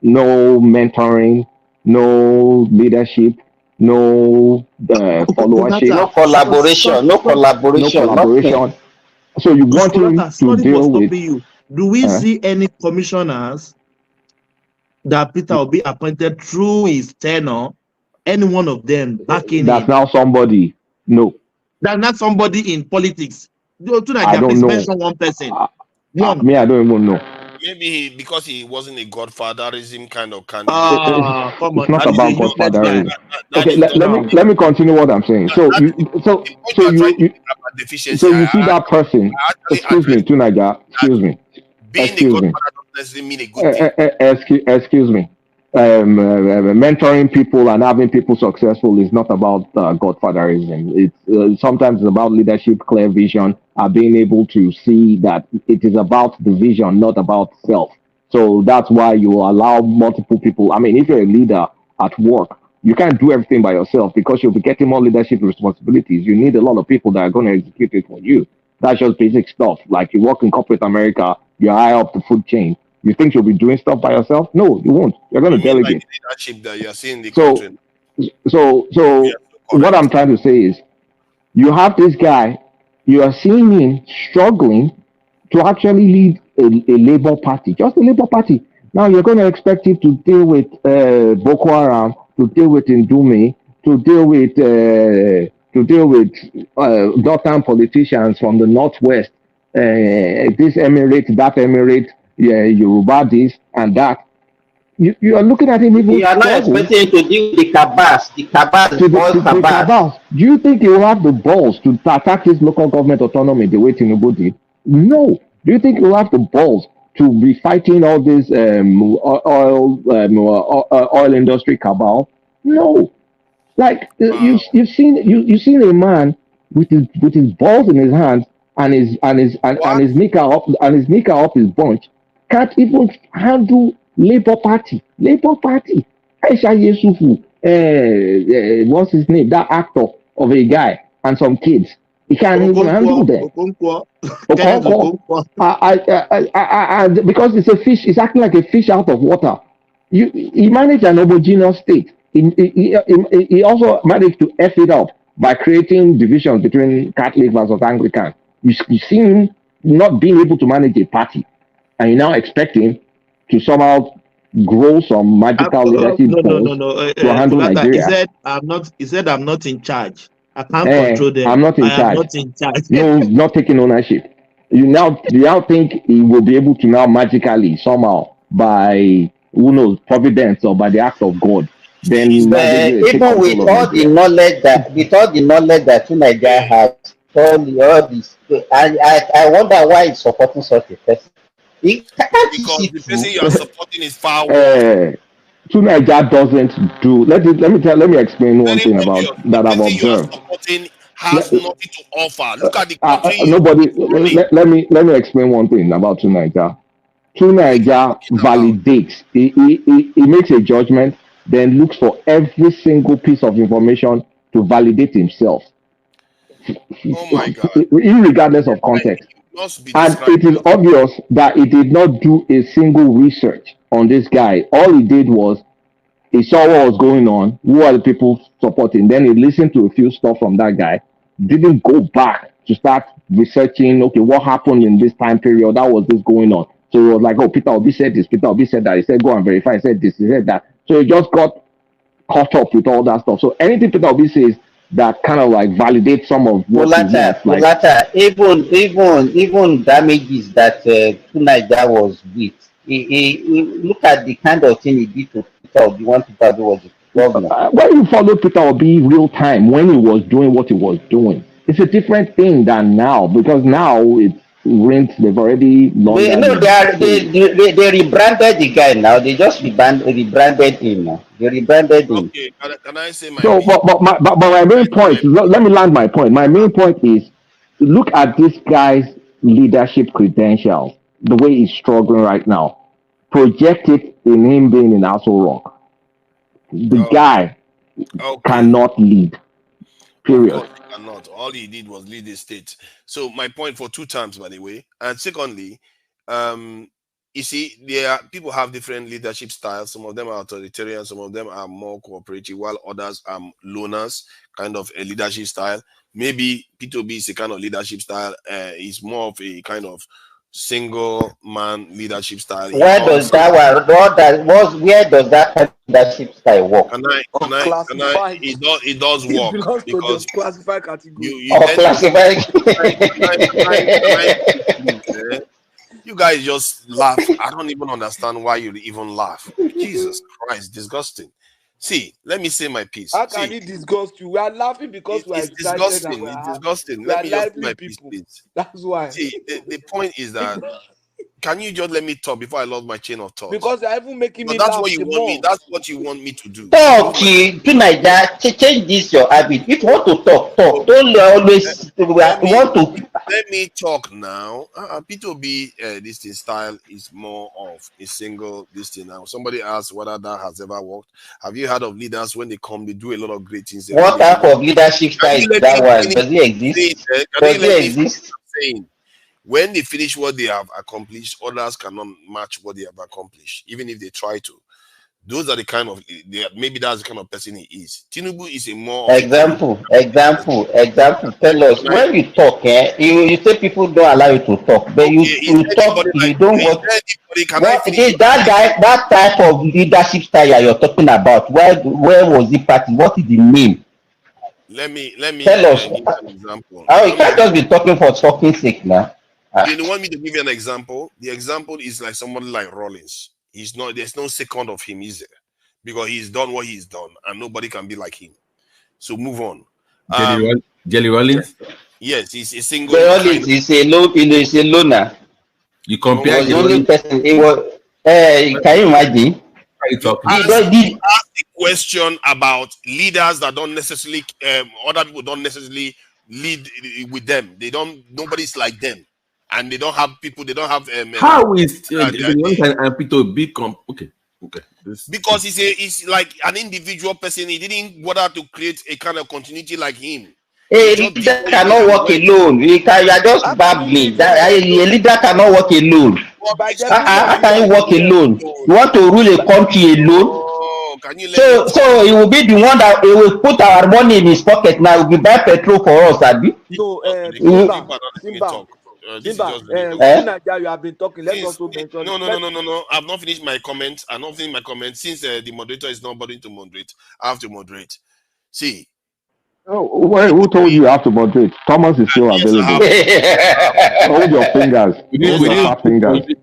Speaker 7: mentoring, no leadership, no followership,
Speaker 10: no collaboration, no collaboration. Nothing.
Speaker 7: So you want him to deal with?
Speaker 9: Do we see any commissioners that Peter will be appointed through his tenure? Any one of them backing
Speaker 7: that's
Speaker 9: him?
Speaker 7: Now somebody? No.
Speaker 9: That's not somebody in politics.
Speaker 7: I don't know.
Speaker 9: Mention one person.
Speaker 7: I don't even know.
Speaker 2: Maybe because he wasn't a godfatherism kind of candidate.
Speaker 9: Come on.
Speaker 7: It's not about godfatherism. Okay, let me continue what I'm saying. So you see that person. Excuse me, Tunaja. Excuse me.
Speaker 2: Being a godfather doesn't mean a good thing.
Speaker 7: Excuse me. Mentoring people and having people successful is not about godfatherism. It's sometimes it's about leadership, clear vision, being able to see that it is about the vision, not about self. So that's why you allow multiple people. I mean, if you're a leader at work, you can't do everything by yourself, because you'll be getting more leadership responsibilities. You need a lot of people that are going to execute it for you. That's just basic stuff. Like you work in corporate America, you're high up the food chain. You think you'll be doing stuff by yourself? No, you won't. You're going to delegate.
Speaker 2: Like leadership that you're seeing the country.
Speaker 7: So what I'm trying to say is, you have this guy, you are seeing him struggling to actually lead a Labour Party, just a Labour Party. Now you're going to expect him to deal with Boko Haram, to deal with Ndume, deal with Northern politicians from the northwest, this emirate, that emirate, Yoruba, this and that. You are looking at him even
Speaker 10: You are not
Speaker 7: struggle
Speaker 10: expecting to deal with the cabals. The cabals is all
Speaker 7: to
Speaker 10: cabals.
Speaker 7: cabals. Do you think he will have the balls to attack his local government autonomy the way Tinubu did? No. Do you think he will have the balls to be fighting all this oil industry cabal? No. Like you've seen a man with his balls in his hands and his knicker up his bunch can't even handle Labour Party. Aisha Yesufu, what's his name? That actor of a guy and some kids. He can't even handle them. Because it's a fish. It's acting like a fish out of water. He managed an homogeneous state. He also managed to F it up by creating divisions between Catholic versus Anglican. You see him not being able to manage a party, and you now expect him to somehow grow some magical leadership balls to handle Nigeria.
Speaker 9: He said, I'm not in charge. I can't control them.
Speaker 7: I'm not in charge.
Speaker 9: am not in charge.
Speaker 7: No, not taking ownership. You now think he will be able to now magically somehow by who knows providence or by the act of God. Then
Speaker 10: even with all the knowledge that Nigeria has, all this, I wonder why he's supporting such a person.
Speaker 2: Because the person you are supporting is far worse.
Speaker 7: Nigeria doesn't do. Let me explain one thing about that I've observed.
Speaker 2: You are supporting has nothing to offer. Look at the country.
Speaker 7: Let me explain one thing about Nigeria. Nigeria validates. He makes a judgment, then looks for every single piece of information to validate himself.
Speaker 2: Oh my God!
Speaker 7: Regardless of context. And it is obvious that he did not do a single research on this guy. All he did was he saw what was going on, who are the people supporting. Then he listened to a few stuff from that guy, didn't go back to start researching, okay, what happened in this time period, that was this going on. So he was like, oh, Peter Obi said this, Peter Obi said that, he said go and verify, he said this, he said that. So he just got caught up with all that stuff. So anything Peter Obi says that kind of like validates some of what
Speaker 10: even damages that Nigeria was with. Look at the kind of thing he did to Peter Obi when Peter Obi was governor.
Speaker 7: When you follow Peter Obi real time, when he was doing what he was doing, it's a different thing than now, because now it's rinsed. They've already
Speaker 10: lost. They rebranded the guy now. They just rebranded him now. They rebranded him.
Speaker 2: Okay, can I say my
Speaker 7: so but my main point, let me land my point. My main point is, look at this guy's leadership credentials, the way he's struggling right now. Project it in him being in Aso Rock. The guy cannot lead. Period.
Speaker 2: Cannot. All he did was lead the state. So my point for 2 terms, by the way. And secondly, you see, people have different leadership styles. Some of them are authoritarian, some of them are more cooperative, while others are loners, kind of a leadership style. Maybe P2B is a kind of leadership style. Is more of a kind of single man leadership style.
Speaker 10: Where does that leadership style work?
Speaker 2: It does work because
Speaker 11: classified category.
Speaker 2: You guys just laugh. I don't even understand why you even laugh. Jesus Christ, disgusting. See, let me say my piece.
Speaker 11: How can it disgust you? We are laughing because we are excited.
Speaker 2: It's disgusting. Let me just say my piece, please.
Speaker 11: That's why.
Speaker 2: See, the point is that can you just let me talk before I lost my chain of thought?
Speaker 11: Because you're even making me
Speaker 2: that's
Speaker 11: laugh.
Speaker 2: What you want me. That's what you want me to do.
Speaker 10: Talk to like that. Change this your habit. If you want to talk. Don't always want to.
Speaker 2: Let me talk now. P2B, this thing style is more of a single this thing. Now, somebody asked whether that has ever worked. Have you heard of leaders when they come, they do a lot of great things?
Speaker 10: What type of leadership style is that one? Does it exist? Does it exist?
Speaker 2: When they finish what they have accomplished, others cannot match what they have accomplished, even if they try to. Those are the kind of maybe that's the kind of person he is. Tinubu is a more of
Speaker 10: Example. Tell us
Speaker 2: a
Speaker 10: when you talk, you say people don't allow you to talk, but
Speaker 2: okay, is
Speaker 10: you talk,
Speaker 2: anybody
Speaker 10: you
Speaker 2: like
Speaker 10: don't
Speaker 2: me? Is
Speaker 10: want.
Speaker 2: there anybody? Can I
Speaker 10: What
Speaker 2: finish?
Speaker 10: that guy, that type of leadership style you're talking about? Where was he practiced? What is the name?
Speaker 2: Let me
Speaker 10: Tell us.
Speaker 2: give you an example.
Speaker 10: Oh,
Speaker 2: You
Speaker 10: you
Speaker 2: want me
Speaker 10: can't
Speaker 2: to
Speaker 10: just be talking for talking sake now.
Speaker 2: you want me to give you an example? The example is like somebody like Rollins. He's not. There's no second of him, is there? Because he's done what he's done, and nobody can be like him. So move on.
Speaker 6: Jelly Rollins.
Speaker 2: Yes, he's a single
Speaker 10: The
Speaker 2: kind
Speaker 10: only
Speaker 2: of.
Speaker 10: is a low, is a loner.
Speaker 6: You
Speaker 2: You know
Speaker 10: He
Speaker 6: compare
Speaker 2: what?
Speaker 10: was
Speaker 6: Jelly
Speaker 10: the only
Speaker 6: Rollins.
Speaker 10: person. He was. Can you imagine?
Speaker 6: What are you talking
Speaker 10: He
Speaker 6: about?
Speaker 10: just did.
Speaker 2: Ask a question about leaders that don't necessarily other people don't necessarily lead with them. They don't. Nobody's like them, and they don't have people. They don't have
Speaker 6: How is Jelly
Speaker 2: they,
Speaker 6: Rollins and Peter big okay.
Speaker 2: because he's like an individual person. He didn't bother to create a kind of continuity like him. He
Speaker 10: A
Speaker 2: just did
Speaker 10: leader
Speaker 2: what he did
Speaker 10: cannot
Speaker 2: and
Speaker 10: work
Speaker 2: went.
Speaker 10: alone. You are
Speaker 11: How
Speaker 10: just
Speaker 11: can you
Speaker 10: babbling.
Speaker 11: lead when
Speaker 10: A
Speaker 11: there's no
Speaker 10: leader cannot work alone.
Speaker 11: by definition
Speaker 10: How can you
Speaker 11: leadership
Speaker 10: work
Speaker 11: there?
Speaker 10: alone? You want to rule a country alone?
Speaker 2: Oh, can you let me
Speaker 10: So
Speaker 2: talk?
Speaker 10: he will be the one that he will put our money in his pocket now. He will buy petrol for us, Abi.
Speaker 11: No,
Speaker 2: Just for the
Speaker 10: He
Speaker 2: you
Speaker 11: Simba,
Speaker 2: are not letting me
Speaker 11: Simba,
Speaker 2: talk. This is
Speaker 11: Simba.
Speaker 2: just ridiculous.
Speaker 11: Within
Speaker 10: Eh?
Speaker 11: Nigeria, you have been talking. Let's
Speaker 2: Since
Speaker 11: also mention.
Speaker 2: no no no
Speaker 11: Let
Speaker 2: no no no, I've not finished my comment. I'm not finished my comment. Since the moderator is not bothering to moderate, I have to moderate. See,
Speaker 4: Oh,
Speaker 2: the
Speaker 4: who told
Speaker 2: way
Speaker 4: you you have to moderate? Thomas is still
Speaker 2: yes, I
Speaker 4: available.
Speaker 2: have to. Yes, I have to.
Speaker 4: Hold your fingers.
Speaker 6: We
Speaker 4: Hold
Speaker 2: Yes,
Speaker 6: didn't
Speaker 4: your
Speaker 2: I have
Speaker 6: vote
Speaker 4: fat
Speaker 2: to.
Speaker 6: for
Speaker 4: fingers.
Speaker 6: you.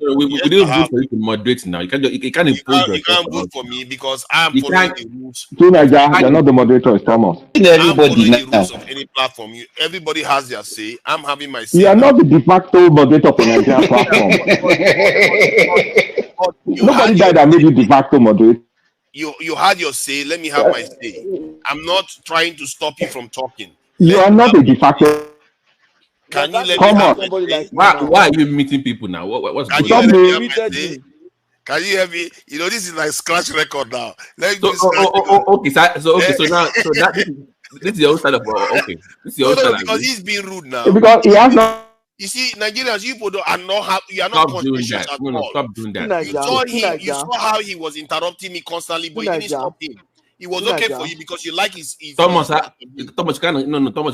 Speaker 6: We
Speaker 2: Yes,
Speaker 6: didn't
Speaker 2: I
Speaker 6: vote
Speaker 2: have
Speaker 6: for
Speaker 2: to.
Speaker 6: you to moderate now. You can't impose
Speaker 2: You
Speaker 6: yourself
Speaker 2: can't
Speaker 6: on
Speaker 2: vote
Speaker 6: us
Speaker 2: for
Speaker 6: now.
Speaker 2: me because I'm
Speaker 6: You
Speaker 2: following
Speaker 6: can't
Speaker 2: the rules of
Speaker 4: Tunaja,
Speaker 6: can't
Speaker 4: you're not the
Speaker 6: impose
Speaker 4: moderator, it's
Speaker 6: yourself.
Speaker 4: Thomas.
Speaker 2: I'm
Speaker 10: Everybody
Speaker 2: following the
Speaker 10: now.
Speaker 2: rules of any platform. Everybody has their say. I'm having my
Speaker 4: You
Speaker 2: say
Speaker 4: are
Speaker 2: now.
Speaker 4: not the de facto moderator for Nigerian
Speaker 2: Yeah,
Speaker 4: platform.
Speaker 2: but you
Speaker 4: Nobody
Speaker 2: had your
Speaker 4: died that made you de
Speaker 2: say.
Speaker 4: facto moderator.
Speaker 2: You had your say. Let me have my say. I'm not trying to stop you from talking.
Speaker 4: You
Speaker 2: Let
Speaker 4: are
Speaker 2: me
Speaker 4: not
Speaker 2: have
Speaker 4: a
Speaker 2: my
Speaker 4: de
Speaker 2: say.
Speaker 4: facto.
Speaker 2: Can you
Speaker 11: trying to
Speaker 2: let me
Speaker 4: Come
Speaker 11: meet
Speaker 2: have
Speaker 4: on.
Speaker 2: my
Speaker 11: somebody
Speaker 2: say?
Speaker 11: like you now.
Speaker 6: Why are you meeting people now? What's
Speaker 2: Can
Speaker 6: going
Speaker 2: you
Speaker 6: on?
Speaker 4: Stop
Speaker 2: let me
Speaker 11: You
Speaker 2: have
Speaker 4: me.
Speaker 2: my
Speaker 11: muted
Speaker 2: say?
Speaker 11: me.
Speaker 2: Can you hear me? You know this is like scratch record now. Let me
Speaker 6: So
Speaker 2: do scratch record.
Speaker 6: okay, so now that this is your own side of okay. This is your
Speaker 2: No,
Speaker 6: own
Speaker 2: no,
Speaker 6: side
Speaker 2: no,
Speaker 6: of
Speaker 2: because
Speaker 6: it.
Speaker 2: he's being rude now.
Speaker 4: Because he
Speaker 2: He's
Speaker 4: has
Speaker 2: being,
Speaker 4: no.
Speaker 2: you see, Nigerians, you people are not you are not
Speaker 6: Stop doing
Speaker 2: conscientious
Speaker 6: that.
Speaker 2: at
Speaker 6: No,
Speaker 2: all.
Speaker 6: stop doing that.
Speaker 2: You
Speaker 11: Tinaja,
Speaker 2: saw him. You
Speaker 11: Tinaja,
Speaker 2: saw how he was interrupting me constantly, but you didn't
Speaker 11: Tinaja,
Speaker 2: stop him. It was okay for
Speaker 11: Tinaja.
Speaker 2: you because you like his
Speaker 6: Thomas,
Speaker 2: point of view.
Speaker 6: Thomas,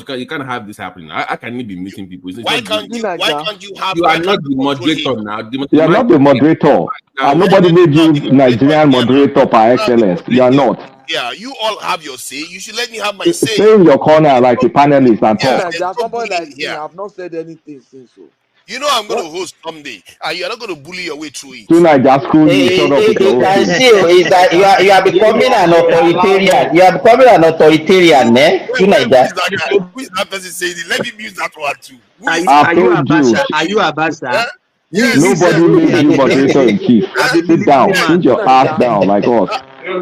Speaker 6: you can't have this happening. I can't be meeting people. It's
Speaker 2: Why
Speaker 6: not good.
Speaker 2: can't you? Why
Speaker 11: Tinaja.
Speaker 2: can't you have?
Speaker 6: You
Speaker 2: Why
Speaker 6: are
Speaker 2: can't
Speaker 6: not
Speaker 2: you
Speaker 6: the
Speaker 2: control
Speaker 6: moderator
Speaker 2: him?
Speaker 6: now.
Speaker 4: You are not the moderator. And
Speaker 6: Now,
Speaker 4: nobody made
Speaker 2: I'm
Speaker 4: you
Speaker 2: the moderator
Speaker 4: Nigerian
Speaker 2: here now.
Speaker 4: moderator par
Speaker 2: I'm the
Speaker 4: excellence. You are
Speaker 2: moderator.
Speaker 4: not.
Speaker 2: Yeah, you all have your say. You should let me have my say.
Speaker 4: Stay in your corner
Speaker 2: There's
Speaker 4: like
Speaker 2: no
Speaker 4: a panelist and
Speaker 2: yeah,
Speaker 4: talk.
Speaker 2: there's
Speaker 11: Tinaja,
Speaker 2: no
Speaker 11: somebody
Speaker 2: bullying
Speaker 11: like me,
Speaker 2: here.
Speaker 11: I've not said anything since. So
Speaker 2: You know I'm going
Speaker 11: what?
Speaker 2: to host someday, and you're not going to bully your way through it.
Speaker 4: Tunaja, screw you. Shut up with
Speaker 10: You
Speaker 4: your own
Speaker 10: can
Speaker 4: shit.
Speaker 10: see is that you are becoming an authoritarian. You are becoming an authoritarian, eh?
Speaker 2: Who is
Speaker 10: Teenager.
Speaker 2: that guy? Who is that person saying it? Let me use that one too. Who is
Speaker 4: I've
Speaker 12: Are you
Speaker 4: told you.
Speaker 12: Abasha? Are
Speaker 2: it?
Speaker 12: you Abasha?
Speaker 2: Eh?
Speaker 12: Me,
Speaker 2: Yes,
Speaker 12: me
Speaker 2: yes,
Speaker 12: self,
Speaker 4: Nobody
Speaker 12: no
Speaker 4: made
Speaker 12: be.
Speaker 4: you moderator in chief.
Speaker 12: I
Speaker 2: eh?
Speaker 12: be
Speaker 4: Sit
Speaker 12: military
Speaker 4: down.
Speaker 2: Yes.
Speaker 4: Sit
Speaker 12: man.
Speaker 4: your ass
Speaker 11: Tinaja,
Speaker 4: down like us.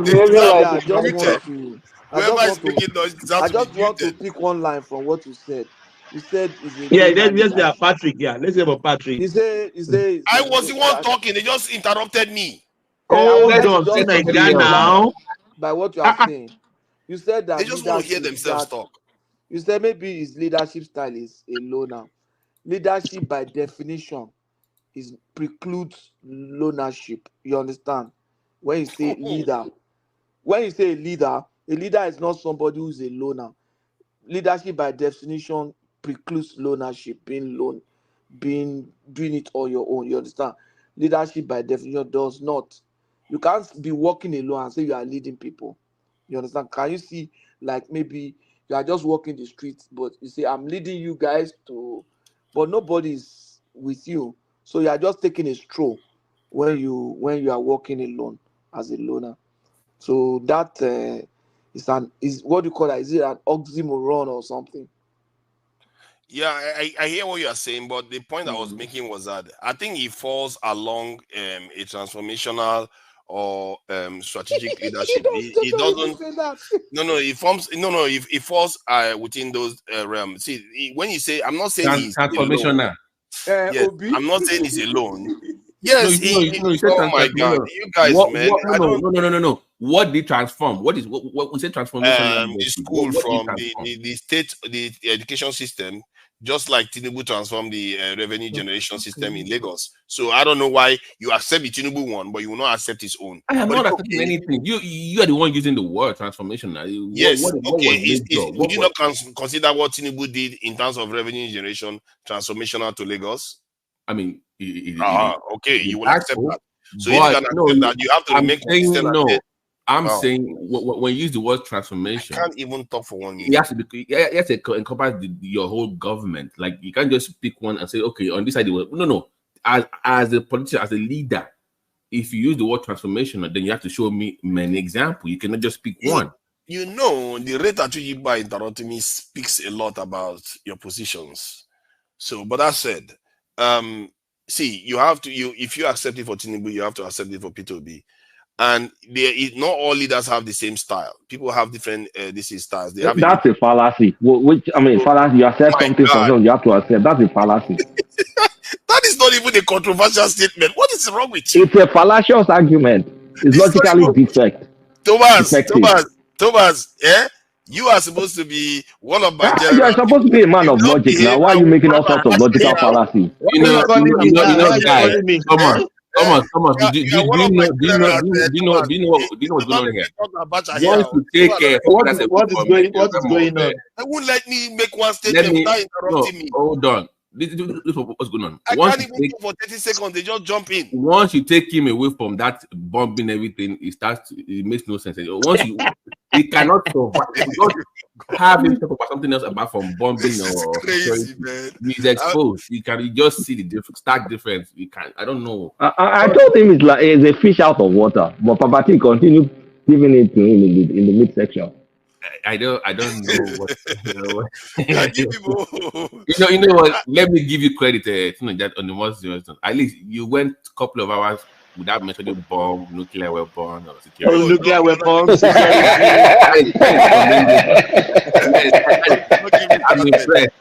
Speaker 11: Tinaja, I just want
Speaker 2: Muted.
Speaker 11: to, I just
Speaker 2: Whoever is
Speaker 11: want to,
Speaker 2: making noise deserves
Speaker 11: I
Speaker 2: to be
Speaker 11: just want to
Speaker 2: muted.
Speaker 11: pick one line from what you said. You said is a
Speaker 12: Yeah,
Speaker 11: loner
Speaker 12: let's hear
Speaker 11: leadership.
Speaker 12: Patrick. Yeah, let's hear about Patrick.
Speaker 11: You say is
Speaker 2: I
Speaker 11: a
Speaker 2: was
Speaker 11: low
Speaker 2: the one
Speaker 11: that.
Speaker 2: talking. They just interrupted me.
Speaker 11: I
Speaker 12: Hold
Speaker 11: wanted to
Speaker 12: on,
Speaker 11: just pick
Speaker 12: Naija
Speaker 11: one
Speaker 6: else
Speaker 11: line
Speaker 12: now.
Speaker 11: by what you are saying. You said
Speaker 2: They
Speaker 11: that
Speaker 2: just want to hear
Speaker 11: leadership
Speaker 2: themselves
Speaker 11: that
Speaker 2: talk.
Speaker 11: you said maybe his leadership style is a loner. Leadership by definition is precludes loanership. You understand? When you say leader, when you say a leader is not somebody who's a loner. Leadership by definition precludes loanership, being doing it on your own. You understand? Leadership by definition does not. You can't be walking alone and say you are leading people. You understand? Can you see, like, maybe you are just walking the streets, but you say I'm leading you guys to, but nobody's with you, so you are just taking a stroll when you are walking alone as a loner. So that is what do you call that? Is it an oxymoron or something?
Speaker 2: Yeah, I hear what you are saying, but the point I was
Speaker 11: Mm.
Speaker 2: making was that I think he falls along a transformational or strategic leadership. He
Speaker 11: Don't even
Speaker 2: doesn't.
Speaker 11: say that.
Speaker 2: No. He forms. No. He falls within those realms. See, when you say, I'm not saying he's alone.
Speaker 6: transformational.
Speaker 2: Yes,
Speaker 11: Obi.
Speaker 2: I'm not saying he's alone.
Speaker 6: No,
Speaker 2: Yes,
Speaker 6: you said
Speaker 2: oh my God,
Speaker 6: transformational.
Speaker 2: you guys, man.
Speaker 6: What?
Speaker 2: I don't.
Speaker 6: No. What did transform? What we say transformational
Speaker 2: The
Speaker 6: leadership?
Speaker 2: school
Speaker 6: What did
Speaker 2: from
Speaker 6: transform?
Speaker 2: the state the education system just like Tinubu transformed the revenue generation system in Lagos. So I don't know why you accept the Tinubu one, but you will not accept his own.
Speaker 6: I am
Speaker 2: But
Speaker 6: not
Speaker 2: it's
Speaker 6: accepting
Speaker 2: okay.
Speaker 6: anything. You are the one using the word transformation now.
Speaker 2: Yes,
Speaker 6: What
Speaker 2: okay.
Speaker 6: was major?
Speaker 2: Would you not consider what Tinubu did in terms of revenue generation transformational to Lagos?
Speaker 6: I mean,
Speaker 2: okay, you will
Speaker 6: that's
Speaker 2: accept
Speaker 6: cool.
Speaker 2: that. So if you can accept that, you have to remain consistent.
Speaker 6: I'm saying when you use the word transformation,
Speaker 2: I can't even talk for 1 minute.
Speaker 6: You have to encompass your whole government. Like you can't just pick one and say, okay, on this side, no. As a politician, as a leader, if you use the word transformation, then you have to show me many examples. You cannot just pick one.
Speaker 2: You know, the rate at which you by interrupting me speaks a lot about your positions. So, but that said, see, you have to if you accept it for Tinubu, you have to accept it for P2B. And not all leaders have the same style. People have different styles.
Speaker 7: That's a fallacy. Fallacy. You accept something from someone, you have to accept. That's a fallacy.
Speaker 2: That is not even a controversial statement. What is wrong with you?
Speaker 7: It's a fallacious argument. It's logically defect.
Speaker 2: Thomas, you are supposed to be one of my generals.
Speaker 7: You are supposed to be a man of logic. Now, why are you making all sorts of logical fallacies?
Speaker 6: You know, guys, Thomas, do you know what's going on here?
Speaker 9: What is going on?
Speaker 2: I won't let me make one statement without interrupting me.
Speaker 6: Hold on. This is what's going on.
Speaker 2: I can't even go for 30 seconds. They just jump in.
Speaker 6: Once you take him away from that bombing everything, it makes no sense. Once he cannot survive. Have him talk about something else apart from bombing or
Speaker 2: crazy, man.
Speaker 6: He's exposed. You just see the stark difference. You can. I don't know.
Speaker 7: I told him it's a fish out of water, but Papati continued giving it to him in the midsection.
Speaker 6: I don't know what. You know what? Let me give you credit. That on the most serious note, at least you went a couple of hours without mentioning bomb, nuclear weapon, or security.
Speaker 9: Nuclear weapons.
Speaker 6: I'm impressed.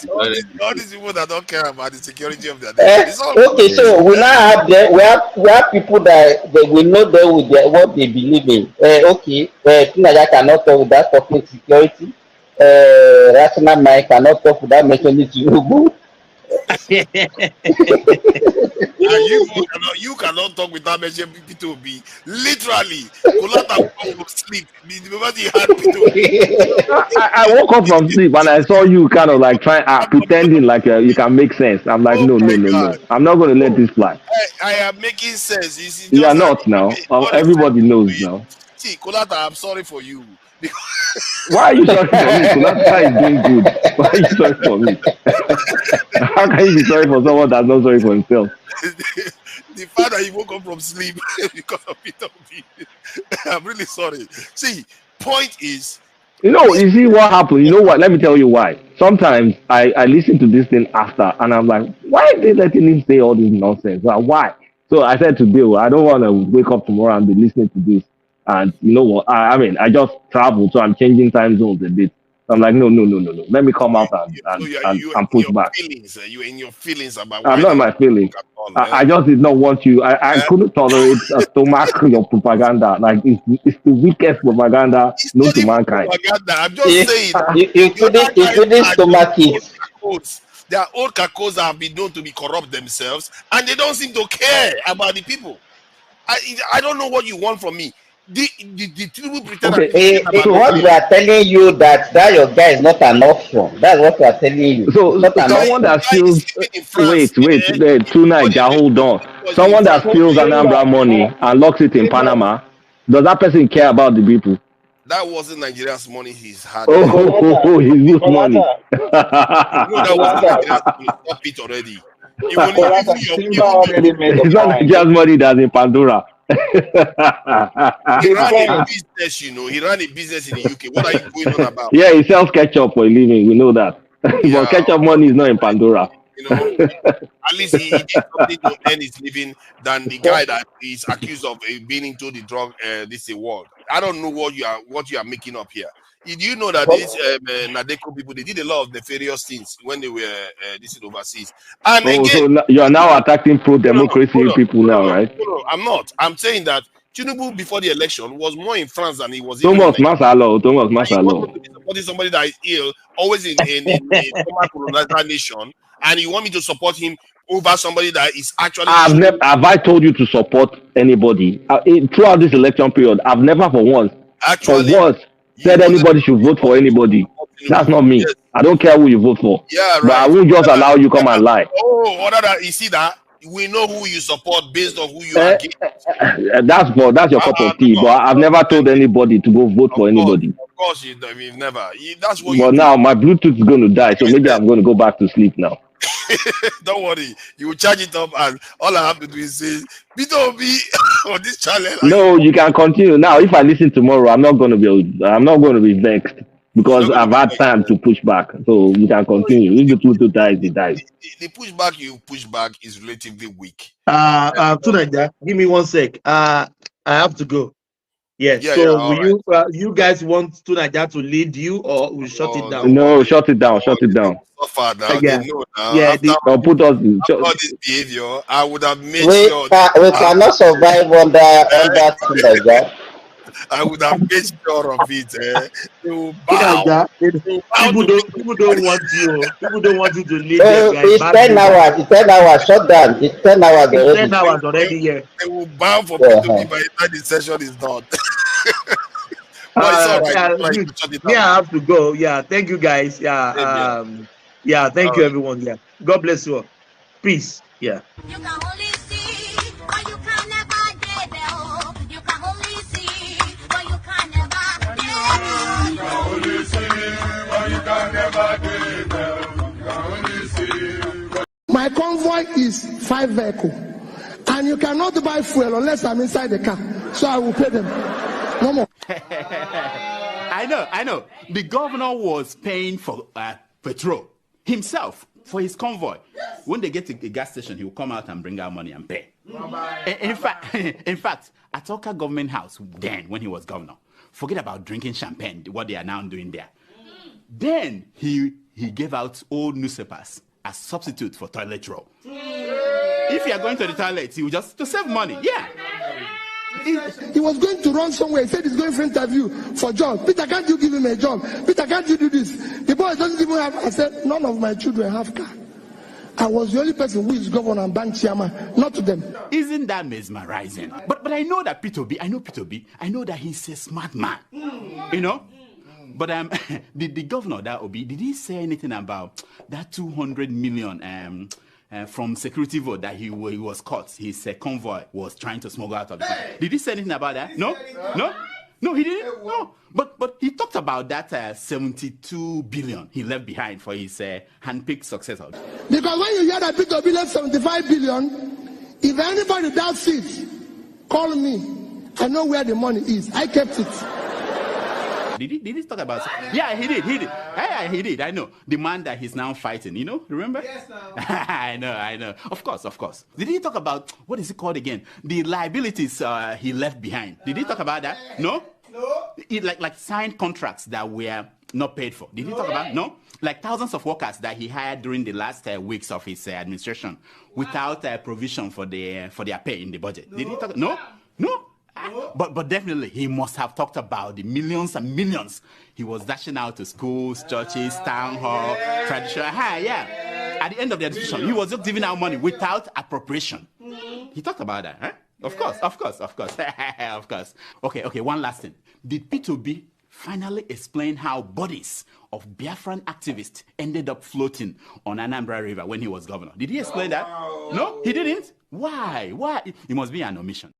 Speaker 2: All these people that don't care about the security of their nation.
Speaker 10: Okay, so we now have we have people that we know them with what they believe in. Okay, Tinaja cannot talk without talking security. Rational mind cannot talk without mentioning Tinubu.
Speaker 2: You cannot talk without mentioning P2B. Literally, Kulata woke up from sleep.
Speaker 7: I woke up from sleep and I saw you kind of like pretending like you can make sense. I'm like, no. I'm not going to let this fly.
Speaker 2: I am making sense.
Speaker 7: You are not now. Everybody knows now.
Speaker 2: See, Kulata, I'm sorry for you.
Speaker 7: Why are you sorry for me? Kulata is doing good. Why are you sorry for me? How can you be sorry for someone that's not sorry for himself?
Speaker 2: The fact that he woke up from sleep because of P2B. I'm really sorry. See, point is,
Speaker 7: you see what happened? You know what? Let me tell you why. Sometimes I listen to this thing after and I'm like, why are they letting him say all this nonsense? Why? So I said to Bill, I don't want to wake up tomorrow and be listening to this. And you know what? I just traveled, so I'm changing time zones a bit. So I'm like, no. Let me come out and push back.
Speaker 2: You're in your feelings about.
Speaker 7: I'm not in my feelings. I just did not want you. I couldn't tolerate your propaganda. Like it's the weakest propaganda known to mankind.
Speaker 2: Propaganda. I'm just saying.
Speaker 10: Including stomach it.
Speaker 2: Their old kakos have been known to be corrupt themselves, and they don't seem to care about the people. I don't know what you want from me. The Tinubu pretend.
Speaker 10: Okay, what we are telling you that your guy is not an option. That's what we are telling you.
Speaker 7: So someone that steals wait, tonight, hold on. Someone that steals Anambra money and locks it in Panama, does that person care about the people?
Speaker 2: That wasn't Nigeria's money he's had.
Speaker 7: His youth money.
Speaker 2: That wasn't Nigeria's money. Stop it already.
Speaker 7: It's not Nigeria's money that's in Pandora.
Speaker 2: He ran a business, He ran a business in the UK. What are you going on about?
Speaker 7: Yeah, he sells ketchup for a living. We know that.
Speaker 2: Yeah,
Speaker 7: but ketchup money is not in Pandora.
Speaker 2: At least he did something to earn his living than the guy that is accused of being into the drug world. I don't know what you are making up here. Did you know that these Nadeko people, they did a lot of nefarious things when they were overseas? And again,
Speaker 7: so you are now attacking pro-democracy people now, right?
Speaker 2: No, I'm not. I'm saying that Tinubu before the election was more in France than he was even in
Speaker 4: Thomas
Speaker 2: Nigeria.
Speaker 4: Masalo, Thomas
Speaker 2: And he want
Speaker 4: Masalo.
Speaker 2: me to be supporting somebody that is ill, always in a former colonizer nation, and you want me to support him over somebody that is actually
Speaker 4: I've never
Speaker 2: showing
Speaker 4: have I told you to support anybody throughout this election period. I've never for
Speaker 2: actually
Speaker 4: once
Speaker 2: you
Speaker 4: said
Speaker 2: wanted
Speaker 4: anybody should
Speaker 2: you
Speaker 4: vote for
Speaker 2: wanted to
Speaker 4: anybody.
Speaker 2: support
Speaker 4: That's
Speaker 2: Tinubu.
Speaker 4: not me.
Speaker 2: Yes,
Speaker 4: I don't care who you vote for,
Speaker 2: yeah,
Speaker 4: but I
Speaker 2: right.
Speaker 4: won't just
Speaker 2: Other
Speaker 4: allow you come
Speaker 2: than,
Speaker 4: and lie.
Speaker 2: other than you see that we know who you support based on who you are
Speaker 4: Eh,
Speaker 2: against.
Speaker 4: that's your cup of tea.
Speaker 2: No,
Speaker 4: But I've never told anybody to go vote for anybody.
Speaker 2: of course, you've never. That's what you
Speaker 4: But
Speaker 2: do.
Speaker 4: now my Bluetooth is going to die, so
Speaker 2: Like
Speaker 4: maybe
Speaker 2: I said,
Speaker 4: I'm going to go back to sleep now.
Speaker 2: don't worry, you will charge it up, and all I have to do is say, B2B on this channel, and
Speaker 4: No, you can continue now. If I listen tomorrow, I'm not going to be vexed
Speaker 2: you're
Speaker 4: because
Speaker 2: not going to
Speaker 4: I've
Speaker 2: be
Speaker 4: had
Speaker 2: vexed.
Speaker 4: time to push back. So you can continue. If the Bluetooth dies, it dies.
Speaker 2: The pushback you push back is relatively weak.
Speaker 9: Tunaja, give me 1 sec. I have to go. Yes.
Speaker 2: Yeah,
Speaker 9: So
Speaker 2: all
Speaker 9: will
Speaker 2: right.
Speaker 9: you guys want Tunaja to lead you, or we shut it
Speaker 2: Oh,
Speaker 9: down?
Speaker 2: don't
Speaker 4: No,
Speaker 2: worry.
Speaker 4: shut it down.
Speaker 2: Don't
Speaker 4: Shut
Speaker 2: worry.
Speaker 4: it
Speaker 2: They
Speaker 4: down.
Speaker 2: will suffer now. They
Speaker 9: Yeah.
Speaker 2: know now.
Speaker 9: Yeah.
Speaker 2: After
Speaker 4: Or put us.
Speaker 2: all this behavior, I would have made
Speaker 10: We
Speaker 2: sure
Speaker 10: we
Speaker 2: I,
Speaker 10: cannot survive under thing like that.
Speaker 2: I would have made sure of it. They will bow.
Speaker 9: Tunaja,
Speaker 2: They will bow
Speaker 9: people
Speaker 2: to me.
Speaker 9: don't want you. People don't want you to lead them. You are a
Speaker 10: It's
Speaker 9: bad
Speaker 10: 10
Speaker 9: leader.
Speaker 10: hours. It's 10 hours. Shut down. It's 10 hours
Speaker 9: It's
Speaker 10: already.
Speaker 9: 10 hours already here.
Speaker 2: They will bow for
Speaker 10: Yeah.
Speaker 2: P2P by the time the session is done. But it's all right.
Speaker 9: Yeah,
Speaker 2: It's all right. You can shut it
Speaker 9: me,
Speaker 2: down.
Speaker 9: I have to go. Yeah, thank you guys.
Speaker 2: Same here.
Speaker 9: Yeah, thank
Speaker 2: All
Speaker 9: you
Speaker 2: right.
Speaker 9: everyone. Yeah, God bless you all. Peace. Yeah.
Speaker 13: You can only see, but you can never get there. Oh. You can only see, but you can never get there. You can only see, but you can never get there. You can only see.
Speaker 14: My convoy is 5 vehicles, and you cannot buy fuel unless I'm inside the car. So I will pay them. No more.
Speaker 15: I know. The governor was paying for petrol himself for his convoy. When they get to a gas station, he will come out and bring out money and pay. In fact, at Oka government house, then when he was governor, forget about drinking champagne, what they are now doing there. Then he gave out old newspapers as substitute for toilet roll. If you are going to the toilet, he will just to save money. Yeah.
Speaker 14: He was going to run somewhere. He said he's going for interview for job. Peter, can't you give him a job? Peter, can't you do this? The boy doesn't even have. I said, none of my children have car. I was the only person who is governor and bank chairman, not to them.
Speaker 15: Isn't that mesmerizing? But I know that P2B, I know that he's a smart man. You know? But the governor, that Obi, did he say anything about that 200 million from security vote that he was caught? His convoy was trying to smuggle out of the country. Did he say anything about that? No, he didn't. No, but he talked about that 72 billion he left behind for his handpicked successor.
Speaker 14: Because when you hear that P2B left 75 billion, if anybody doubts it, call me. I know where the money is. I kept it.
Speaker 15: Did he talk about? Yeah, he did. Yeah, he did. I know the man that he's now fighting. You know, remember? Yes, no. I know. Of course. Did he talk about what is it called again? The liabilities he left behind. Did he talk about that? No. Like signed contracts that were not paid for. Did he talk about? No. Like thousands of workers that he hired during the last weeks of his administration without provision for their pay in the budget. Did he talk? No. But definitely he must have talked about the millions and millions he was dashing out to schools, churches, town hall, traditional. Yeah. At the end of the administration, he was just giving out money without appropriation. He talked about that, huh? Of course. Of course. Okay, one last thing. Did P2B finally explain how bodies of Biafran activists ended up floating on Anambra River when he was governor? Did he explain that? No, he didn't. Why? It must be an omission.